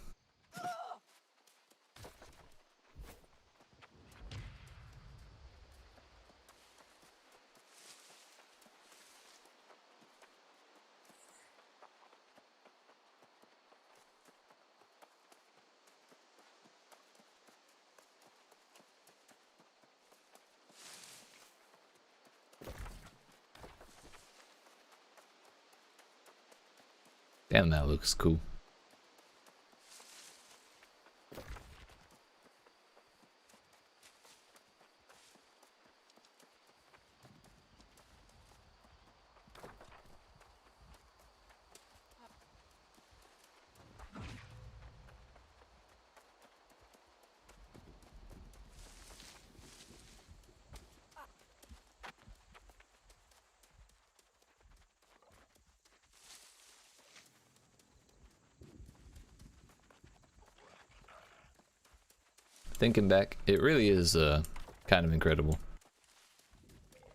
Damn, that looks cool. Thinking back, it really is kind of incredible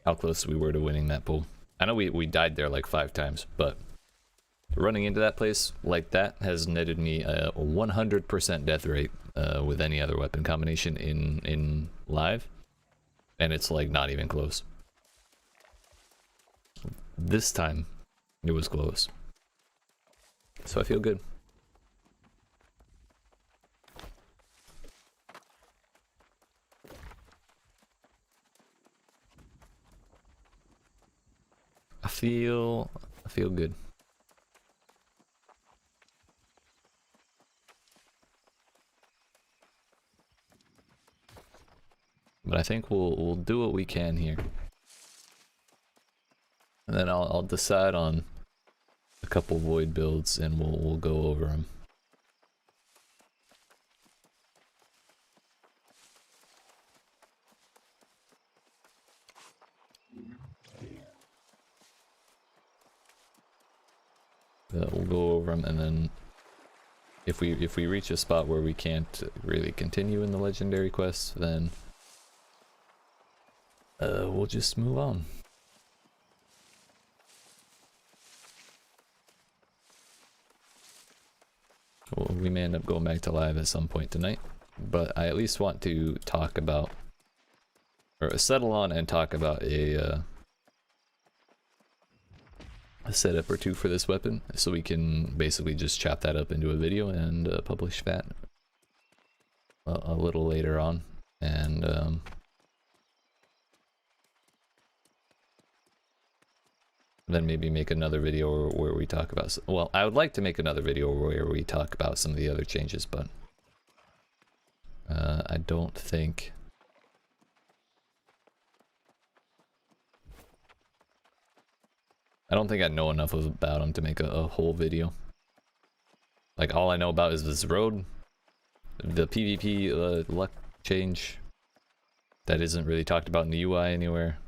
how close we were to winning that pool. I know we died there like 5 times, but running into that place like that has netted me a 100% death rate with any other weapon combination in live, and it's like not even close. This time, it was close. So I feel good. I feel good. think we'll do what we can here, and then I'll decide on a couple void builds, and we'll go over them. We'll go over them, and then if we reach a spot where we can't really continue in the legendary quests, then we'll just move on. Well, we may end up going back to live at some point tonight, but I at least want to talk about, or settle on and talk about a setup or two for this weapon, so we can basically just chop that up into a video and publish that a little later on, and then maybe make another video where we talk about, well, I would like to make another video where we talk about some of the other changes, but I don't think I know enough about them to make a whole video. Like, all I know about is this road, the PvP luck change that isn't really talked about in the UI anywhere.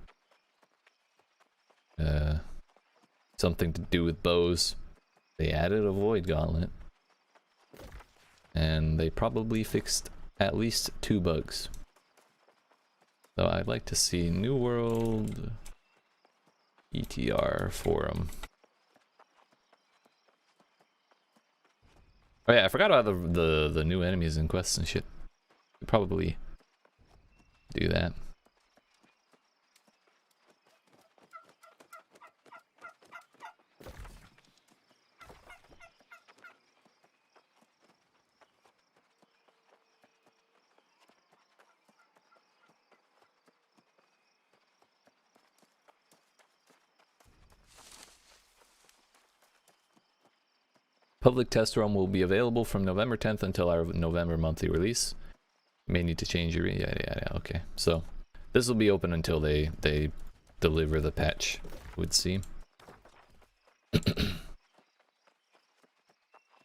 Something to do with bows. They added a void gauntlet, and they probably fixed at least 2 bugs. So I'd like to see New World PTR forum. Oh yeah, I forgot about the new enemies and quests and shit. Could probably do that. Public test run will be available from November 10th until our November monthly release. May need to change your yeah, okay. So this will be open until they deliver the patch, would seem. I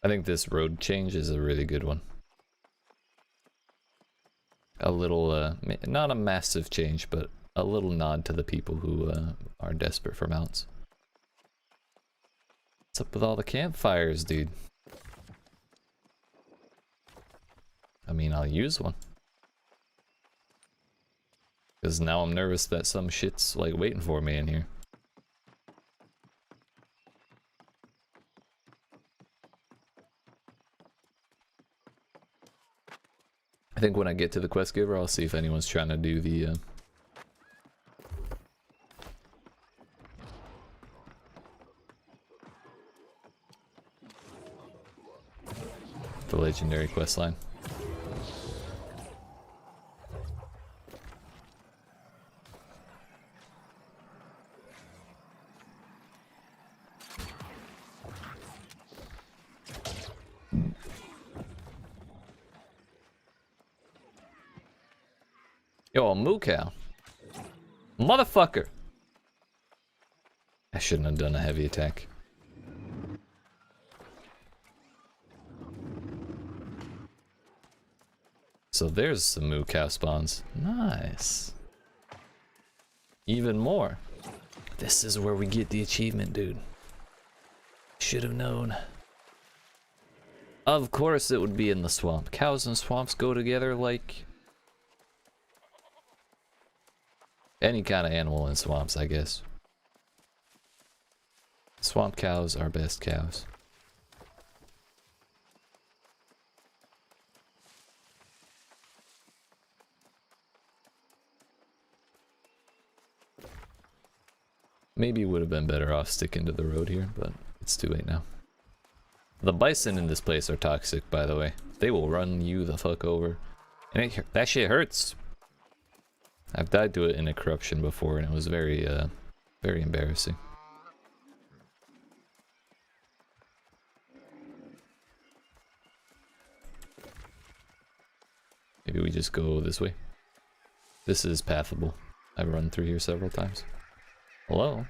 think this road change is a really good one. A little not a massive change, but a little nod to the people who are desperate for mounts. What's up with all the campfires, dude? I mean, I'll use one. Because now I'm nervous that some shit's like waiting for me in here. I think when I get to the quest giver, I'll see if anyone's trying to do the legendary quest line. Yo, a moo cow. Motherfucker! I shouldn't have done a heavy attack. So there's some moo cow spawns. Nice. Even more. This is where we get the achievement, dude. Should have known. Of course it would be in the swamp. Cows and swamps go together like any kind of animal in swamps, I guess. Swamp cows are best cows. Maybe would have been better off sticking to the road here, but it's too late now. The bison in this place are toxic, by the way. They will run you the fuck over. And that shit hurts. I've died to it in a corruption before, and it was very embarrassing. Maybe we just go this way. This is pathable. I've run through here several times. Hello?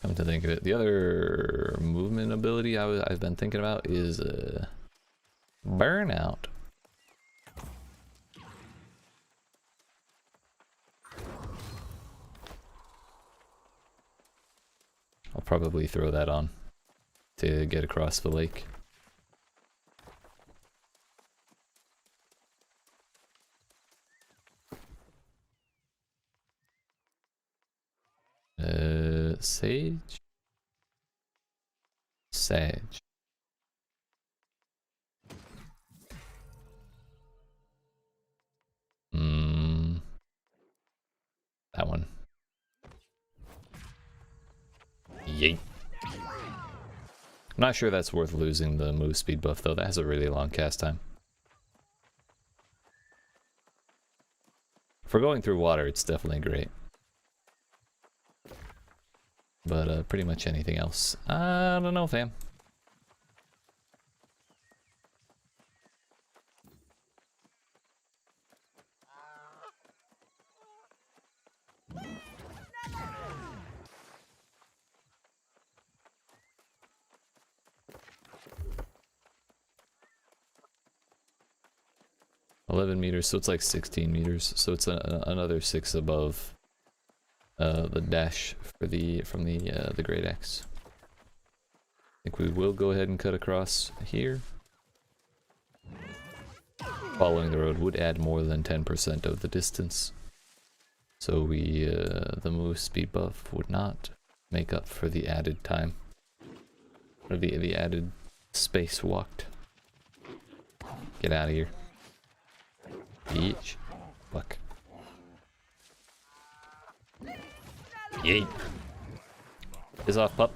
Come to think of it, the other movement ability I've been thinking about is burnout. I'll probably throw that on to get across the lake. Sage? Sage. That one. Yeet. I'm not sure that's worth losing the move speed buff though, that has a really long cast time. For going through water, it's definitely great. But pretty much anything else, I don't know, fam. $11 meters, so it's like 16 meters. So it's another 6 above the dash for from the Great Axe. I think we will go ahead and cut across here. Following the road would add more than 10% of the distance. So the move speed buff would not make up for the added time. Or the added space walked. Get out of here. Yeet. Fuck. Yeet. Piss off, pup.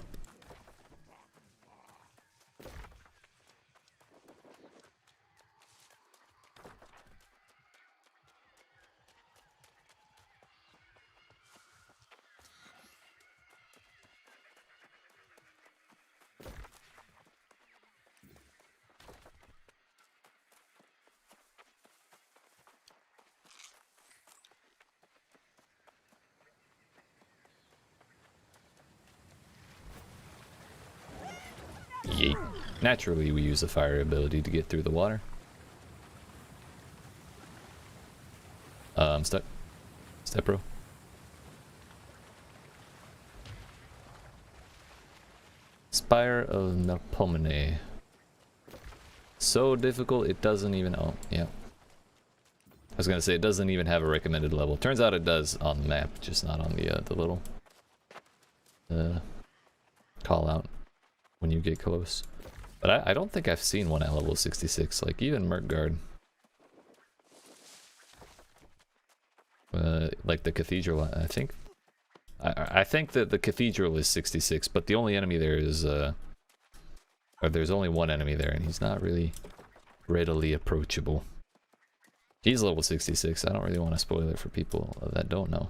Yeet. Naturally, we use the fire ability to get through the water. I'm stuck. Step bro. Spire of Melpomene. So difficult, it doesn't even... Oh, yeah. I was gonna say, it doesn't even have a recommended level. Turns out it does on the map, just not on the little... call out when you get close. But I don't think I've seen one at level 66, like even Murkgard. Like the cathedral, I think. I think that the cathedral is 66, but the only enemy there is, or there's only one enemy there, and he's not really readily approachable. He's level 66, I don't really want to spoil it for people that don't know.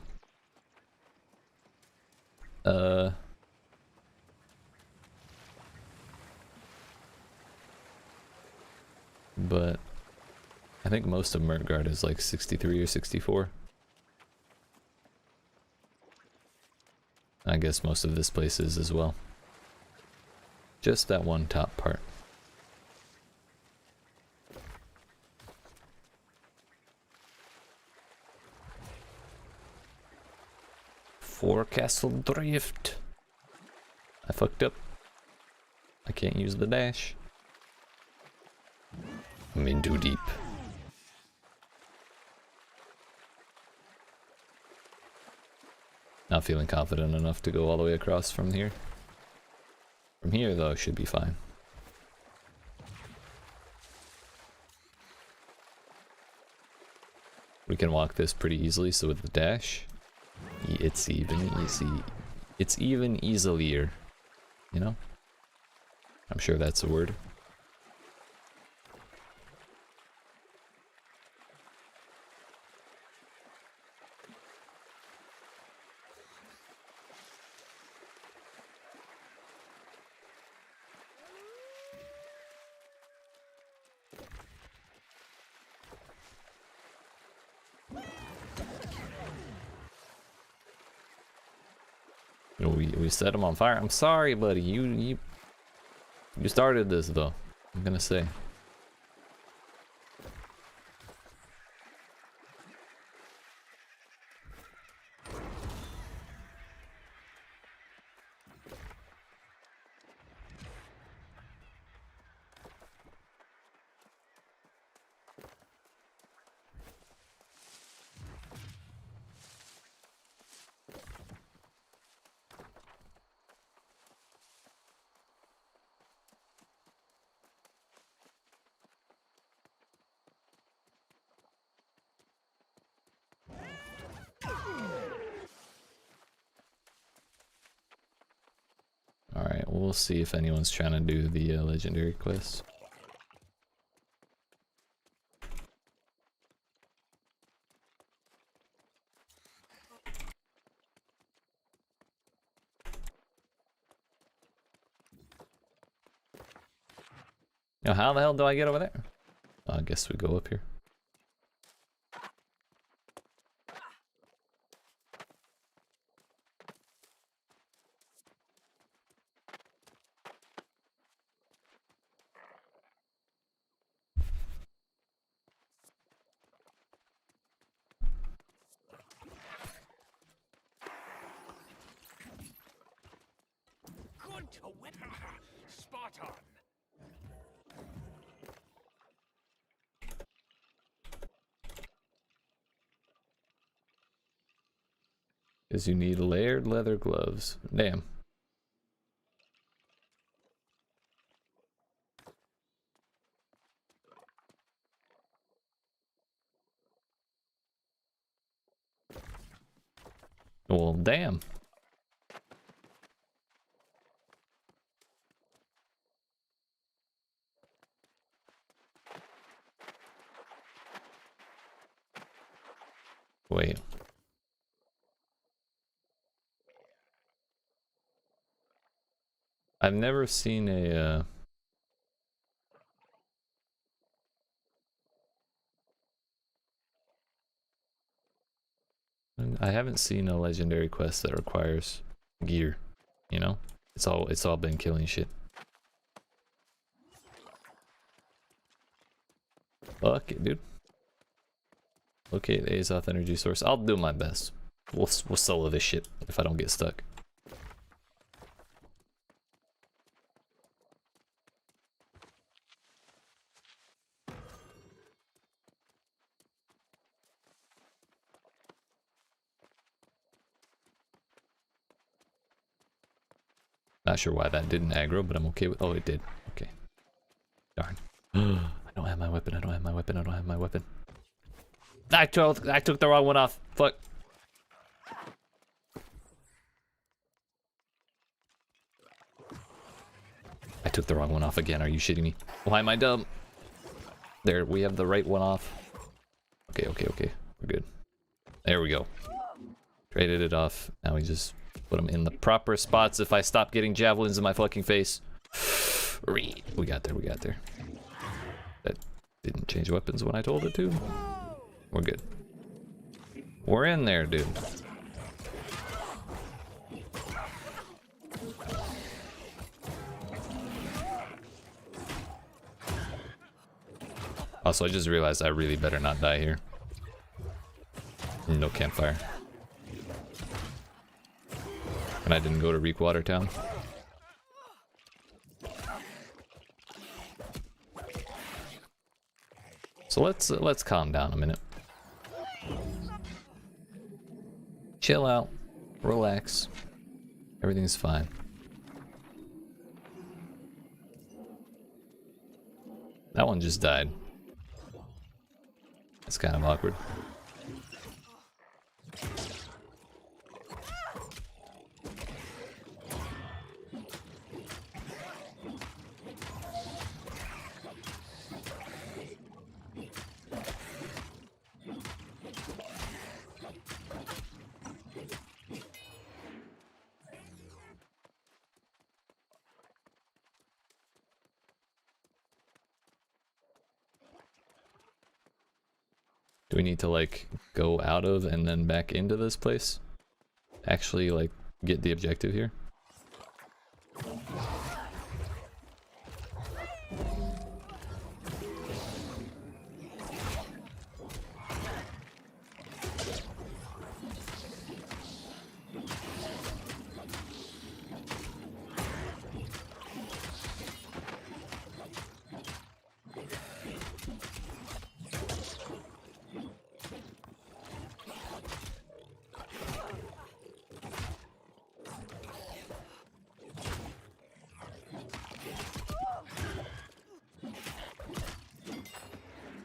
But I think most of Murkgard is like 63 or 64. I guess most of this place is as well. Just that one top part. Forecastle Drift. I fucked up. I can't use the dash. I'm in too deep. Not feeling confident enough to go all the way across from here. From here, though, should be fine. We can walk this pretty easily, so with the dash, it's even easy. It's even easilier, you know? I'm sure that's a word. we set him on fire. I'm sorry, buddy. You started this though. I'm gonna say. Alright, we'll see if anyone's trying to do the legendary quest. Now, how the hell do I get over there? Oh, I guess we go up here. Spot on. Because you need layered leather gloves. Damn. Well, damn. Wait. I've never seen a I haven't seen a legendary quest that requires gear, you know? It's all been killing shit. Fuck it, dude. Locate Azoth energy source. I'll do my best. We'll solo this shit if I don't get stuck. Not sure why that didn't aggro, but I'm okay with. Oh, it did. Okay. Darn. I don't have my weapon. I don't have my weapon. I don't have my weapon. I took the wrong one off. Fuck. I took the wrong one off again. Are you shitting me? Why am I dumb? There, we have the right one off. Okay, okay, okay. We're good. There we go. Traded it off. Now we just put them in the proper spots if I stop getting javelins in my fucking face. We got there, we got there. That didn't change weapons when I told it to. We're good. We're in there, dude. Also, I just realized I really better not die here. No campfire. And I didn't go to Reekwater Town. So let's calm down a minute. Chill out, relax. Everything's fine. That one just died. It's kind of awkward. Do we need to like go out of and then back into this place? Actually like get the objective here.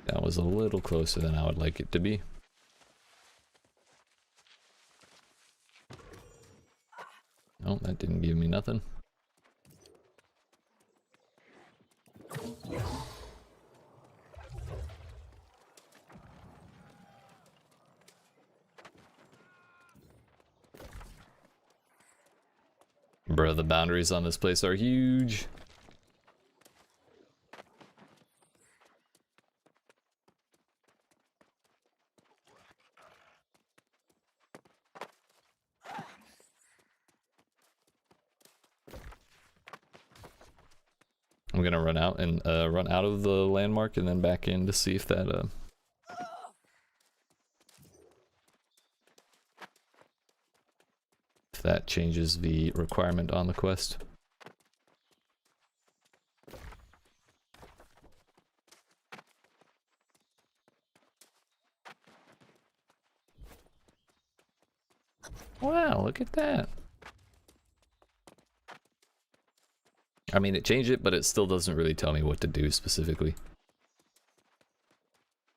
That was a little closer than I would like it to be. Oh, that didn't give me nothing. Bro, the boundaries on this place are huge. I'm gonna run out and run out of the landmark and then back in to see if that changes the requirement on the quest. Wow, look at that. I mean, it changed it, but it still doesn't really tell me what to do specifically.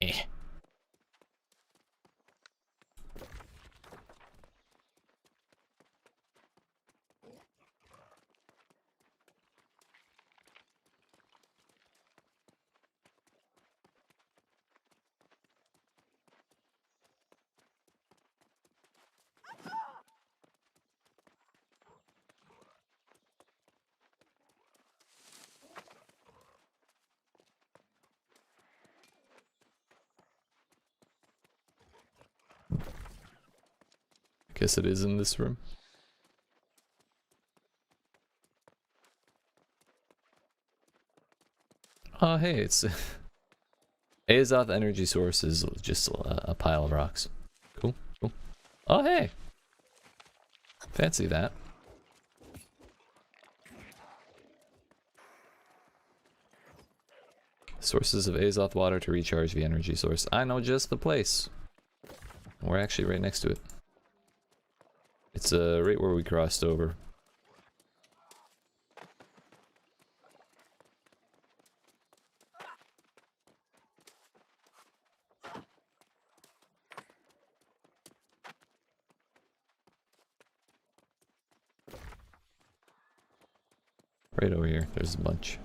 Eh. Guess it is in this room. Oh, hey, it's Azoth energy source is just a pile of rocks. Cool, cool. Oh, hey, fancy that. Sources of Azoth water to recharge the energy source. I know just the place. We're actually right next to it. It's right where we crossed over. Right over here, there's a bunch.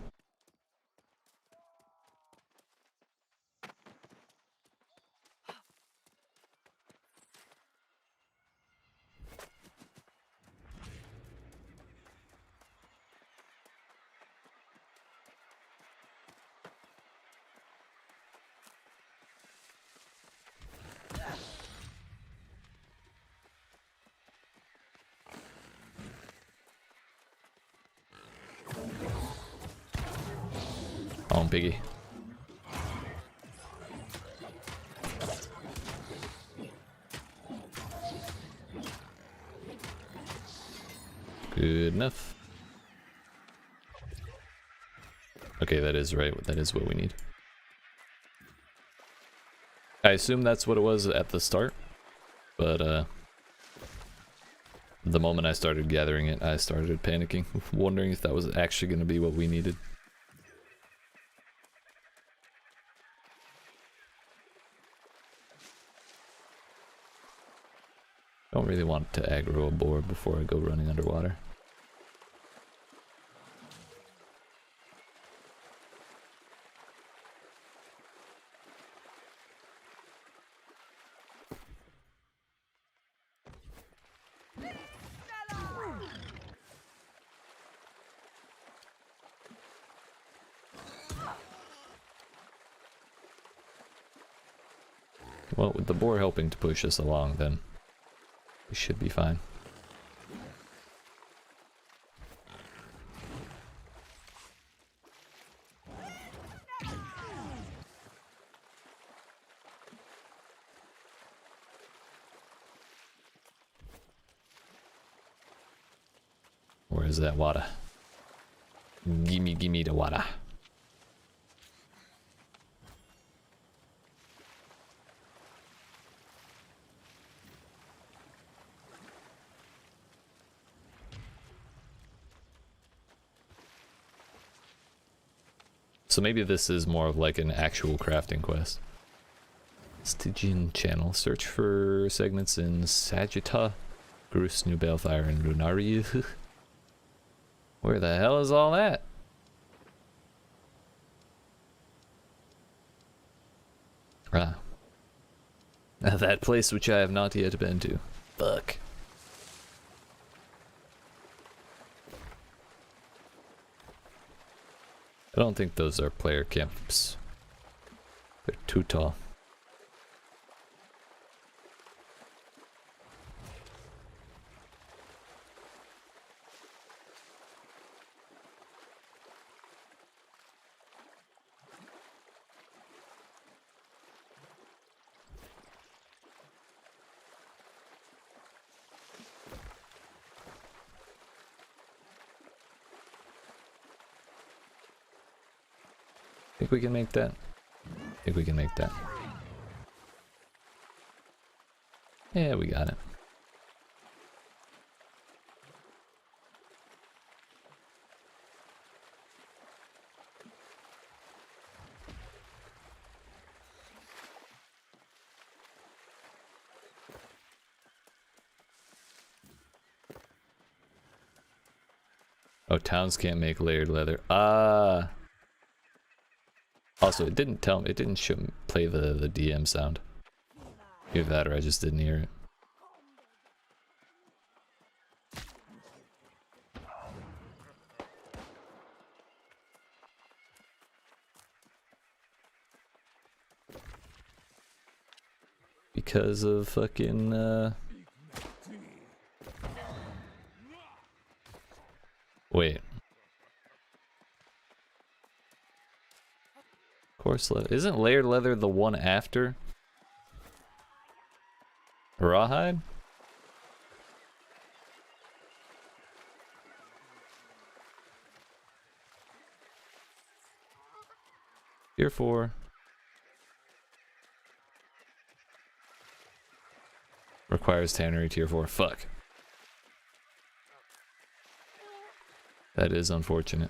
Oh, piggy. Good enough. Okay, that is right. That is what we need. I assume that's what it was at the start, but the moment I started gathering it, I started panicking, wondering if that was actually going to be what we needed. Don't really want to aggro a boar before I go running underwater. Well, with the boar helping to push us along, then we should be fine. Where's that water? Gimme the water. So maybe this is more of like an actual crafting quest. Stygian channel. Search for segments in Sagitta, Grus, New Balefire, and Lunari. Where the hell is all that? Ah. That place which I have not yet been to. Fuck. I don't think those are player camps. They're too tall. Think we can make that? Think we can make that. Yeah, we got it. Oh, towns can't make layered leather. Ah. Also, it didn't tell me. It didn't play the DM sound. Either that, or I just didn't hear it. Because of fucking wait. Coarse leather. Isn't layered leather the one after rawhide? Tier 4. Requires tannery tier 4. Fuck. That is unfortunate.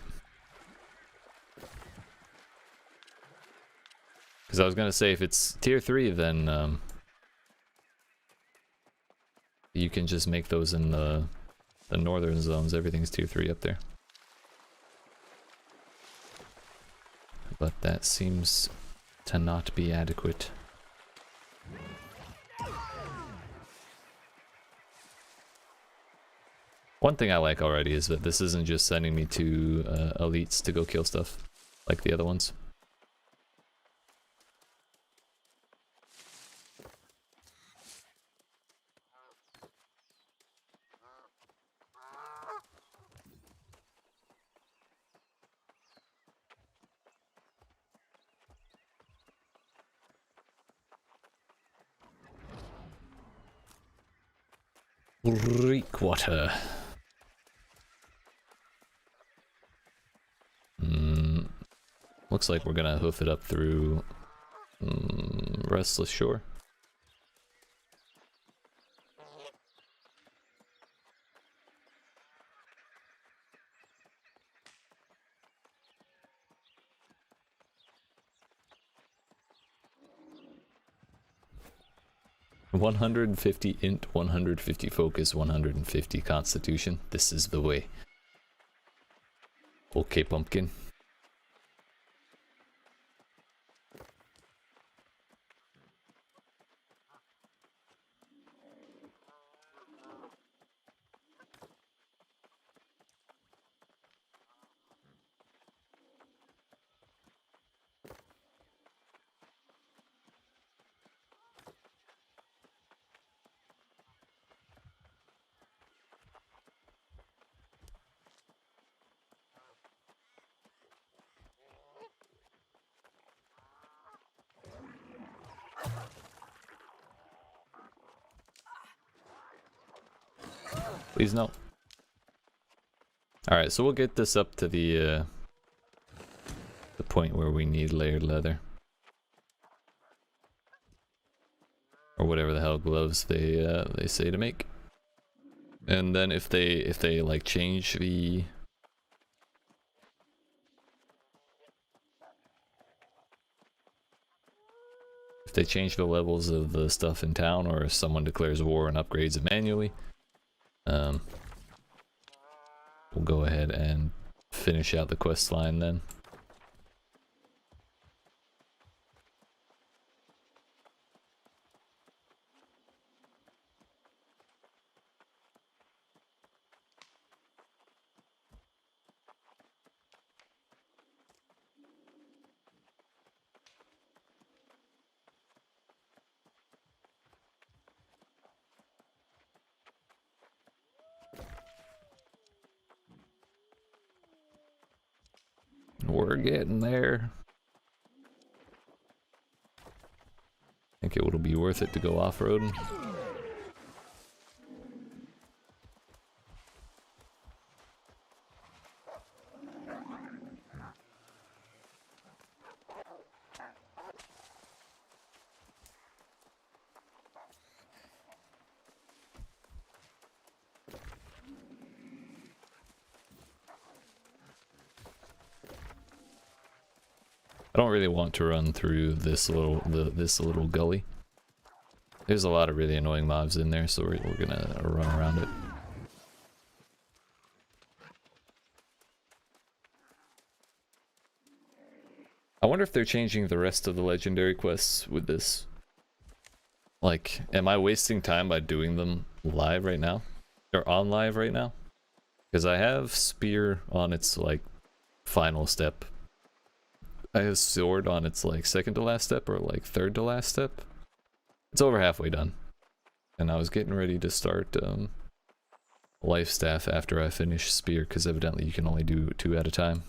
Because I was gonna say, if it's tier 3, then you can just make those in the northern zones. Everything's tier 3 up there. But that seems to not be adequate. One thing I like already is that this isn't just sending me to elites to go kill stuff like the other ones. Breakwater. Looks like we're gonna hoof it up through Restless Shore. $150 int, 150 focus, 150 constitution. This is the way. Okay, pumpkin. Please no. Alright, so we'll get this up to the point where we need layered leather. Or whatever the hell gloves they say to make. And then if they like change the levels of the stuff in town, or if someone declares war and upgrades it manually, we'll go ahead and finish out the quest line then. We're getting there. Think it will be worth it to go off-roading. I don't really want to run through this little gully. There's a lot of really annoying mobs in there, so we're gonna run around it. I wonder if they're changing the rest of the legendary quests with this. Like, am I wasting time by doing them live right now? Or on live right now? Because I have Spear on its, like, final step. I have Sword on its, like, second to last step, or, like, third to last step. It's over halfway done. And I was getting ready to start, Life Staff after I finish Spear, because evidently you can only do 2 at a time.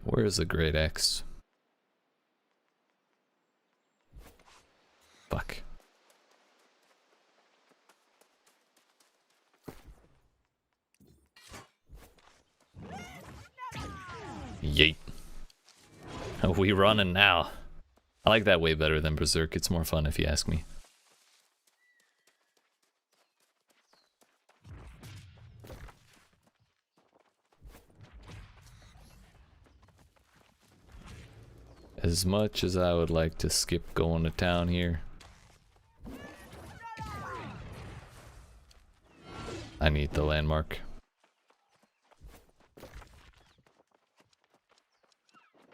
Where's the great axe? Fuck. Yeet. Are we running now? I like that way better than Berserk. It's more fun if you ask me. As much as I would like to skip going to town here, I need the landmark.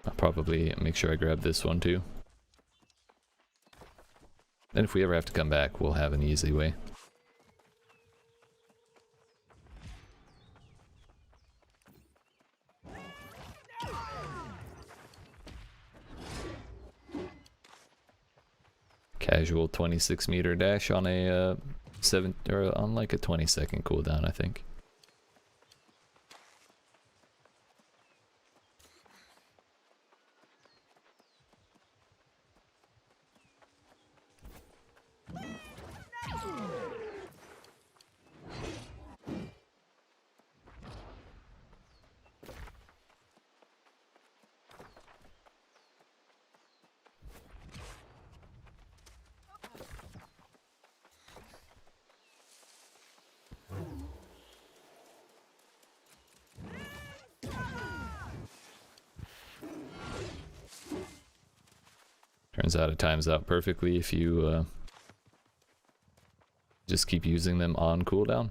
I'll probably make sure I grab this one too. And if we ever have to come back, we'll have an easy way. Casual 26-meter dash on a 7 or on like a 20-second cooldown, I think. Turns out it times out perfectly if you just keep using them on cooldown.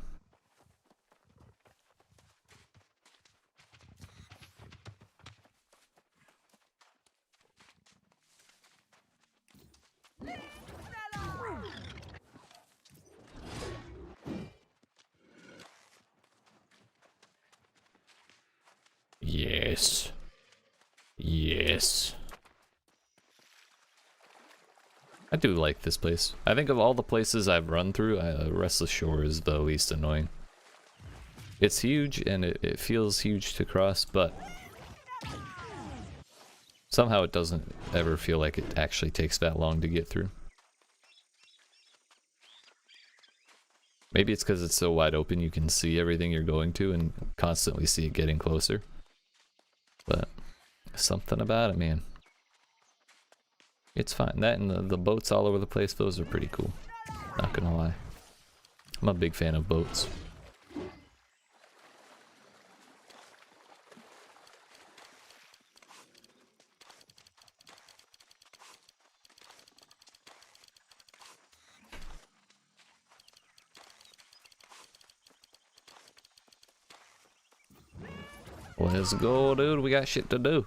Yes. Yes. I do like this place. I think of all the places I've run through, Restless Shore is the least annoying. It's huge and it feels huge to cross, but somehow it doesn't ever feel like it actually takes that long to get through. Maybe it's because it's so wide open you can see everything you're going to and constantly see it getting closer. But something about it, man. It's fine. That and the boats all over the place, those are pretty cool. Not gonna lie. I'm a big fan of boats. Let's go, dude. We got shit to do.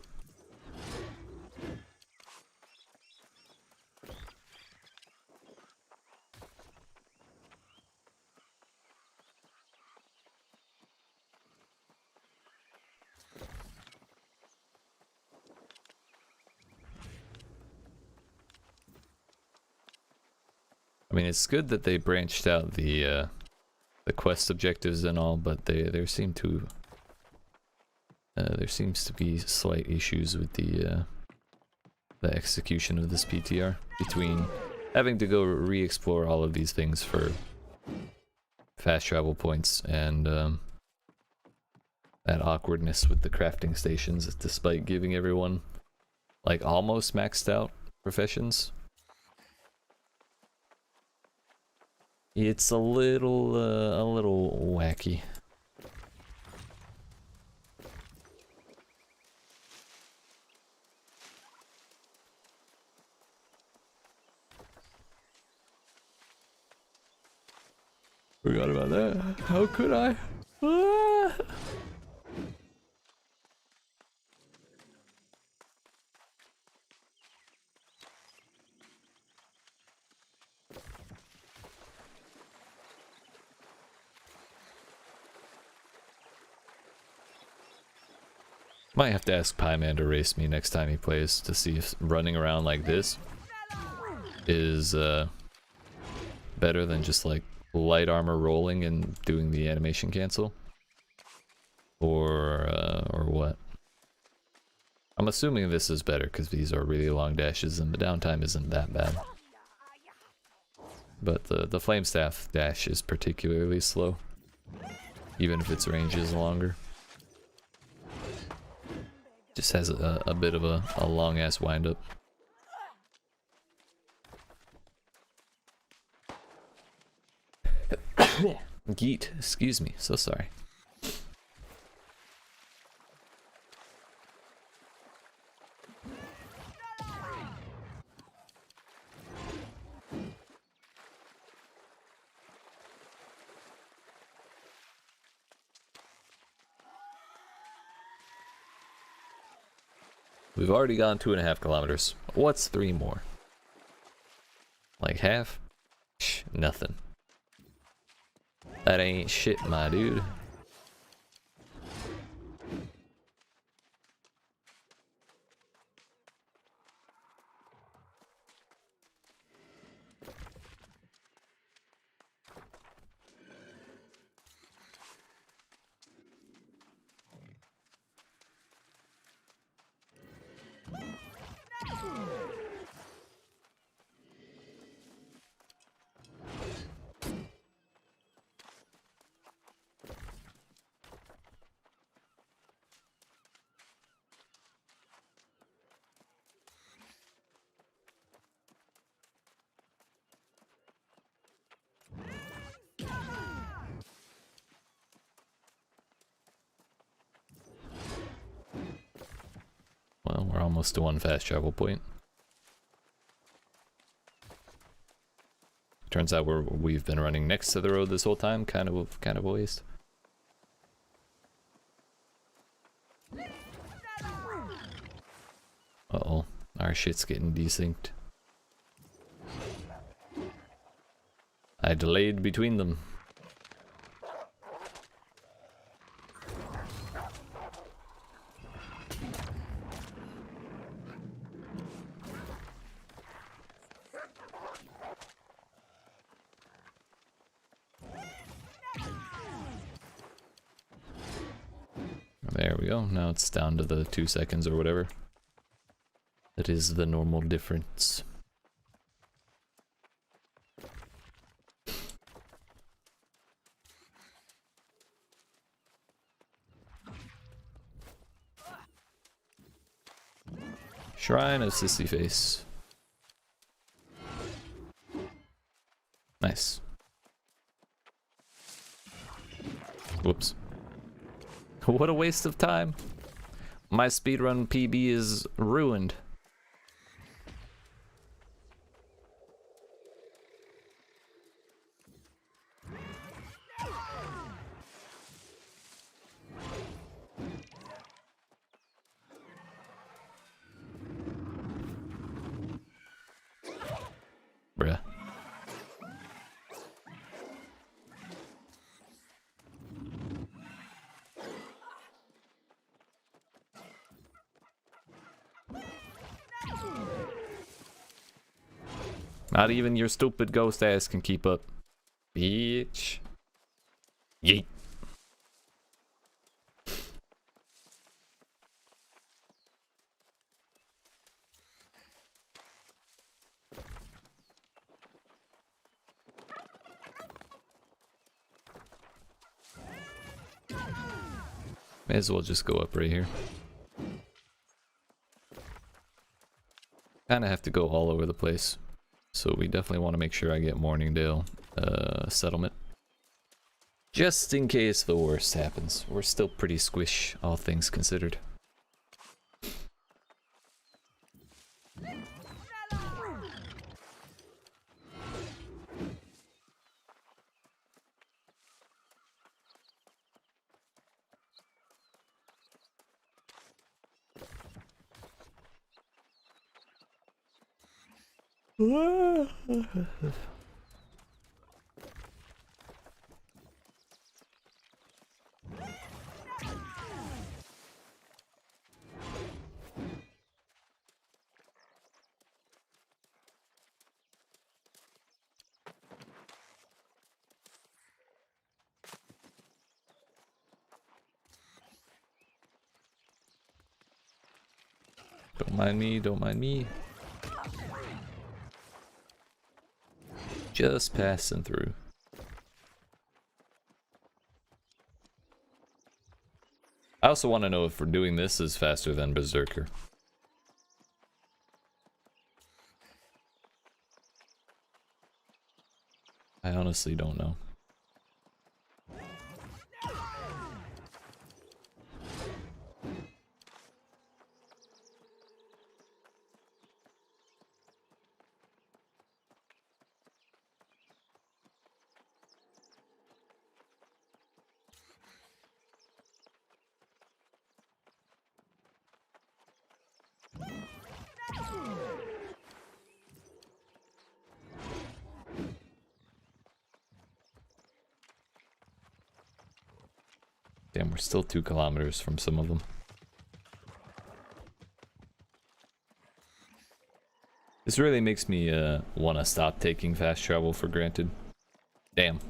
I mean, it's good that they branched out the quest objectives and all, but there seems to be slight issues with the execution of this PTR, between having to go re-explore all of these things for fast travel points and that awkwardness with the crafting stations, despite giving everyone like almost maxed out professions. It's a little wacky. Forgot about that. How could I? Ah! Might have to ask Pieman to race me next time he plays to see if running around like this is better than just like light armor rolling and doing the animation cancel, or what. I'm assuming this is better because these are really long dashes and the downtime isn't that bad. But the flame staff dash is particularly slow, even if its range is longer. Just has a bit of a long ass wind up. GEET, excuse me, so sorry. We've already gone 2.5 kilometers. What's 3 more? Like half? Shh, nothing. That ain't shit, my dude. Well, we're almost to 1 fast travel point. Turns out we've been running next to the road this whole time, kind of a waste. Uh-oh, our shit's getting desynced. I delayed between them. we go. Now it's down to the 2 seconds or whatever. That is the normal difference. Shrine of Sissy Face. Nice. Whoops. What a waste of time. My speedrun PB is ruined. Bruh. Not even your stupid ghost ass can keep up. Bitch. Yeet. May as well just go up right here. Kinda have to go all over the place. So we definitely want to make sure I get Morningdale settlement. Just in case the worst happens. We're still pretty squish, all things considered. Don't mind me, don't mind me. Just passing through. I also want to know if we're doing this is faster than Berserker. I honestly don't know. Damn, we're still 2 kilometers from some of them. This really makes me want to stop taking fast travel for granted. Damn.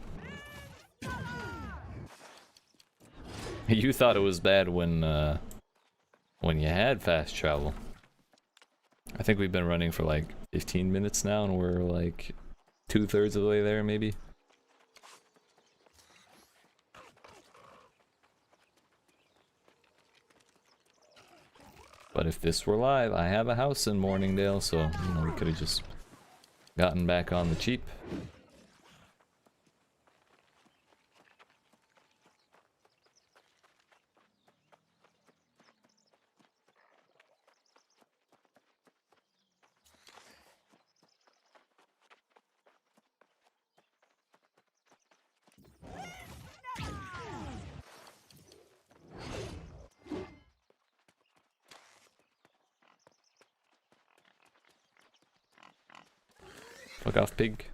You thought it was bad when you had fast travel. I think we've been running for like 15 minutes now and we're like 2/3 of the way there maybe. But if this were live, I have a house in Morningdale, so, you know, we could have just gotten back on the cheap. Fuck off, pig.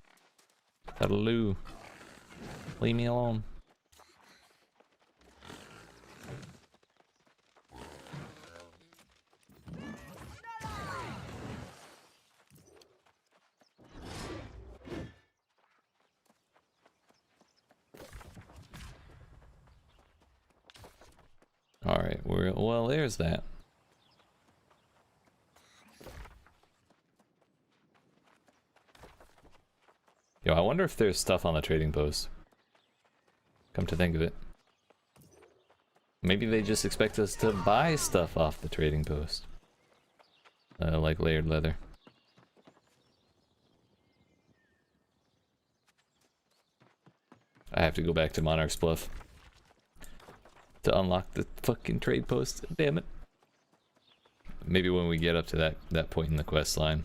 Toodaloo. Leave me alone. Alright, well, there's that. Yo, I wonder if there's stuff on the trading post. Come to think of it. Maybe they just expect us to buy stuff off the trading post. Like layered leather. I have to go back to Monarch's Bluff to unlock the fucking trade post. Damn it. Maybe when we get up to that point in the quest line,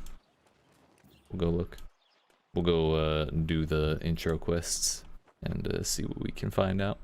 we'll go look. We'll go do the intro quests and see what we can find out.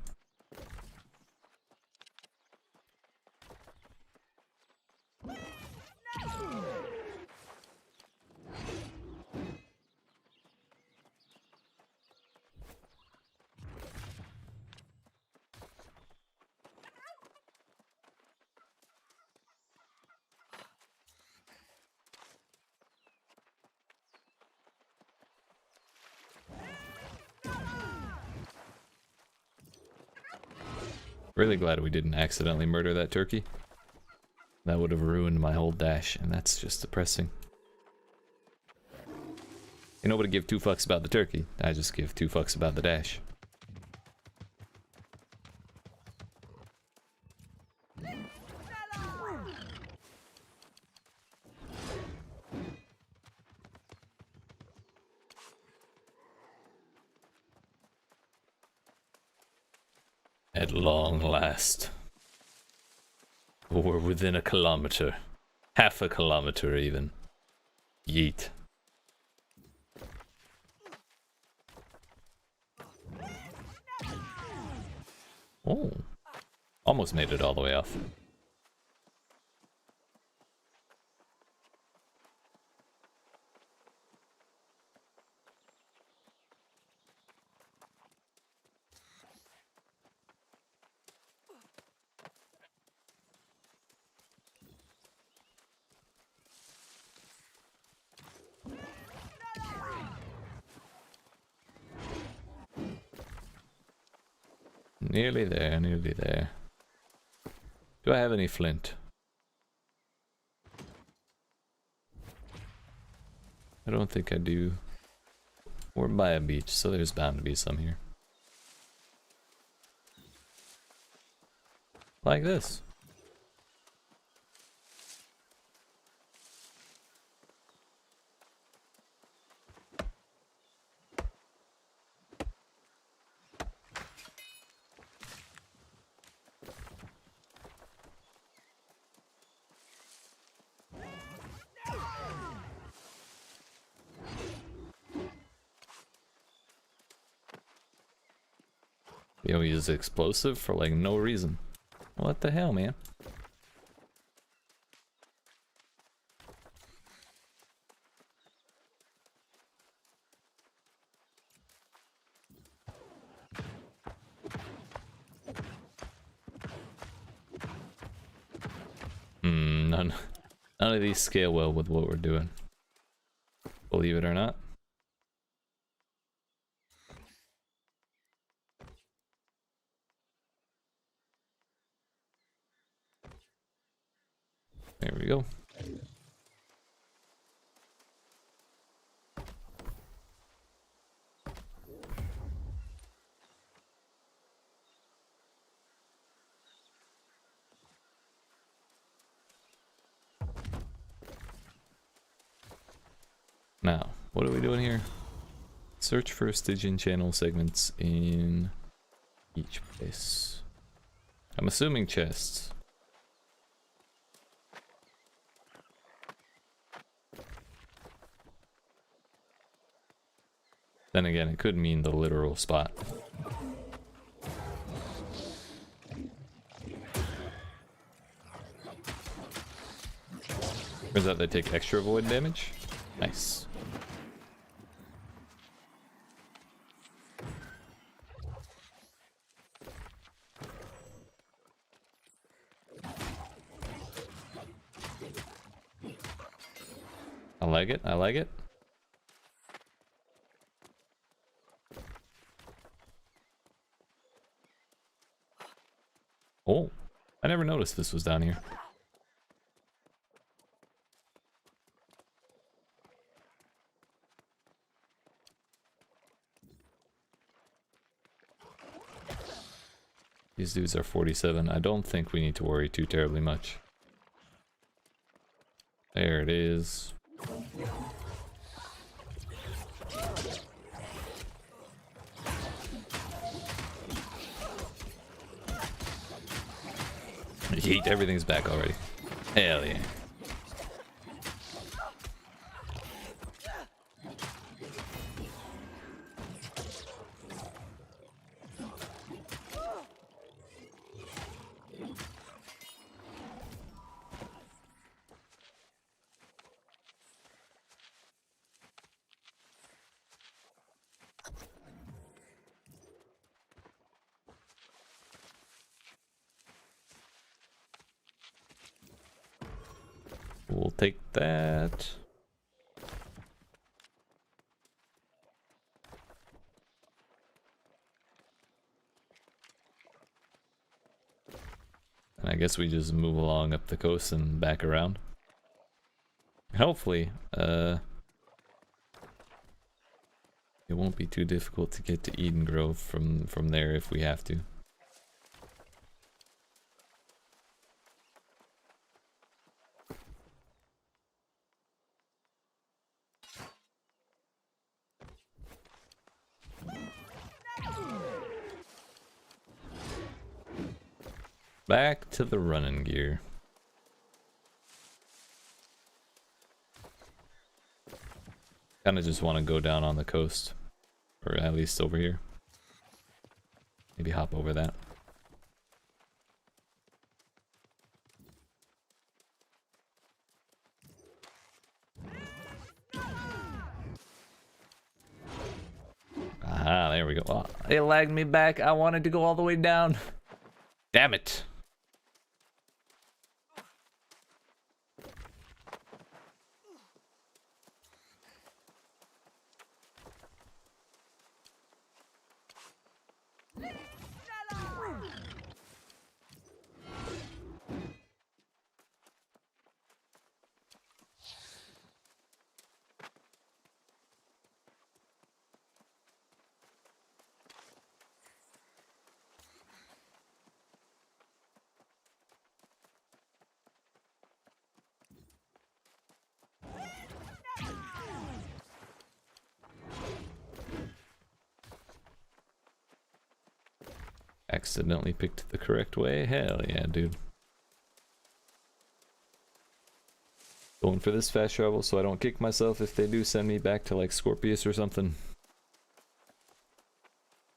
Really glad we didn't accidentally murder that turkey. That would have ruined my whole dash, and that's just depressing. You nobody give two fucks about the turkey. I just give two fucks about the dash. At long last. We're within a kilometer. Half a kilometer even. Yeet. Oh. Almost made it all the way off. Nearly there, nearly there. Do I have any flint? I don't think I do. We're by a beach, so there's bound to be some here. Like this. You know, use explosive for like no reason. What the hell, man? None of these scale well with what we're doing. Believe it or not. There we go. Now, what are we doing here? Search for Stygian channel segments in each place. I'm assuming chests. Then again, it could mean the literal spot. Turns out they take extra void damage. Nice. I like it, I like it. Oh, I never noticed this was down here. These dudes are 47. I don't think we need to worry too terribly much. There it is. Yeet, everything's back already. Hell yeah. We'll take that. And I guess we just move along up the coast and back around. Hopefully, it won't be too difficult to get to Eden Grove from there if we have to. Back to the running gear. Kinda just want to go down on the coast. Or at least over here. Maybe hop over that. Aha, there we go. Oh, it lagged me back. I wanted to go all the way down. Damn it. Accidentally picked the correct way. Hell yeah, dude. Going for this fast travel so I don't kick myself if they do send me back to like Scorpius or something.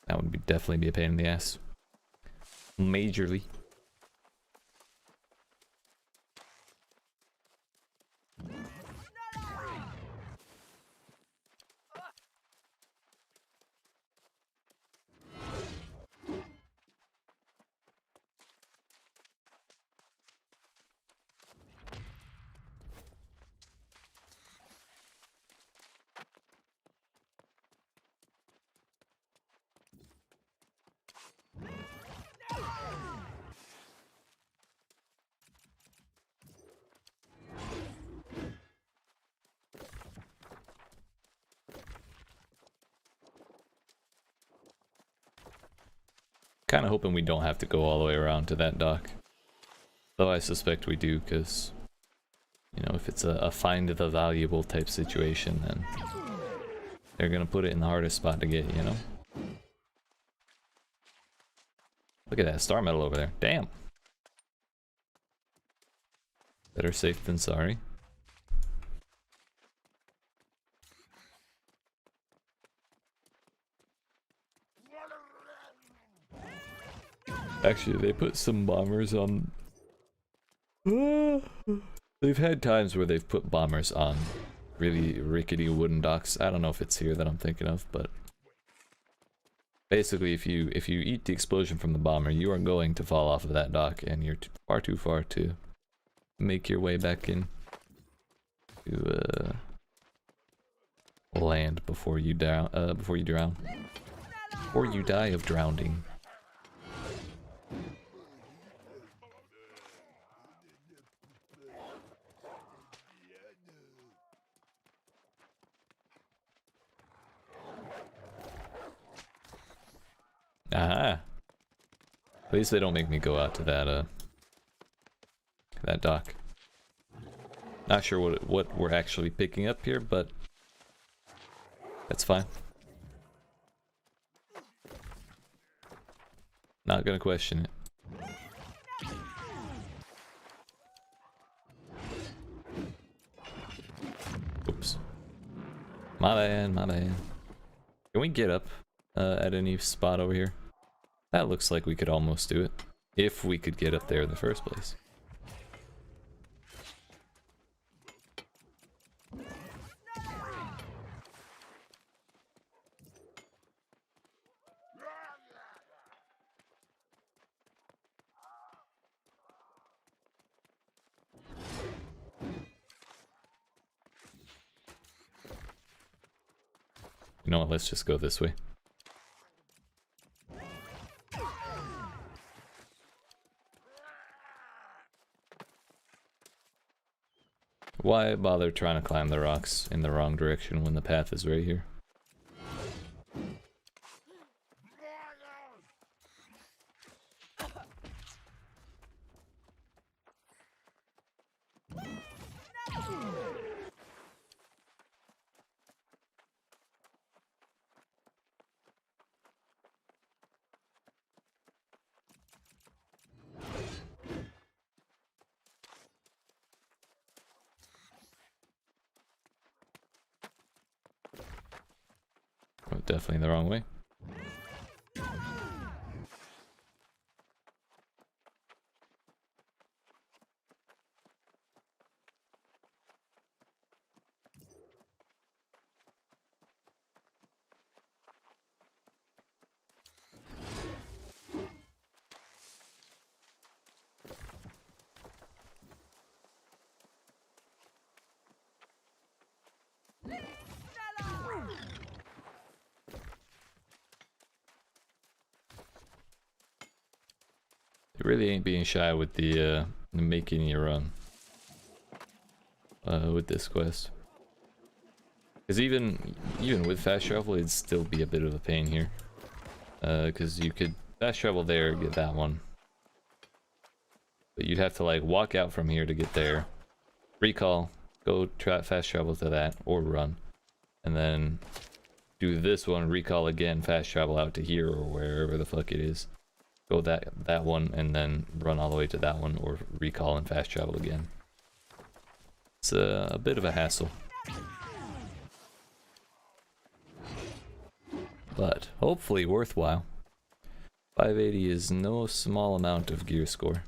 That would be definitely be a pain in the ass. Majorly. Kind of hoping we don't have to go all the way around to that dock. Though I suspect we do, because, you know, if it's a find the valuable type situation, then they're going to put it in the hardest spot to get, you know? Look at that star medal over there. Damn. Better safe than sorry. Actually, they put some bombers on... They've had times where they've put bombers on really rickety wooden docks. I don't know if it's here that I'm thinking of, but... Basically, if you eat the explosion from the bomber, you are going to fall off of that dock, and you're far too far to make your way back in to land before you drown. Before you die of drowning. Aha. At least they don't make me go out to that dock. Not sure what we're actually picking up here, but that's fine. Not gonna question it. Oops. My bad, my bad. Can we get up at any spot over here? That looks like we could almost do it. If we could get up there in the first place. You know what, let's just go this way. Why bother trying to climb the rocks in the wrong direction when the path is right here? Oh, definitely the wrong way. You really ain't being shy with the making you run with this quest. Because even with fast travel, it'd still be a bit of a pain here. Because you could fast travel there, get that one. But you'd have to like walk out from here to get there. Recall, go fast travel to that, or run. And then do this one, recall again, fast travel out to here or wherever the fuck it is. Go that one and then run all the way to that one, or recall and fast travel again. It's a bit of a hassle. But hopefully worthwhile. 580 is no small amount of gear score.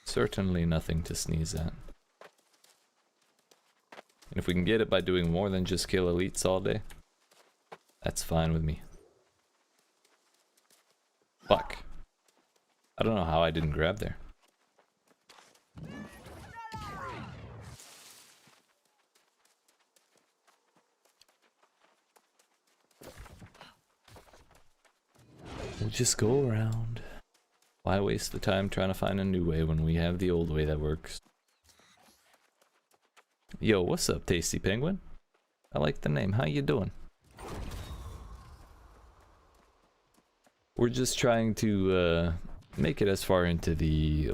Certainly nothing to sneeze at. And if we can get it by doing more than just kill elites all day, that's fine with me. Fuck. I don't know how I didn't grab there. We'll just go around. Why waste the time trying to find a new way when we have the old way that works? Yo, what's up, Tasty Penguin? I like the name. How you doing? We're just trying to make it as far into the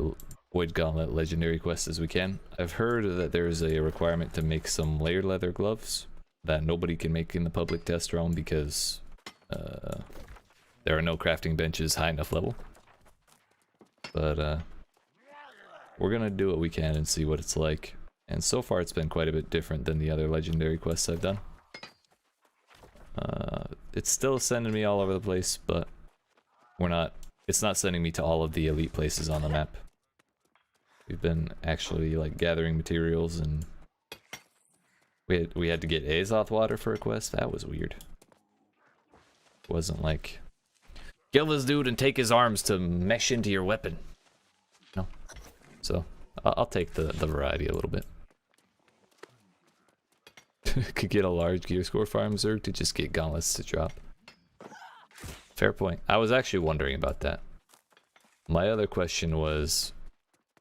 Void Gauntlet legendary quest as we can. I've heard that there's a requirement to make some layered leather gloves that nobody can make in the public test realm because there are no crafting benches high enough level. But we're gonna do what we can and see what it's like. And so far it's been quite a bit different than the other legendary quests I've done. It's still sending me all over the place, but it's not sending me to all of the elite places on the map. We've been actually like gathering materials, and we had to get Azoth water for a quest. That was weird. It wasn't like kill this dude and take his arms to mesh into your weapon. No. So I'll take the variety a little bit. Could get a large gear score farm Zerg to just get gauntlets to drop. Fair point. I was actually wondering about that. My other question was,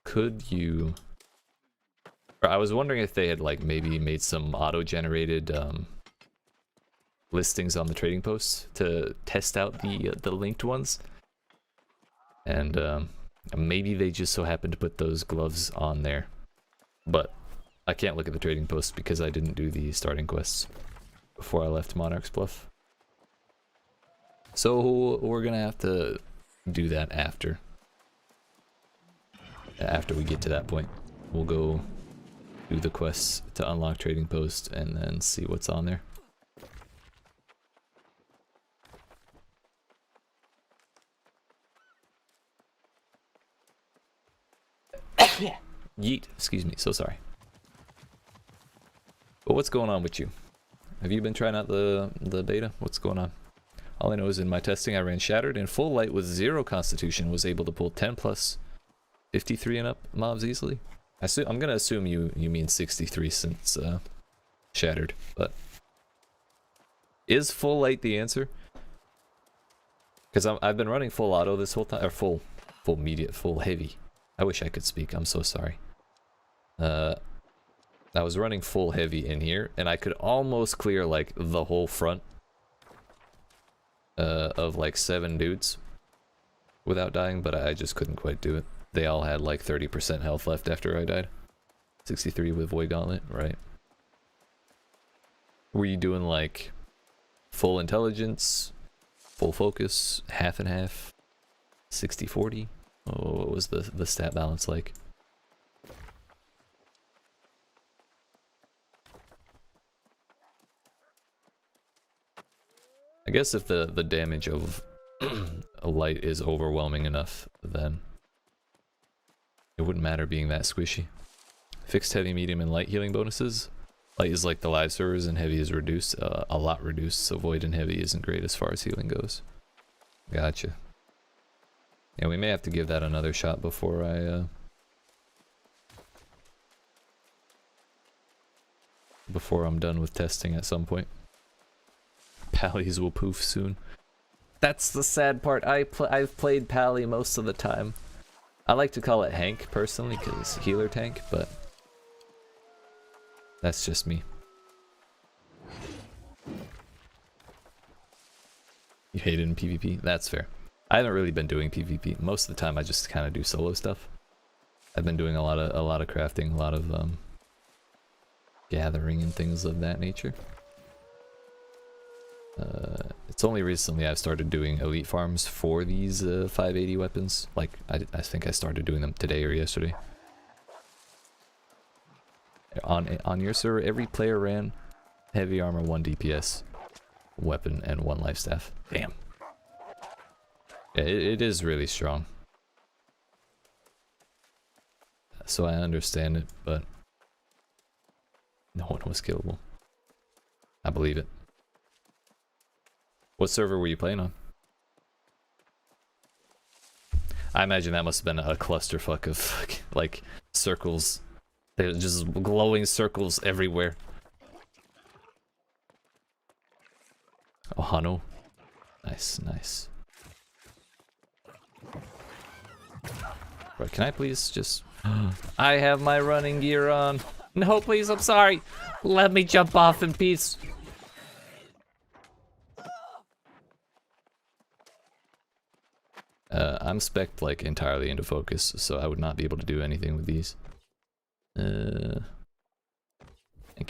could you... Or I was wondering if they had like maybe made some auto-generated listings on the trading posts to test out the linked ones, and maybe they just so happened to put those gloves on there, but I can't look at the trading posts because I didn't do the starting quests before I left Monarch's Bluff. So we're gonna have to do that after we get to that point. We'll go do the quests to unlock trading post and then see what's on there. Yeet, excuse me, so sorry. But what's going on with you? Have you been trying out the beta? What's going on? All I know is in my testing I ran Shattered in full light with 0 constitution, was able to pull 10 plus 53 and up mobs easily. I'm gonna assume you mean 63 since Shattered, but is full light the answer? Because I've been running full auto this whole time, or full heavy. I wish I could speak, I'm so sorry. I was running full heavy in here, and I could almost clear like the whole front of like 7 dudes without dying, but I just couldn't quite do it. They all had like 30% health left after I died. 63 with Void Gauntlet, right? Were you doing like full intelligence, full focus, half and half, 60-40? Oh, what was the stat balance like? I guess if the damage of a light is overwhelming enough, then it wouldn't matter being that squishy. Fixed heavy, medium, and light healing bonuses. Light is like the live servers and heavy is reduced, a lot reduced, so void and heavy isn't great as far as healing goes. Gotcha. Yeah, we may have to give that another shot before I'm done with testing at some point. Pallies will poof soon. That's the sad part. I've played Pally most of the time. I like to call it Hank personally because healer tank, but that's just me. You hate it in PvP? That's fair. I haven't really been doing PvP. Most of the time I just kind of do solo stuff. I've been doing a lot of crafting, a lot of gathering and things of that nature. It's only recently I've started doing elite farms for these 580 weapons. Like, I think I started doing them today or yesterday. On your server, every player ran heavy armor, 1 DPS, weapon, and 1 life staff. Damn. Yeah, it is really strong. So I understand it, but no one was killable. I believe it. What server were you playing on? I imagine that must have been a clusterfuck of like circles. There's just glowing circles everywhere. Oh, Hano. Nice, nice. Right, can I please just... I have my running gear on. No, please, I'm sorry. Let me jump off in peace. I'm spec'd like entirely into focus, so I would not be able to do anything with these. Thank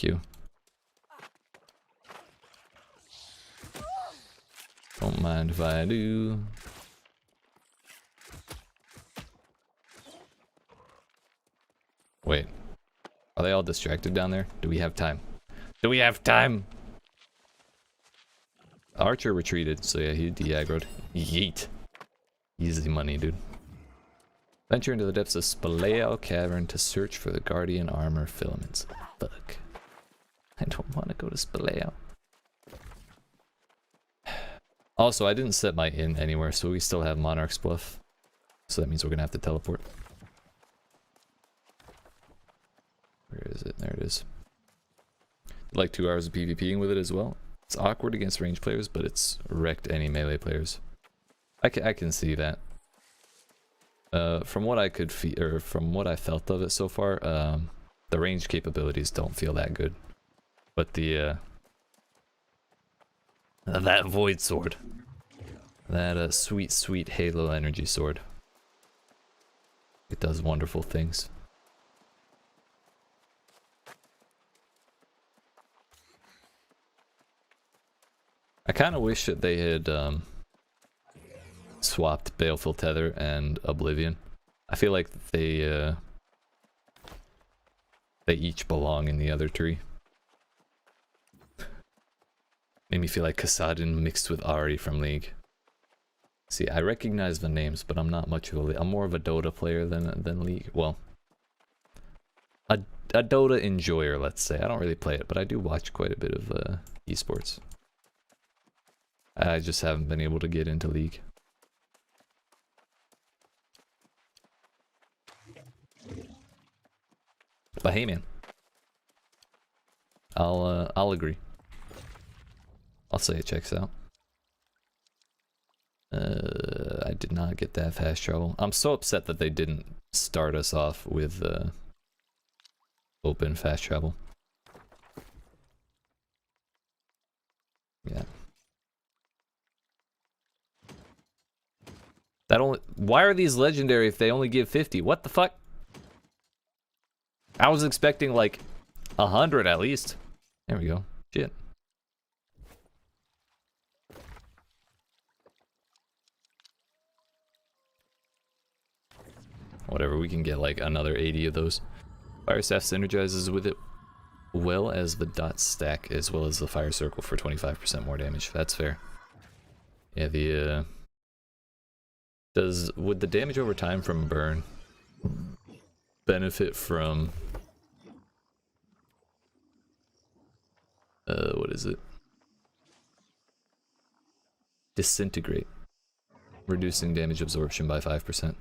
you. Don't mind if I do. Wait. Are they all distracted down there? Do we have time? Do we have time? Archer retreated, so yeah, he de-aggroed. Yeet. Easy money, dude. Venture into the depths of Spaleo Cavern to search for the Guardian Armor filaments. Fuck. I don't want to go to Spaleo. Also, I didn't set my inn anywhere, so we still have Monarch's Bluff. So that means we're gonna have to teleport. Where is it? There it is. Like 2 hours of PvPing with it as well. It's awkward against ranged players, but it's wrecked any melee players. I can see that. From what I could feel, or from what I felt of it so far, the range capabilities don't feel that good. But the That void sword. That sweet, sweet Halo energy sword. It does wonderful things. I kind of wish that they had swapped Baleful Tether and Oblivion. I feel like they each belong in the other tree. Made me feel like Kassadin mixed with Ahri from League. See, I recognize the names, but I'm not much of a... I'm more of a Dota player than League. Well, a Dota enjoyer, let's say. I don't really play it, but I do watch quite a bit of esports. I just haven't been able to get into League. But hey, man, I'll agree. I'll say it checks out. I did not get that fast travel. I'm so upset that they didn't start us off with open fast travel. Yeah. That only. Why are these legendary if they only give 50? What the fuck? I was expecting like 100 at least. There we go. Shit. Whatever, we can get like another 80 of those. Fire Staff synergizes with it well as the dot stack as well as the fire circle for 25% more damage. That's fair. Yeah, the would the damage over time from burn benefit from what is it? Disintegrate, reducing damage absorption by 5%,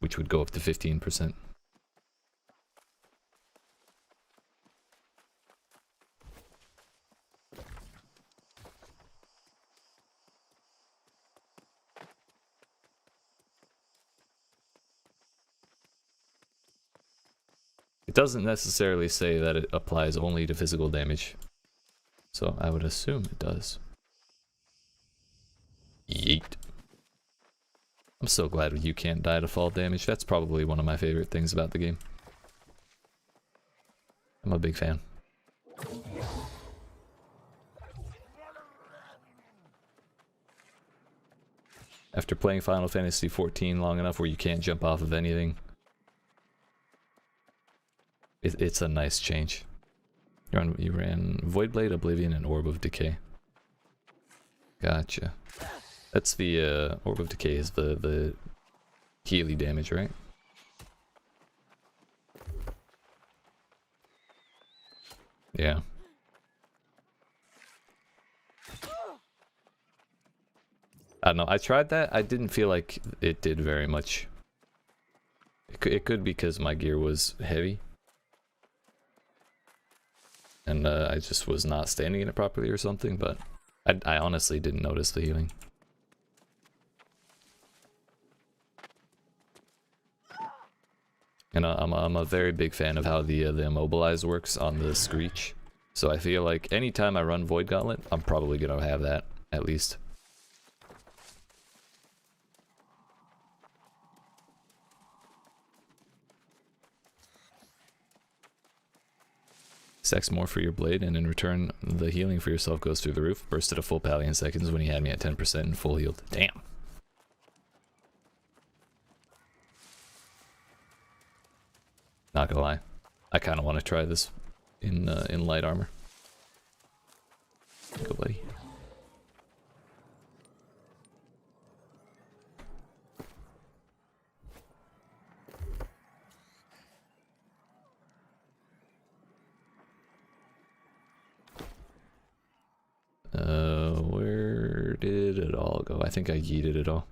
which would go up to 15%. It doesn't necessarily say that it applies only to physical damage, so I would assume it does. Yeet. I'm so glad you can't die to fall damage. That's probably one of my favorite things about the game. I'm a big fan. After playing Final Fantasy XIV long enough where you can't jump off of anything, it's a nice change. You ran Voidblade, Oblivion, and Orb of Decay. Gotcha. That's the Orb of Decay is the Healy damage, right? Yeah. I don't know. I tried that. I didn't feel like it did very much. It could be because my gear was heavy. And I just was not standing in it properly or something, but I honestly didn't notice the healing. And I'm a very big fan of how the immobilize works on the Screech. So I feel like anytime I run Void Gauntlet, I'm probably gonna have that, at least. Sex more for your blade, and in return, the healing for yourself goes through the roof. Bursted a full pally in seconds when he had me at 10% and full healed. Damn. Not gonna lie, I kind of want to try this in light armor. Go, buddy. Where did it all go? I think I yeeted it all.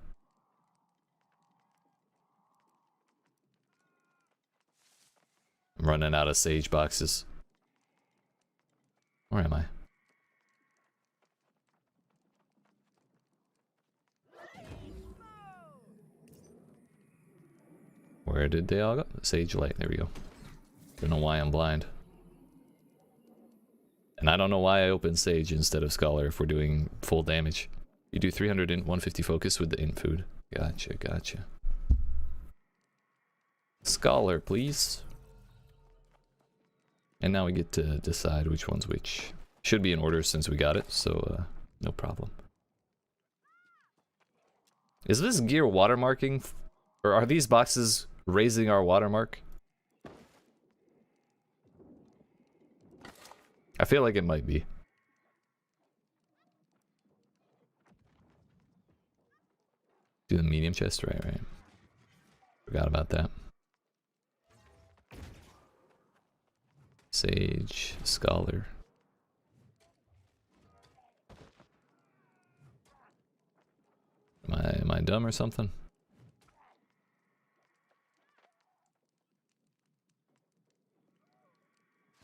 I'm running out of sage boxes. Where am I? Where did they all go? Sage light, there we go. Don't know why I'm blind. And I don't know why I opened Sage instead of Scholar if we're doing full damage. You do 300 int, 150 focus with the int food. Gotcha, gotcha. Scholar, please. And now we get to decide which one's which. Should be in order since we got it, so no problem. Is this gear watermarking? Or are these boxes raising our watermark? I feel like it might be. Do the medium chest? Right. Forgot about that. Sage, Scholar. Am I dumb or something?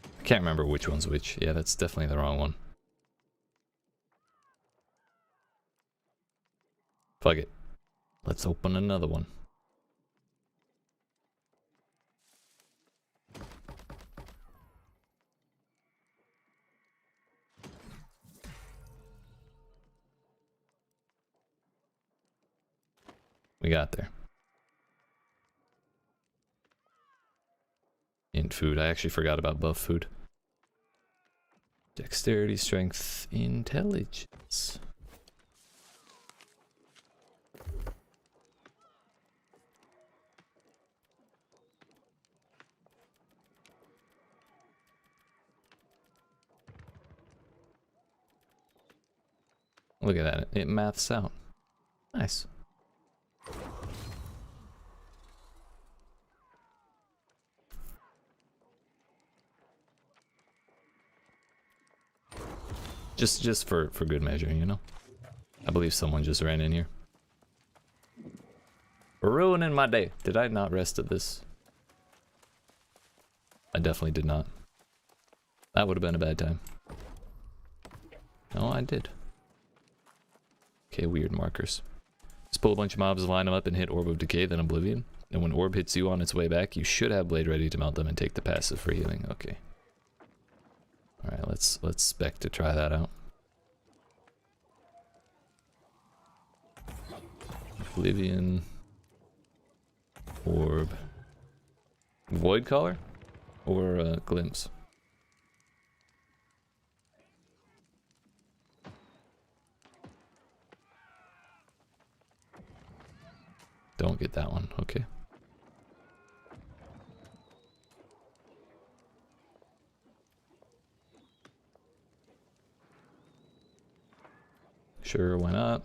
I can't remember which one's which. Yeah, that's definitely the wrong one. Fuck it. Let's open another one. We got there. Int food. I actually forgot about buff food. Dexterity, strength, intelligence. Look at that. It maths out. Nice. Just for good measure, you know? I believe someone just ran in here. Ruining my day. Did I not rest at this? I definitely did not. That would have been a bad time. No, I did. Okay, weird markers. Just pull a bunch of mobs, line them up, and hit Orb of Decay, then Oblivion. And when Orb hits you on its way back, you should have Blade ready to mount them and take the passive for healing. Okay. Alright, let's spec to try that out. Oblivion. Orb. Void Collar? Or Glimpse? Don't get that one, okay. Sure, why not?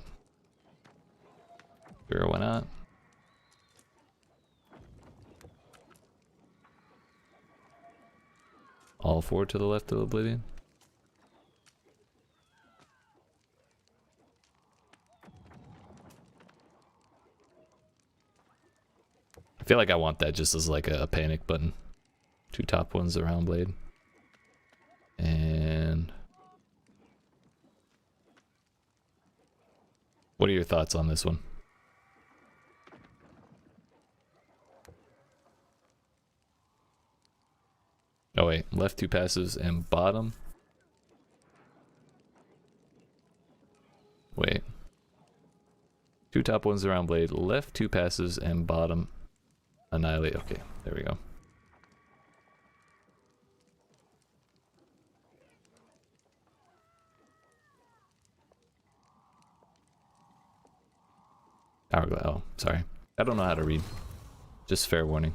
Sure, why not? All four to the left of Oblivion. I feel like I want that just as like a panic button. Two top ones around Blade. And what are your thoughts on this one? Oh wait, left two passives and bottom. Wait. Two top ones around Blade, left two passives and bottom Annihilate. Okay, there we go. Hourglass. Oh, sorry. I don't know how to read. Just fair warning.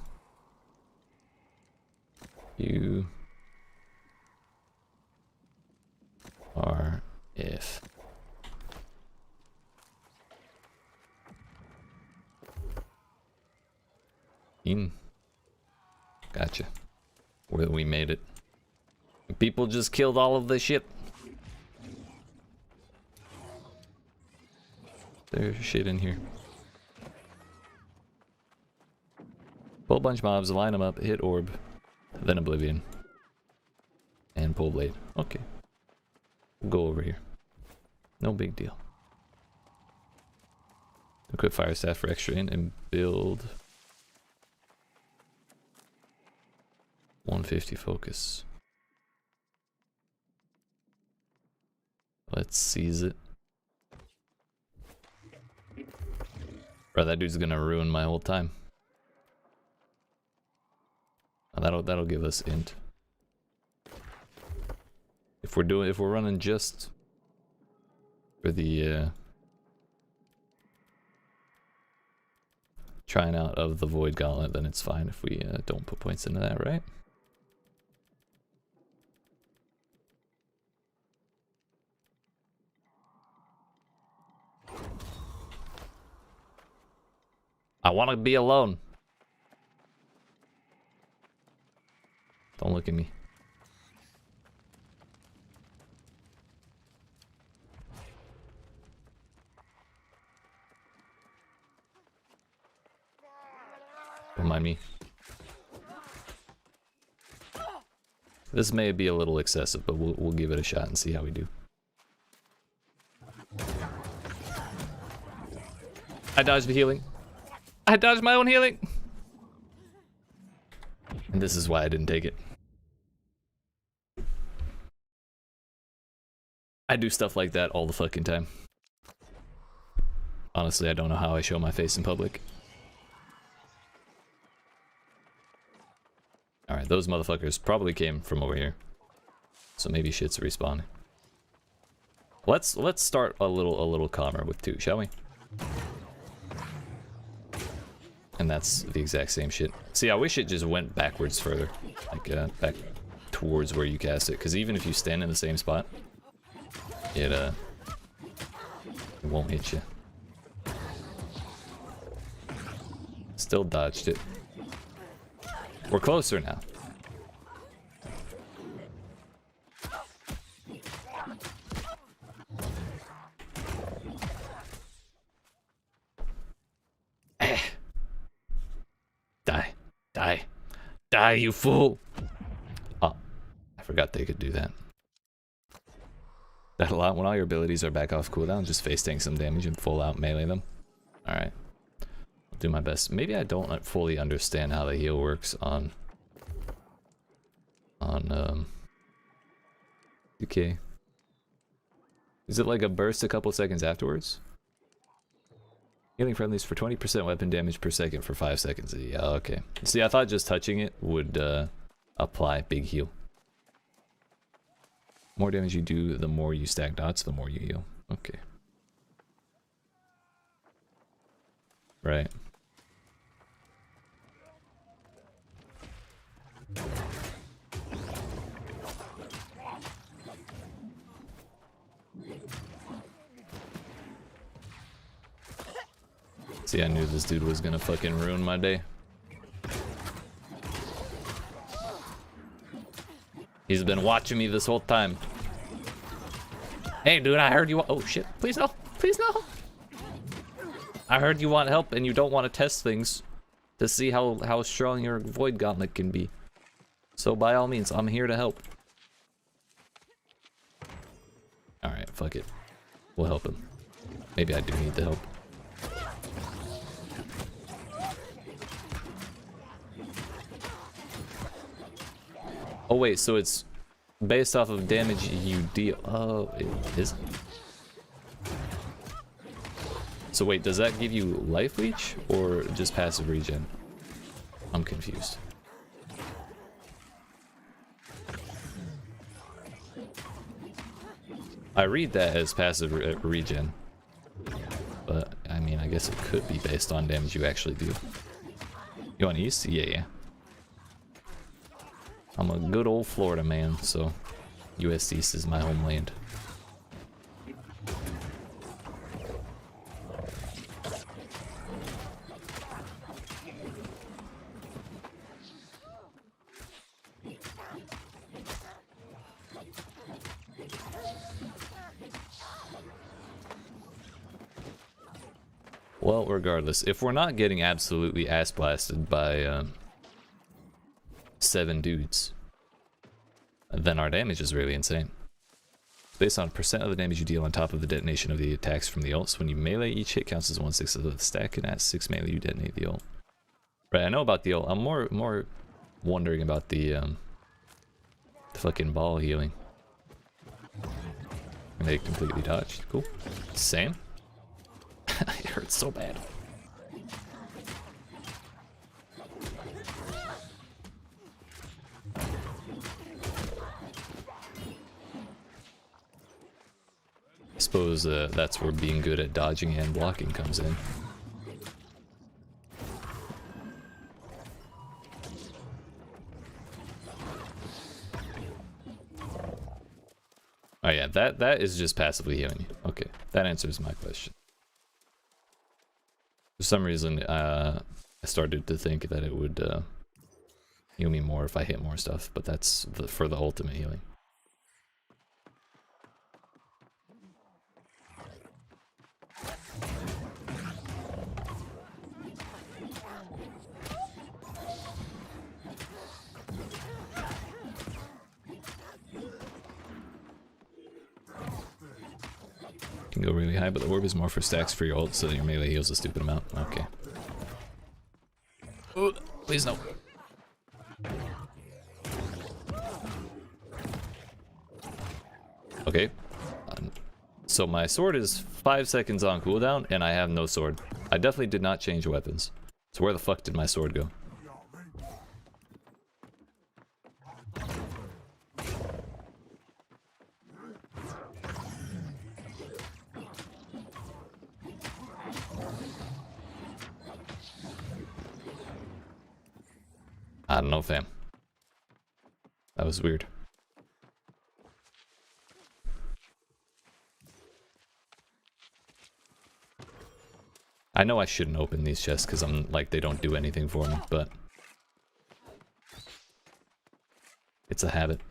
You are if. In. Gotcha. Where we made it. People just killed all of the shit. There's shit in here. Pull a bunch of mobs, line them up, hit orb, then Oblivion. And pull Blade. Okay. We'll go over here. No big deal. Equip Fire Staff for extra in and build 150 focus. Let's seize it. Bro, that dude's gonna ruin my whole time. Oh, that'll give us int. If we're running just for the trying out of the Void Gauntlet, then it's fine if we don't put points into that, right? I want to be alone. Don't look at me. Don't mind me. This may be a little excessive, but we'll give it a shot and see how we do. I dodged the healing. I dodged my own healing. And this is why I didn't take it. I do stuff like that all the fucking time. Honestly, I don't know how I show my face in public. Alright, those motherfuckers probably came from over here. So maybe shit's respawning. Let's start a little calmer with 2, shall we? And that's the exact same shit. See, I wish it just went backwards further. Like, back towards where you cast it. Because even if you stand in the same spot, it won't hit you. Still dodged it. We're closer now. Die. Die. Die, you fool! Oh, I forgot they could do that. That a lot when all your abilities are back off cooldown, just face tank some damage and full out melee them. Alright. I'll do my best. Maybe I don't fully understand how the heal works on okay. Is it like a burst a couple seconds afterwards? Healing friendlies for 20% weapon damage per second for 5 seconds. Yeah, okay. See, I thought just touching it would apply big heal. More damage you do, the more you stack dots, the more you heal. Okay. Right. See, I knew this dude was gonna fucking ruin my day. He's been watching me this whole time. Hey, dude, I heard you want— oh shit, please no, please no. I heard you want help and you don't want to test things to see how strong your Void Gauntlet can be. So by all means, I'm here to help. Alright, fuck it. We'll help him. Maybe I do need the help. Oh wait, so it's based off of damage you deal— oh, it isn't. So wait, does that give you life leech or just passive regen? I'm confused. I read that as passive regen, but I mean, I guess it could be based on damage you actually do. You want east? Yeah, yeah. I'm a good old Florida man, so US East is my homeland. Well, regardless, if we're not getting absolutely ass blasted by 7 dudes, then our damage is really insane. Based on percent of the damage you deal on top of the detonation of the attacks from the ults. When you melee, each hit counts as 1/6 of the stack, and at 6 melee you detonate the ult. Right, I know about the ult. I'm more wondering about the fucking ball healing. And they completely dodged. Cool. Same. It hurts so bad. I suppose that's where being good at dodging and blocking comes in. Oh yeah, that is just passively healing you. Okay, that answers my question. For some reason, I started to think that it would heal me more if I hit more stuff, but that's for the ultimate healing. Can go really high, but the orb is more for stacks for your ult, so your melee heals a stupid amount. Okay. Ooh, please no. Okay. So my sword is 5 seconds on cooldown, and I have no sword. I definitely did not change weapons. So where the fuck did my sword go? I don't know, fam. That was weird. I know I shouldn't open these chests because I'm like, they don't do anything for me, but it's a habit.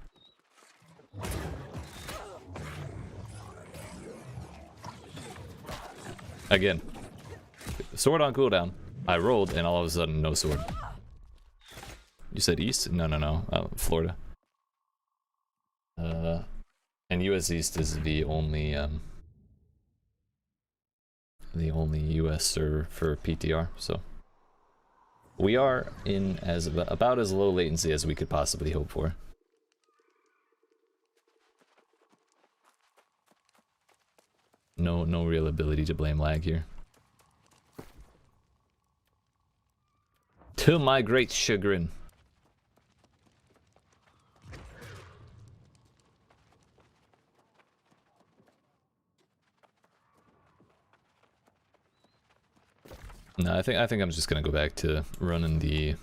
Again, sword on cooldown. I rolled and all of a sudden no sword. You said east? No. Florida. And US East is the only US server for PTR, so we are in as about as low latency as we could possibly hope for. No real ability to blame lag here. To my great chagrin. No, I think I'm just gonna go back to running the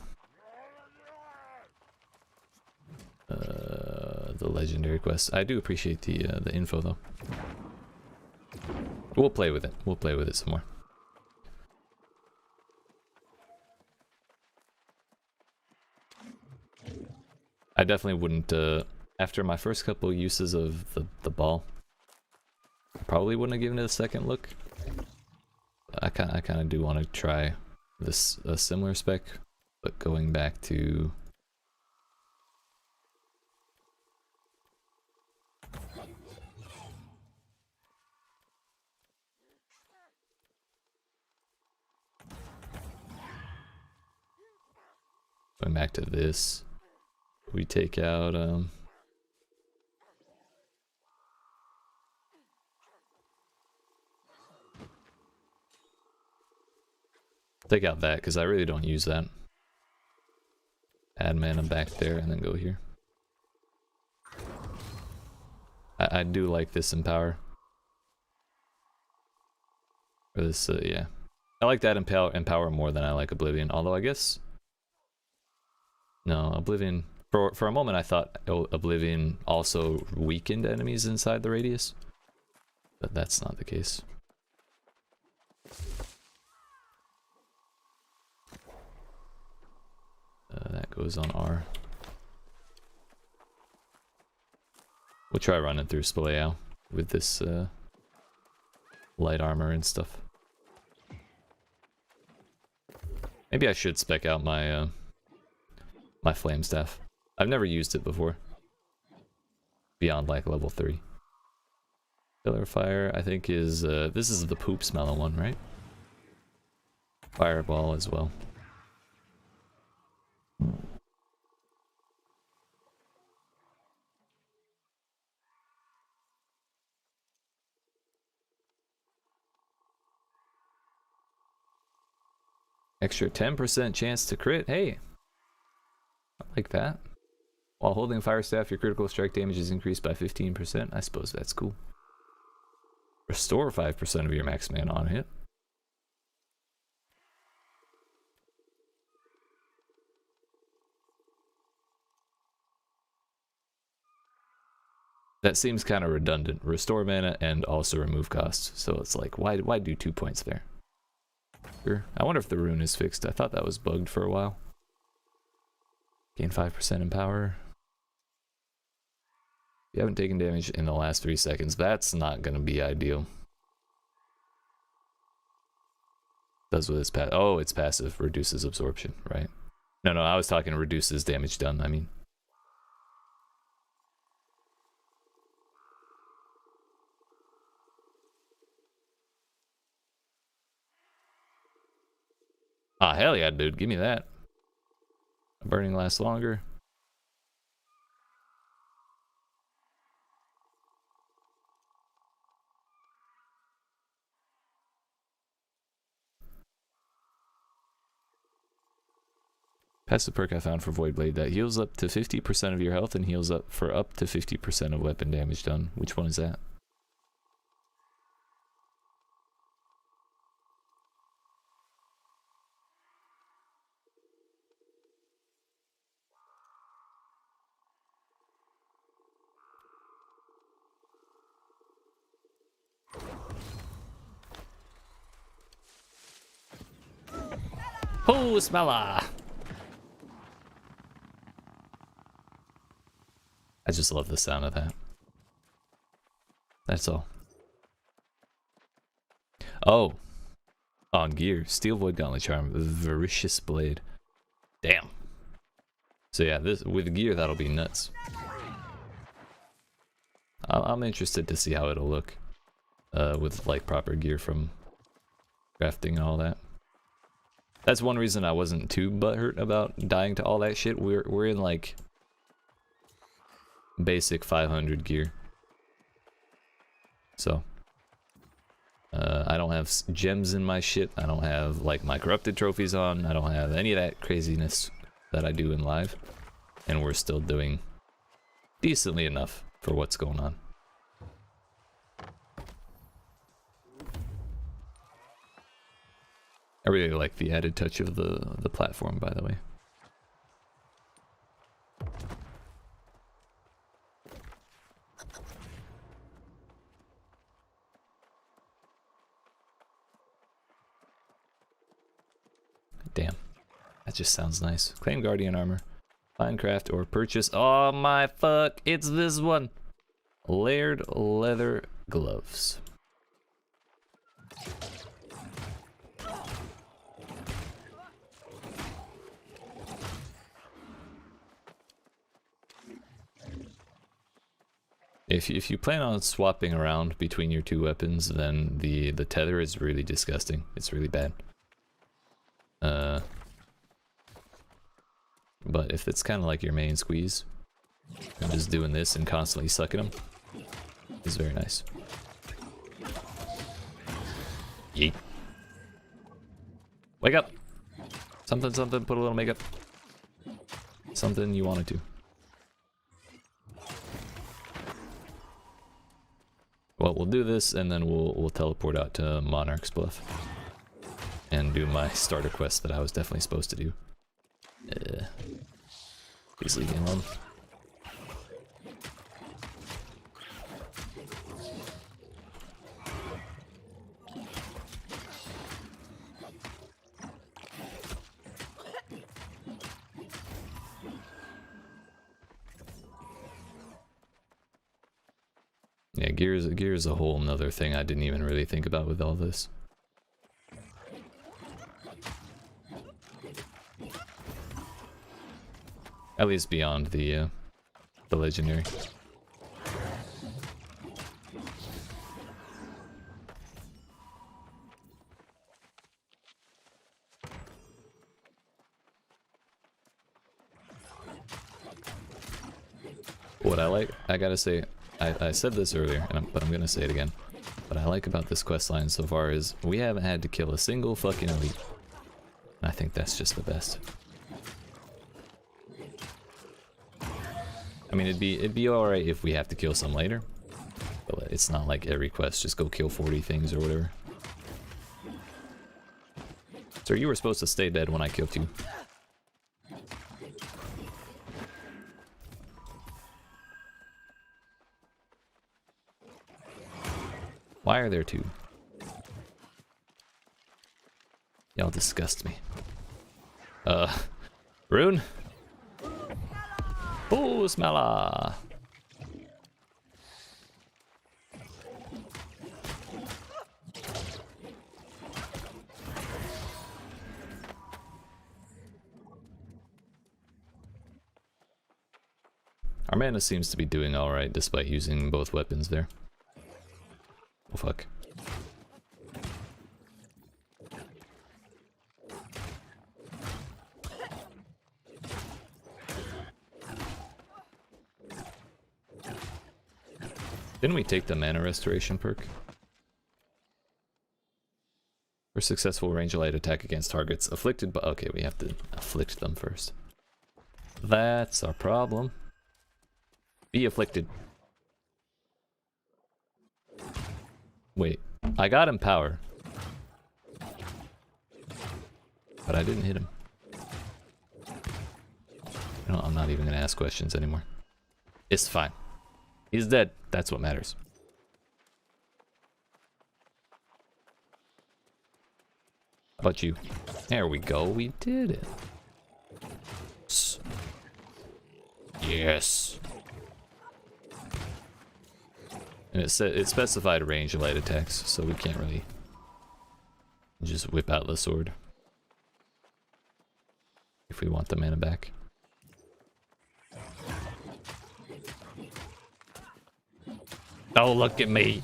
legendary quest. I do appreciate the info though. We'll play with it. We'll play with it some more. I definitely wouldn't after my first couple uses of the ball. I probably wouldn't have given it a second look. I kind of do want to try this a similar spec, but going back to this, we take out take out that because I really don't use that. Add mana back there and then go here. I do like this Empower. Or this, yeah. I like that Empower more than I like Oblivion, although I guess... No, Oblivion... For a moment I thought Oblivion also weakened enemies inside the radius. But that's not the case. That goes on R. We'll try running through Spaleo with this light armor and stuff. Maybe I should spec out my my flame staff. I've never used it before. Beyond like level 3. Pillar Fire, I think is this is the poop smelling one, right? Fireball as well. Extra 10% chance to crit. Hey, I like that. While holding Fire Staff, your critical strike damage is increased by 15%. I suppose that's cool. Restore 5% of your max mana on hit. That seems kind of redundant. Restore mana and also remove costs. So it's like, why do 2 points there? Sure. I wonder if the rune is fixed. I thought that was bugged for a while. Gain 5% in power. You haven't taken damage in the last 3 seconds. That's not going to be ideal. Does with its passive. Oh, it's passive. Reduces absorption, right? No, I was talking reduces damage done, I mean. Ah, hell yeah, dude. Give me that. Burning lasts longer. Passive perk I found for Void Blade that heals up to 50% of your health and heals up for up to 50% of weapon damage done. Which one is that? Oh, Smella! I just love the sound of that. That's all. Oh. On gear. Steel Void Gauntlet Charm. Voracious Blade. Damn. So yeah, this with gear that'll be nuts. I'm interested to see how it'll look. With like proper gear from crafting and all that. That's one reason I wasn't too butthurt about dying to all that shit. We're in like basic 500 gear. So I don't have gems in my shit. I don't have like my corrupted trophies on. I don't have any of that craziness that I do in live. And we're still doing decently enough for what's going on. I really like the added touch of the platform, by the way. Damn, that just sounds nice. Claim Guardian armor, find craft or purchase. Oh my fuck! It's this one. Layered leather gloves. If you plan on swapping around between your 2 weapons, then the tether is really disgusting. It's really bad. But if it's kind of like your main squeeze, and just doing this and constantly sucking them, is very nice. Yeet. Wake up! Something, put a little makeup. Something you wanted to. Well, we'll do this, and then we'll teleport out to Monarch's Bluff. And do my starter quest that I was definitely supposed to do. Please leave me alone. Yeah, gear is a whole nother thing I didn't even really think about with all this. At least beyond the legendary. What I like, I gotta say, I said this earlier, but I'm gonna say it again. What I like about this quest line so far is we haven't had to kill a single fucking elite. I think that's just the best. I mean, it'd be all right if we have to kill some later, but it's not like every quest just go kill 40 things or whatever. Sir, you were supposed to stay dead when I killed you. Why are there two? Y'all disgust me. Rune? Oh, Smella! Our mana seems to be doing alright despite using both weapons there. Oh fuck. Didn't we take the mana restoration perk? For successful range light attack against targets afflicted, but okay, we have to afflict them first. That's our problem. Be afflicted. Wait, I got him power. But I didn't hit him. No, I'm not even gonna ask questions anymore. It's fine. He's dead. That's what matters. How about you? There we go. We did it. Yes. And it specified range of light attacks, so we can't really just whip out the sword if we want the mana back. Oh, look at me.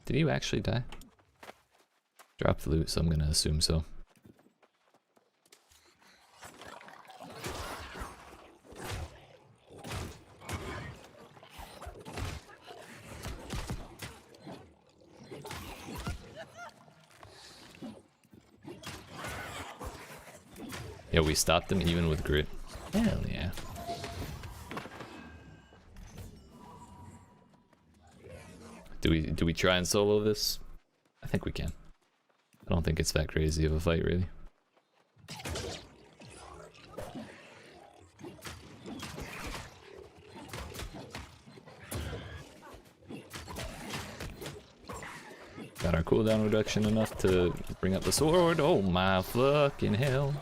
Did you actually die? Drop the loot, so I'm gonna assume so. Yeah, we stopped them even with grit. Hell yeah. Do we try and solo this? I think we can. I don't think it's that crazy of a fight, really. Got our cooldown reduction enough to bring up the sword. Oh my fucking hell.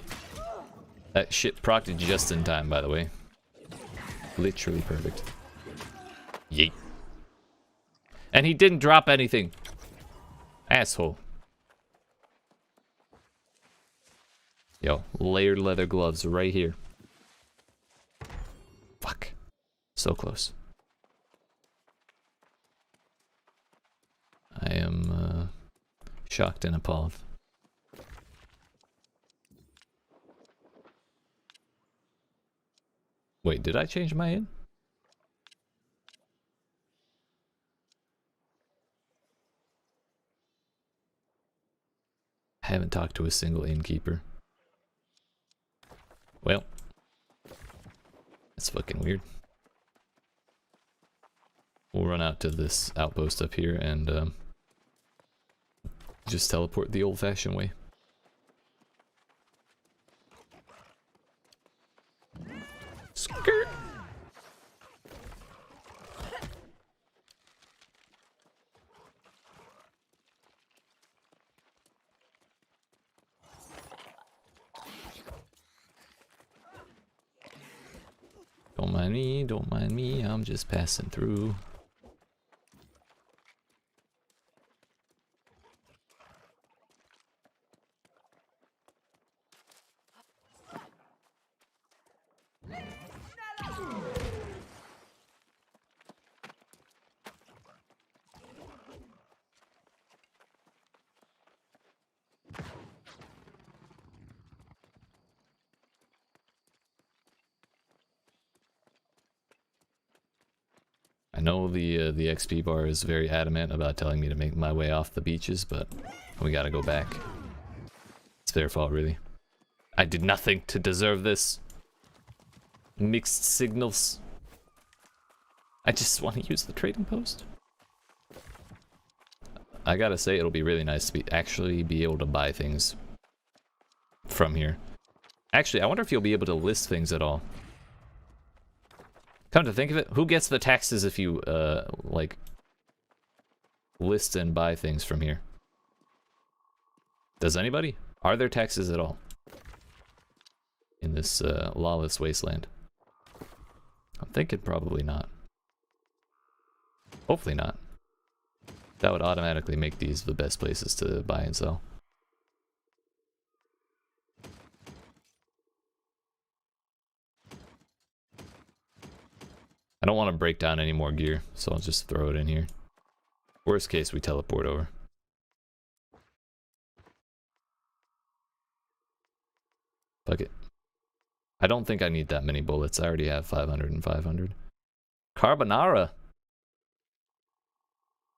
That shit procced just in time, by the way. Literally perfect. Yeet. And he didn't drop anything. Asshole. Yo, layered leather gloves right here. Fuck. So close. I am shocked and appalled. Wait, did I change my inn? I haven't talked to a single innkeeper. Well, that's fucking weird. We'll run out to this outpost up here and just teleport the old-fashioned way. Skirt. Don't mind me, I'm just passing through. I know the XP bar is very adamant about telling me to make my way off the beaches, but We gotta go back. It's their fault, really. I did nothing to deserve this. Mixed signals. I just want to use the trading post. I gotta say, it'll be really nice to actually be able to buy things from here. Actually, I wonder if you'll be able to list things at all. Come to think of it, who gets the taxes if you, like, list and buy things from here? Does anybody? Are there taxes at all in this lawless wasteland? I'm thinking probably not. Hopefully not. That would automatically make these the best places to buy and sell. I don't want to break down any more gear, so I'll just throw it in here. Worst case, we teleport over. Fuck it. I don't think I need that many bullets. I already have 500 and 500. Carbonara!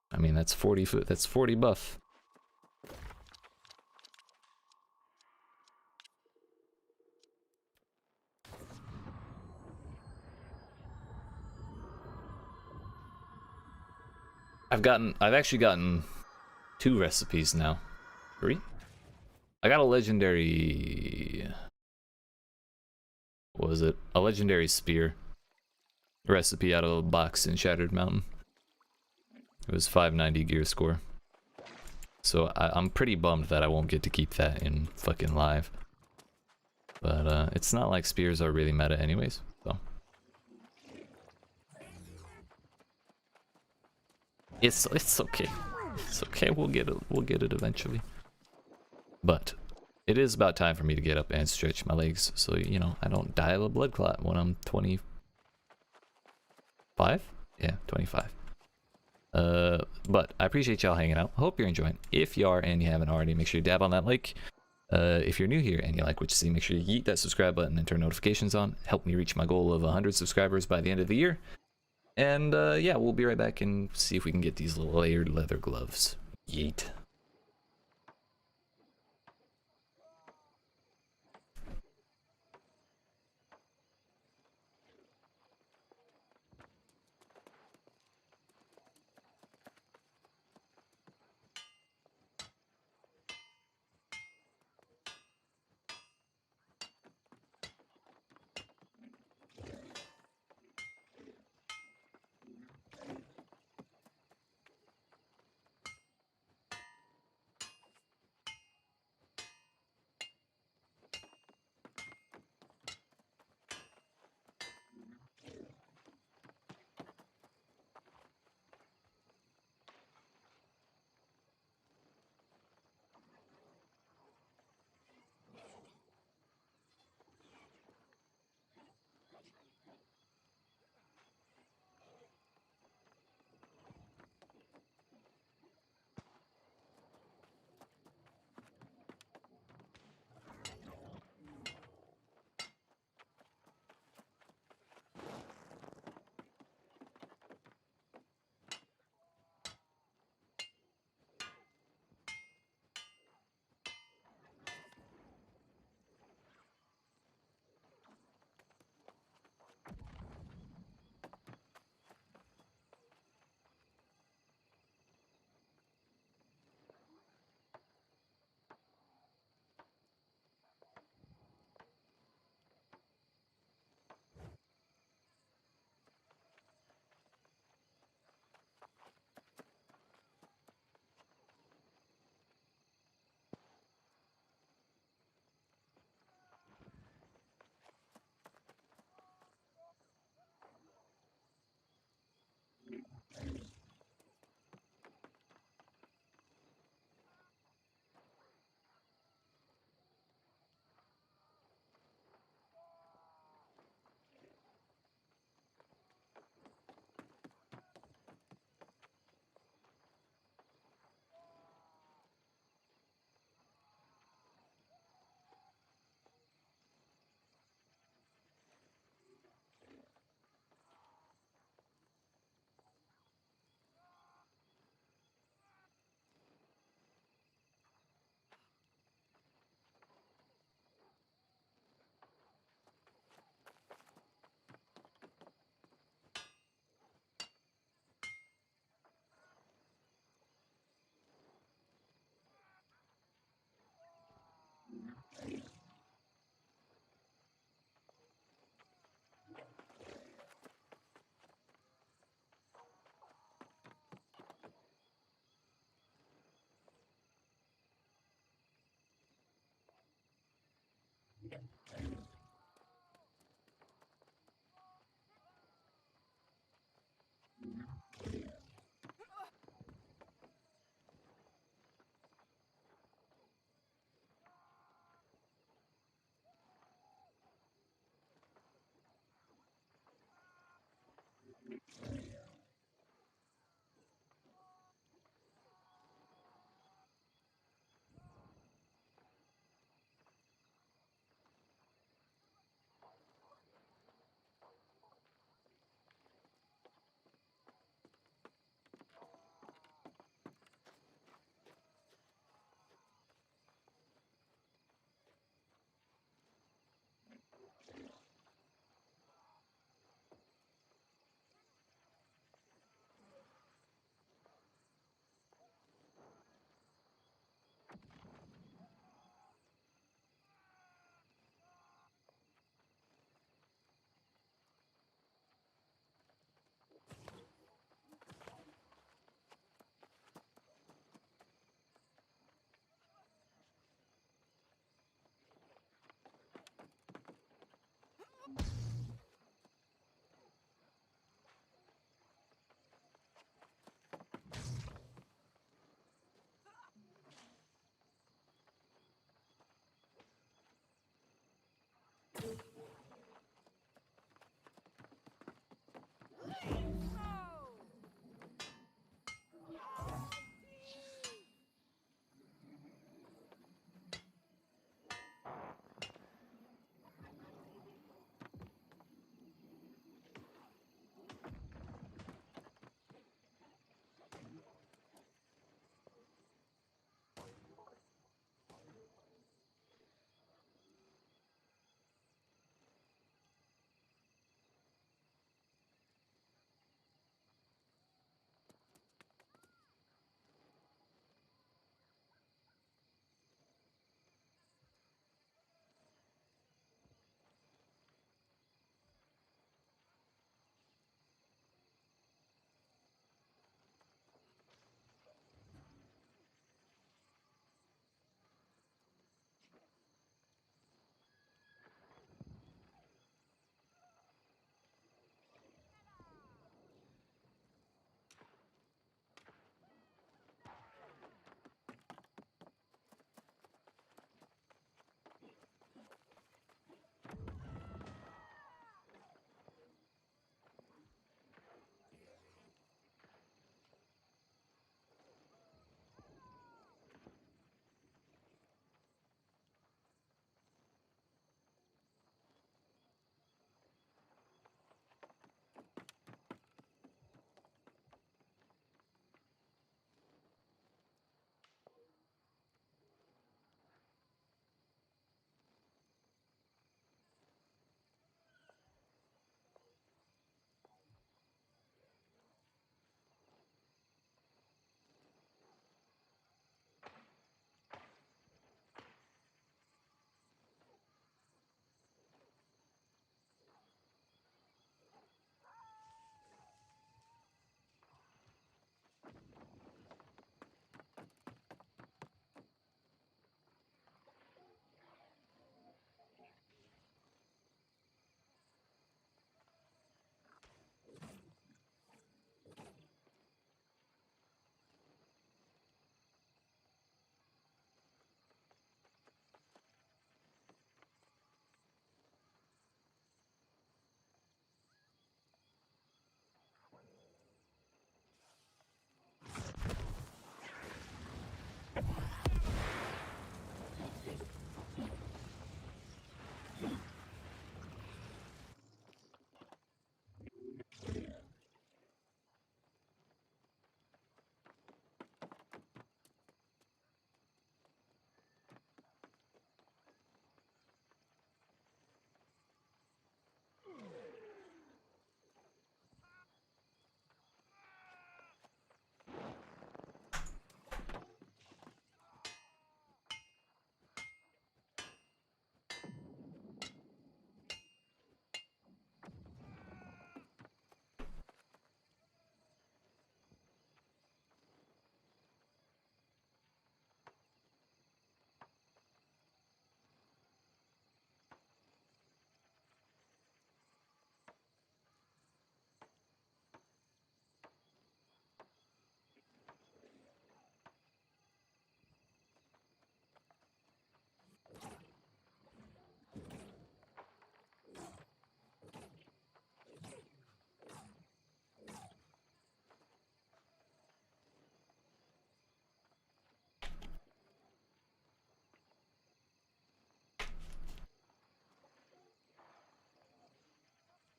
I mean, that's 40 foot. That's 40 buff. I've actually gotten 2 recipes now. 3? I got a legendary... What was it? A legendary spear recipe out of a box in Shattered Mountain. It was 590 gear score. So I'm pretty bummed that I won't get to keep that in fucking live. But it's not like spears are really meta anyways, so. It's okay. It's okay, we'll get it eventually. But it is about time for me to get up and stretch my legs so, you know, I don't die of a blood clot when I'm 25? Yeah, 25. But I appreciate y'all hanging out. Hope you're enjoying. If you are and you haven't already, make sure you dab on that like. If you're new here and you like what you see, make sure you yeet that subscribe button and turn notifications on. Help me reach my goal of 100 subscribers by the end of the year. And yeah, we'll be right back and see if we can get these little layered leather gloves. Yeet.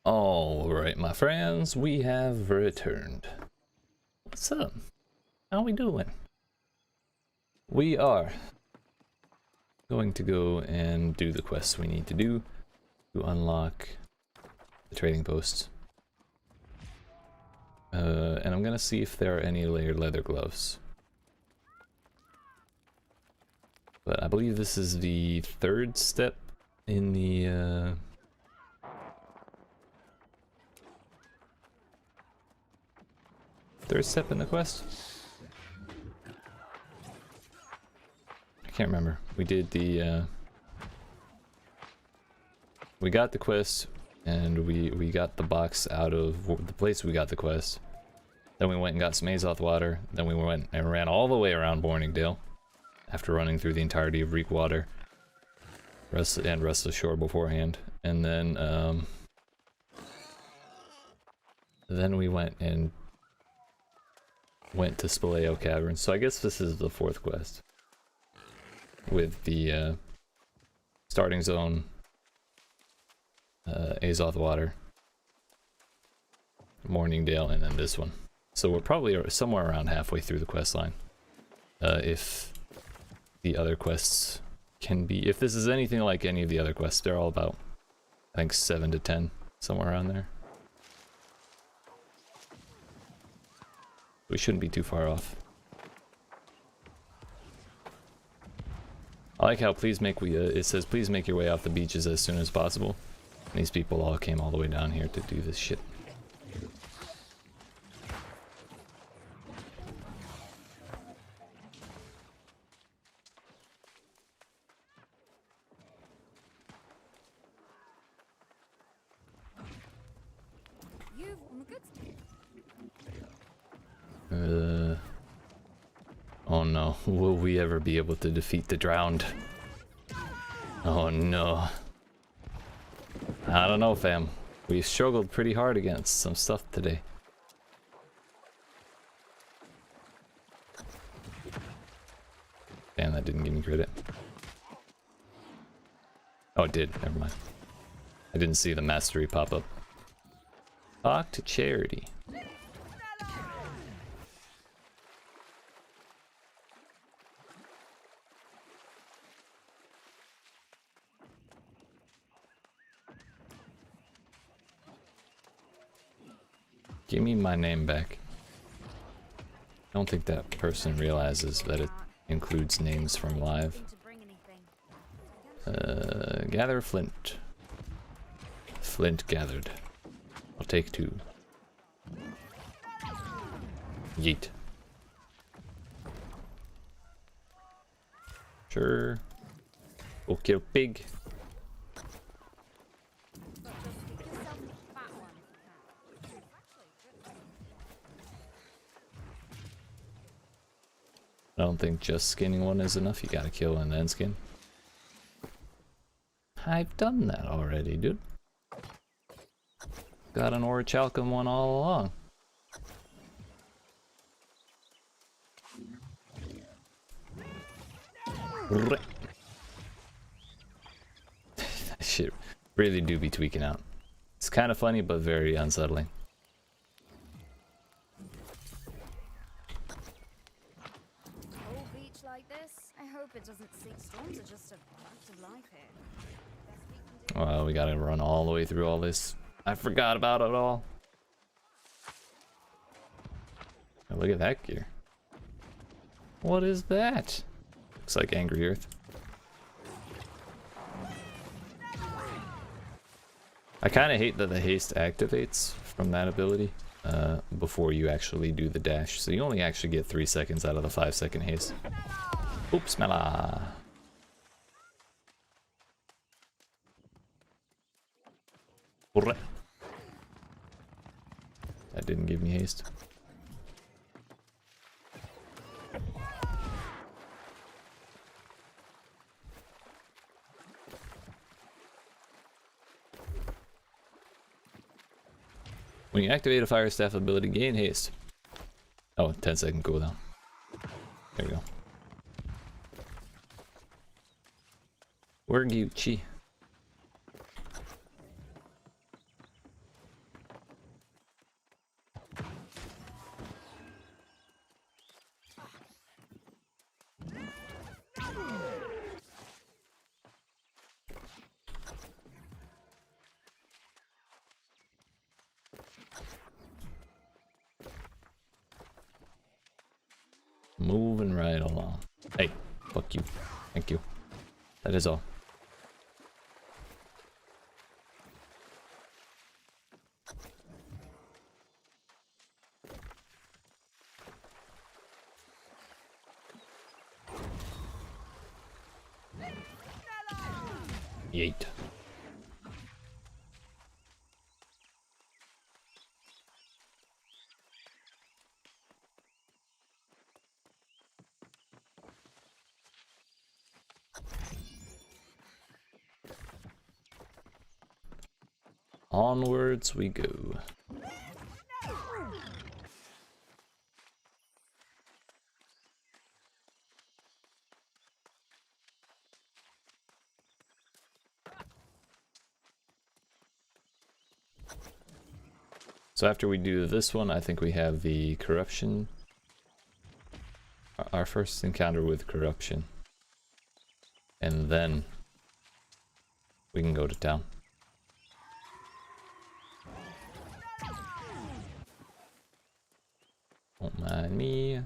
Alright, my friends, we have returned. What's up? How we doing? We are going to go and do the quests we need to do to unlock the trading posts. And I'm gonna see if there are any layered leather gloves. But I believe this is the third step in the third step in the quest? I can't remember. We did the we got the quest and we got the box out of the place we got the quest. Then we went and got some Azoth water. Then we went and ran all the way around Borningdale after running through the entirety of Reekwater and Restless Shore beforehand. And then Then we went to Spaleo Caverns. So I guess this is the 4th quest. With the starting zone, Azoth Water, Morningdale, and then this one. So we're probably somewhere around halfway through the quest line. If the other quests can be... If this is anything like any of the other quests, they're all about, I think, 7 to 10, somewhere around there. We shouldn't be too far off. I like how it says please make your way off the beaches as soon as possible. And these people all came all the way down here to do this shit. Oh no, will we ever be able to defeat the drowned? Oh no. I don't know, fam. We struggled pretty hard against some stuff today. Damn, that didn't give me credit. Oh, it did. Never mind. I didn't see the mastery pop up. Talk to Charity. Give me my name back. I don't think that person realizes that it includes names from live. Gather flint. Flint gathered. I'll take 2. Yeet. Sure. We'll kill pig. I don't think just skinning one is enough. You gotta kill and then skin. I've done that already, dude. Got an Orichalcum one all along. That shit really do be tweaking out. It's kind of funny, but very unsettling. It doesn't see storms are just a fact of life here. Well, we gotta run all the way through all this. I forgot about it all. Oh, look at that gear. What is that? Looks like Angry Earth. I kind of hate that the haste activates from that ability before you actually do the dash. So you only actually get 3 seconds out of the 5-second haste. Oops, Mela. That didn't give me haste. When you activate a fire staff ability, gain haste. Oh, 10-second cooldown. There we go. We're Gucci. Moving right along. Hey, fuck you. Thank you. That is all. Yeet. Onwards we go. So after we do this one, I think we have the corruption. Our first encounter with corruption. And then we can go to town. Don't mind me.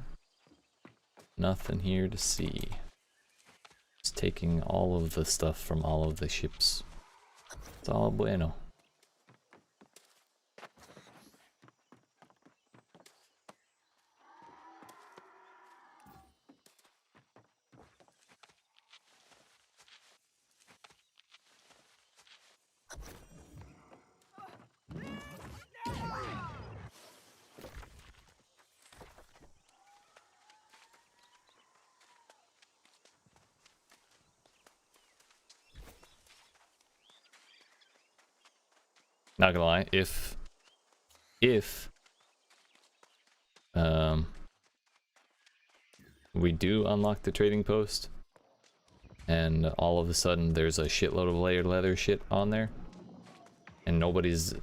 Nothing here to see. Just taking all of the stuff from all of the ships. It's all bueno. Not gonna lie, if we do unlock the trading post and all of a sudden there's a shitload of layered leather shit on there and nobody's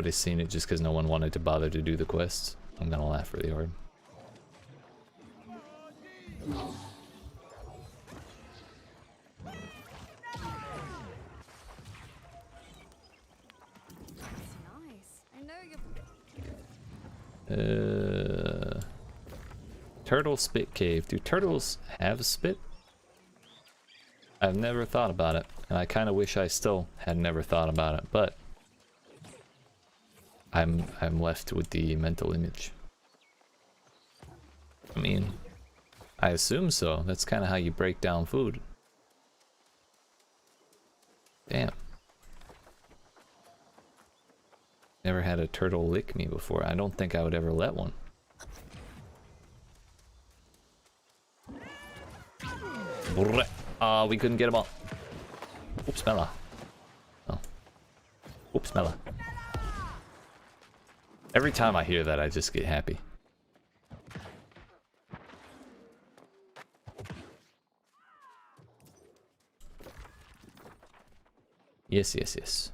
seen it just because no one wanted to bother to do the quests, I'm gonna laugh really hard. Turtle spit cave. Do turtles have a spit? I've never thought about it, and I kind of wish I still had never thought about it, but I'm left with the mental image. I mean, I assume so. That's kind of how you break down food. Damn. Never had a turtle lick me before. I don't think I would ever let one. We couldn't get him all. Oops, Mela. Oh. Oops, Mela. Every time I hear that, I just get happy. Yes, yes, yes.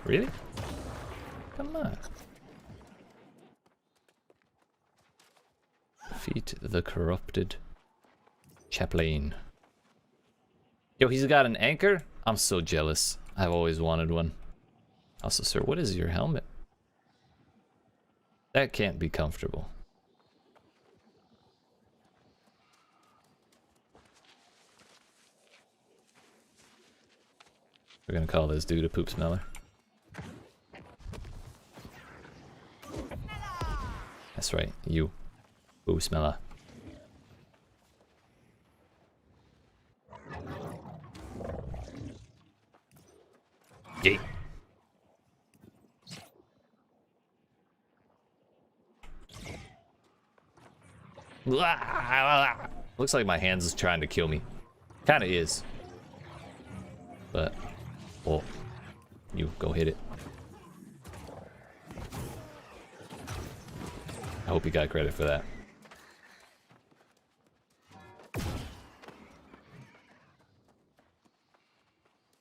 Really? Come on. Defeat the corrupted chaplain. Yo, he's got an anchor? I'm so jealous. I've always wanted one. Also, sir, what is your helmet? That can't be comfortable. We're gonna call this dude a poop smeller. That's right, you. Poop smeller. Yeet. Looks like my hands is trying to kill me. Kinda is. But, oh, you go hit it. I hope you got credit for that.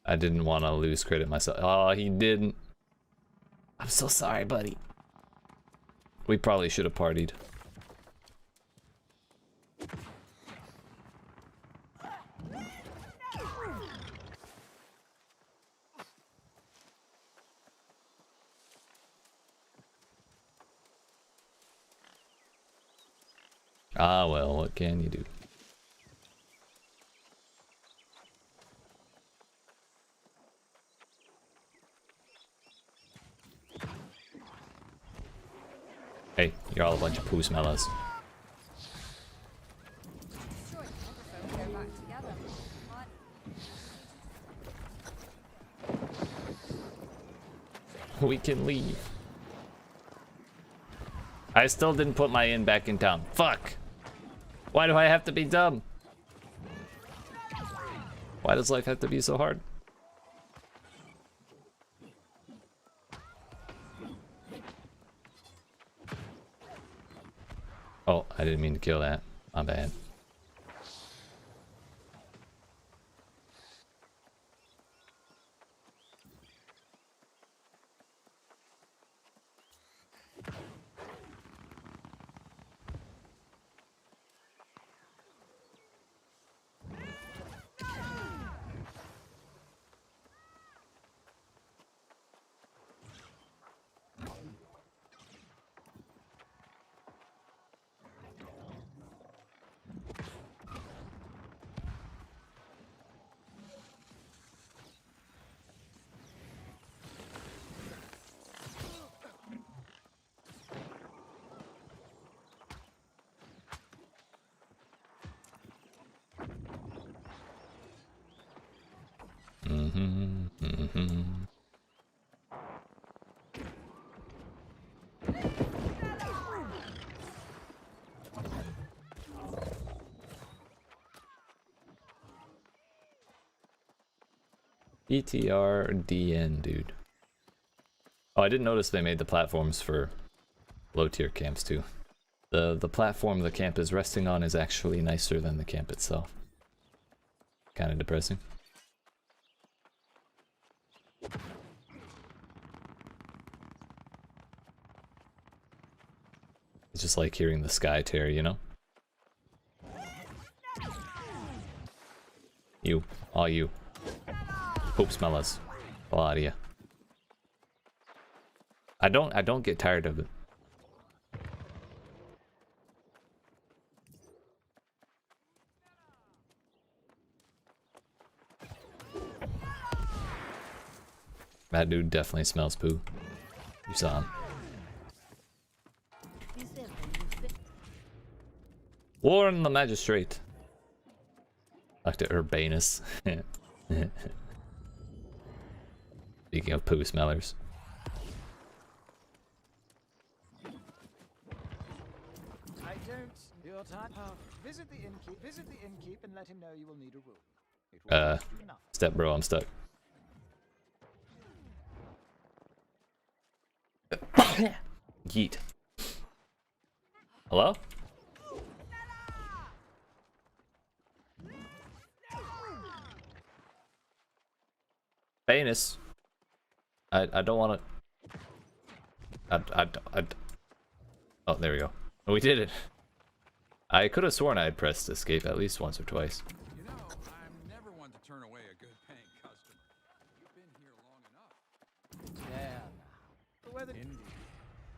I didn't want to lose credit myself. Oh, he didn't. I'm so sorry, buddy. We probably should have partied. Ah, well, what can you do? Hey, you're all a bunch of poo smellers. We can leave. I still didn't put my inn back in town. Fuck! Why do I have to be dumb? Why does life have to be so hard? Oh, I didn't mean to kill that. My bad. PTR DN, dude. Oh, I didn't notice they made the platforms for low tier camps too. The platform the camp is resting on is actually nicer than the camp itself. Kind of depressing. It's just like hearing the sky tear, you know? You, all you. Poop smellers. A lot of you. I don't get tired of it. That dude definitely smells poo. You saw him. Warn the magistrate. Dr. Urbanus. Speaking of poo smellers. I don't. Your time. Visit the innkeep. Visit the innkeep and let him know you will need a room. It will cost you nothing. Step bro, I'm stuck. Yeet. Hello? Banus. I don't want to. Oh, there we go. Oh, we did it. I could have sworn I had pressed escape at least once or twice. You know, I'm never one to turn away a good-paying customer. You've been here long enough. There now. The weather. Indeed.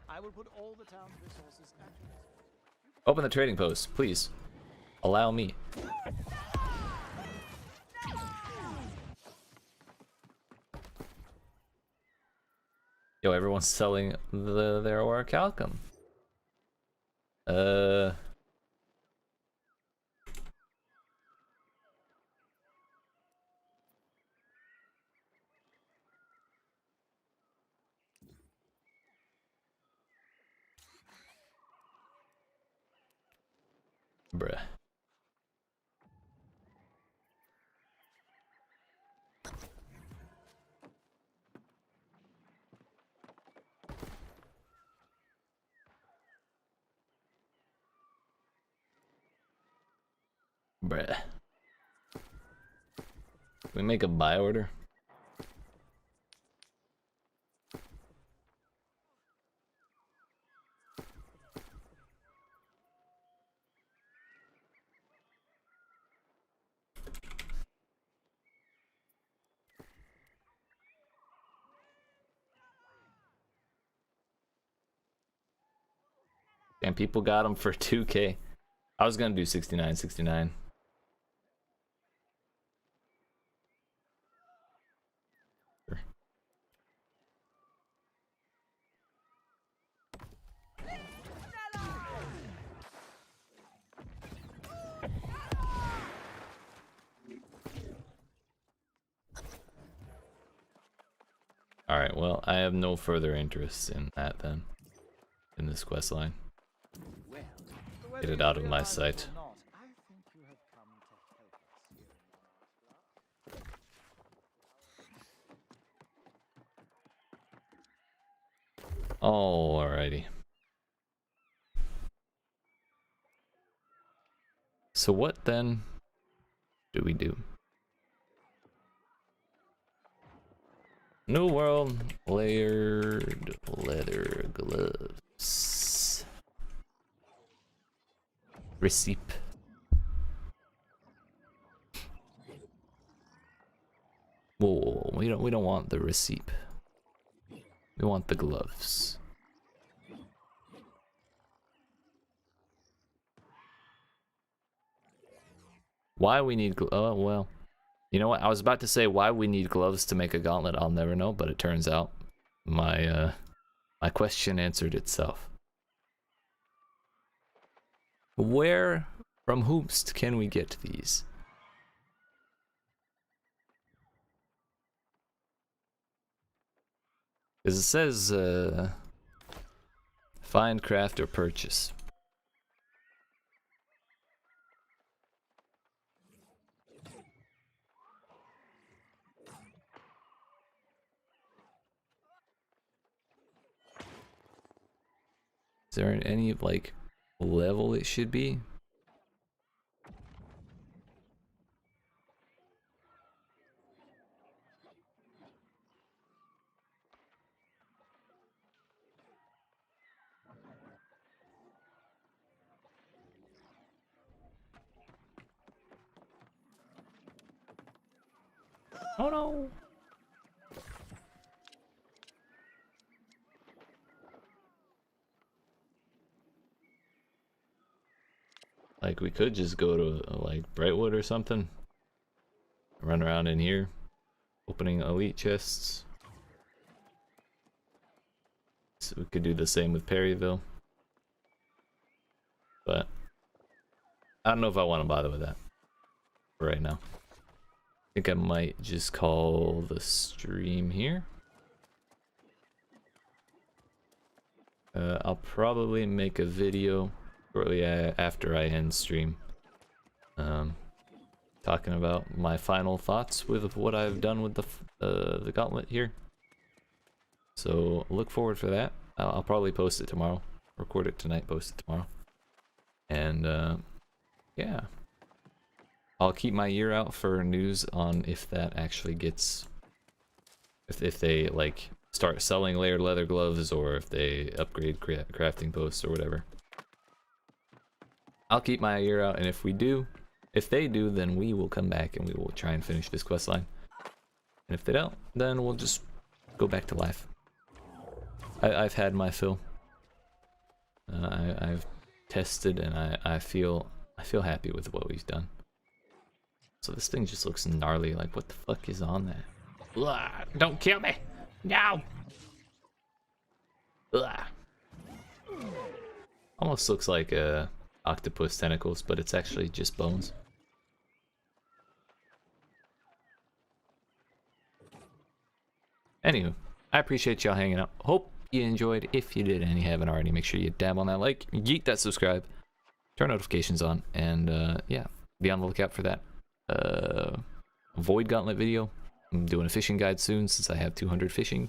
I will put all the town's resources at your disposal. Open the trading post, please. Allow me. Yo, everyone's selling their orichalcum. Bruh. Bruh. Can we make a buy order? And people got them for 2K. I was gonna do 69.69. Sure. Alright, well, I have no further interest in that then. In this quest line. Well, Get whether it you out of my realize it sight. or not, I think you have come to help us here in Mars. Alrighty. So what then do we do? New World layered leather gloves. Receipt. Whoa, we don't want the receipt. We want the gloves. Why we need oh well. You know what? I was about to say why we need gloves to make a gauntlet. I'll never know, but it turns out my my question answered itself. Where from whomst can we get these? Because it says find, craft, or purchase. Is there any like level it should be? Oh no! Like we could just go to like Brightwood or something. Run around in here, opening elite chests. So we could do the same with Perryville. But I don't know if I want to bother with that for right now. I think I might just call the stream here. I'll probably make a video shortly after I end stream, talking about my final thoughts with what I've done with the gauntlet here. So look forward for that. I'll probably post it tomorrow. Record it tonight, post it tomorrow. And yeah, I'll keep my ear out for news on if that actually gets, if they like start selling layered leather gloves, or if they upgrade crafting posts or whatever. I'll keep my ear out, and if they do, then we will come back and we will try and finish this quest line. And if they don't, then we'll just go back to life. I've had my fill. I've tested, and I feel happy with what we've done. So this thing just looks gnarly. Like, what the fuck is on that? Ugh, don't kill me! No! Ugh. Almost looks like octopus tentacles, but it's actually just bones. Anywho, I appreciate y'all hanging out. Hope you enjoyed. If you did and you haven't already, make sure you dab on that like, yeet that subscribe, turn notifications on, and yeah, be on the lookout for that Void Gauntlet video. I'm doing a fishing guide soon since I have 200 fishing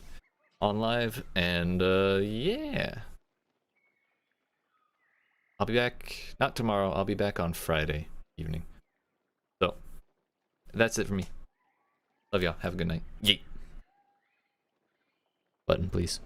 on live, and yeah. I'll be back, not tomorrow, I'll be back on Friday evening. So, that's it for me. Love y'all, have a good night. Yeet. Button, please.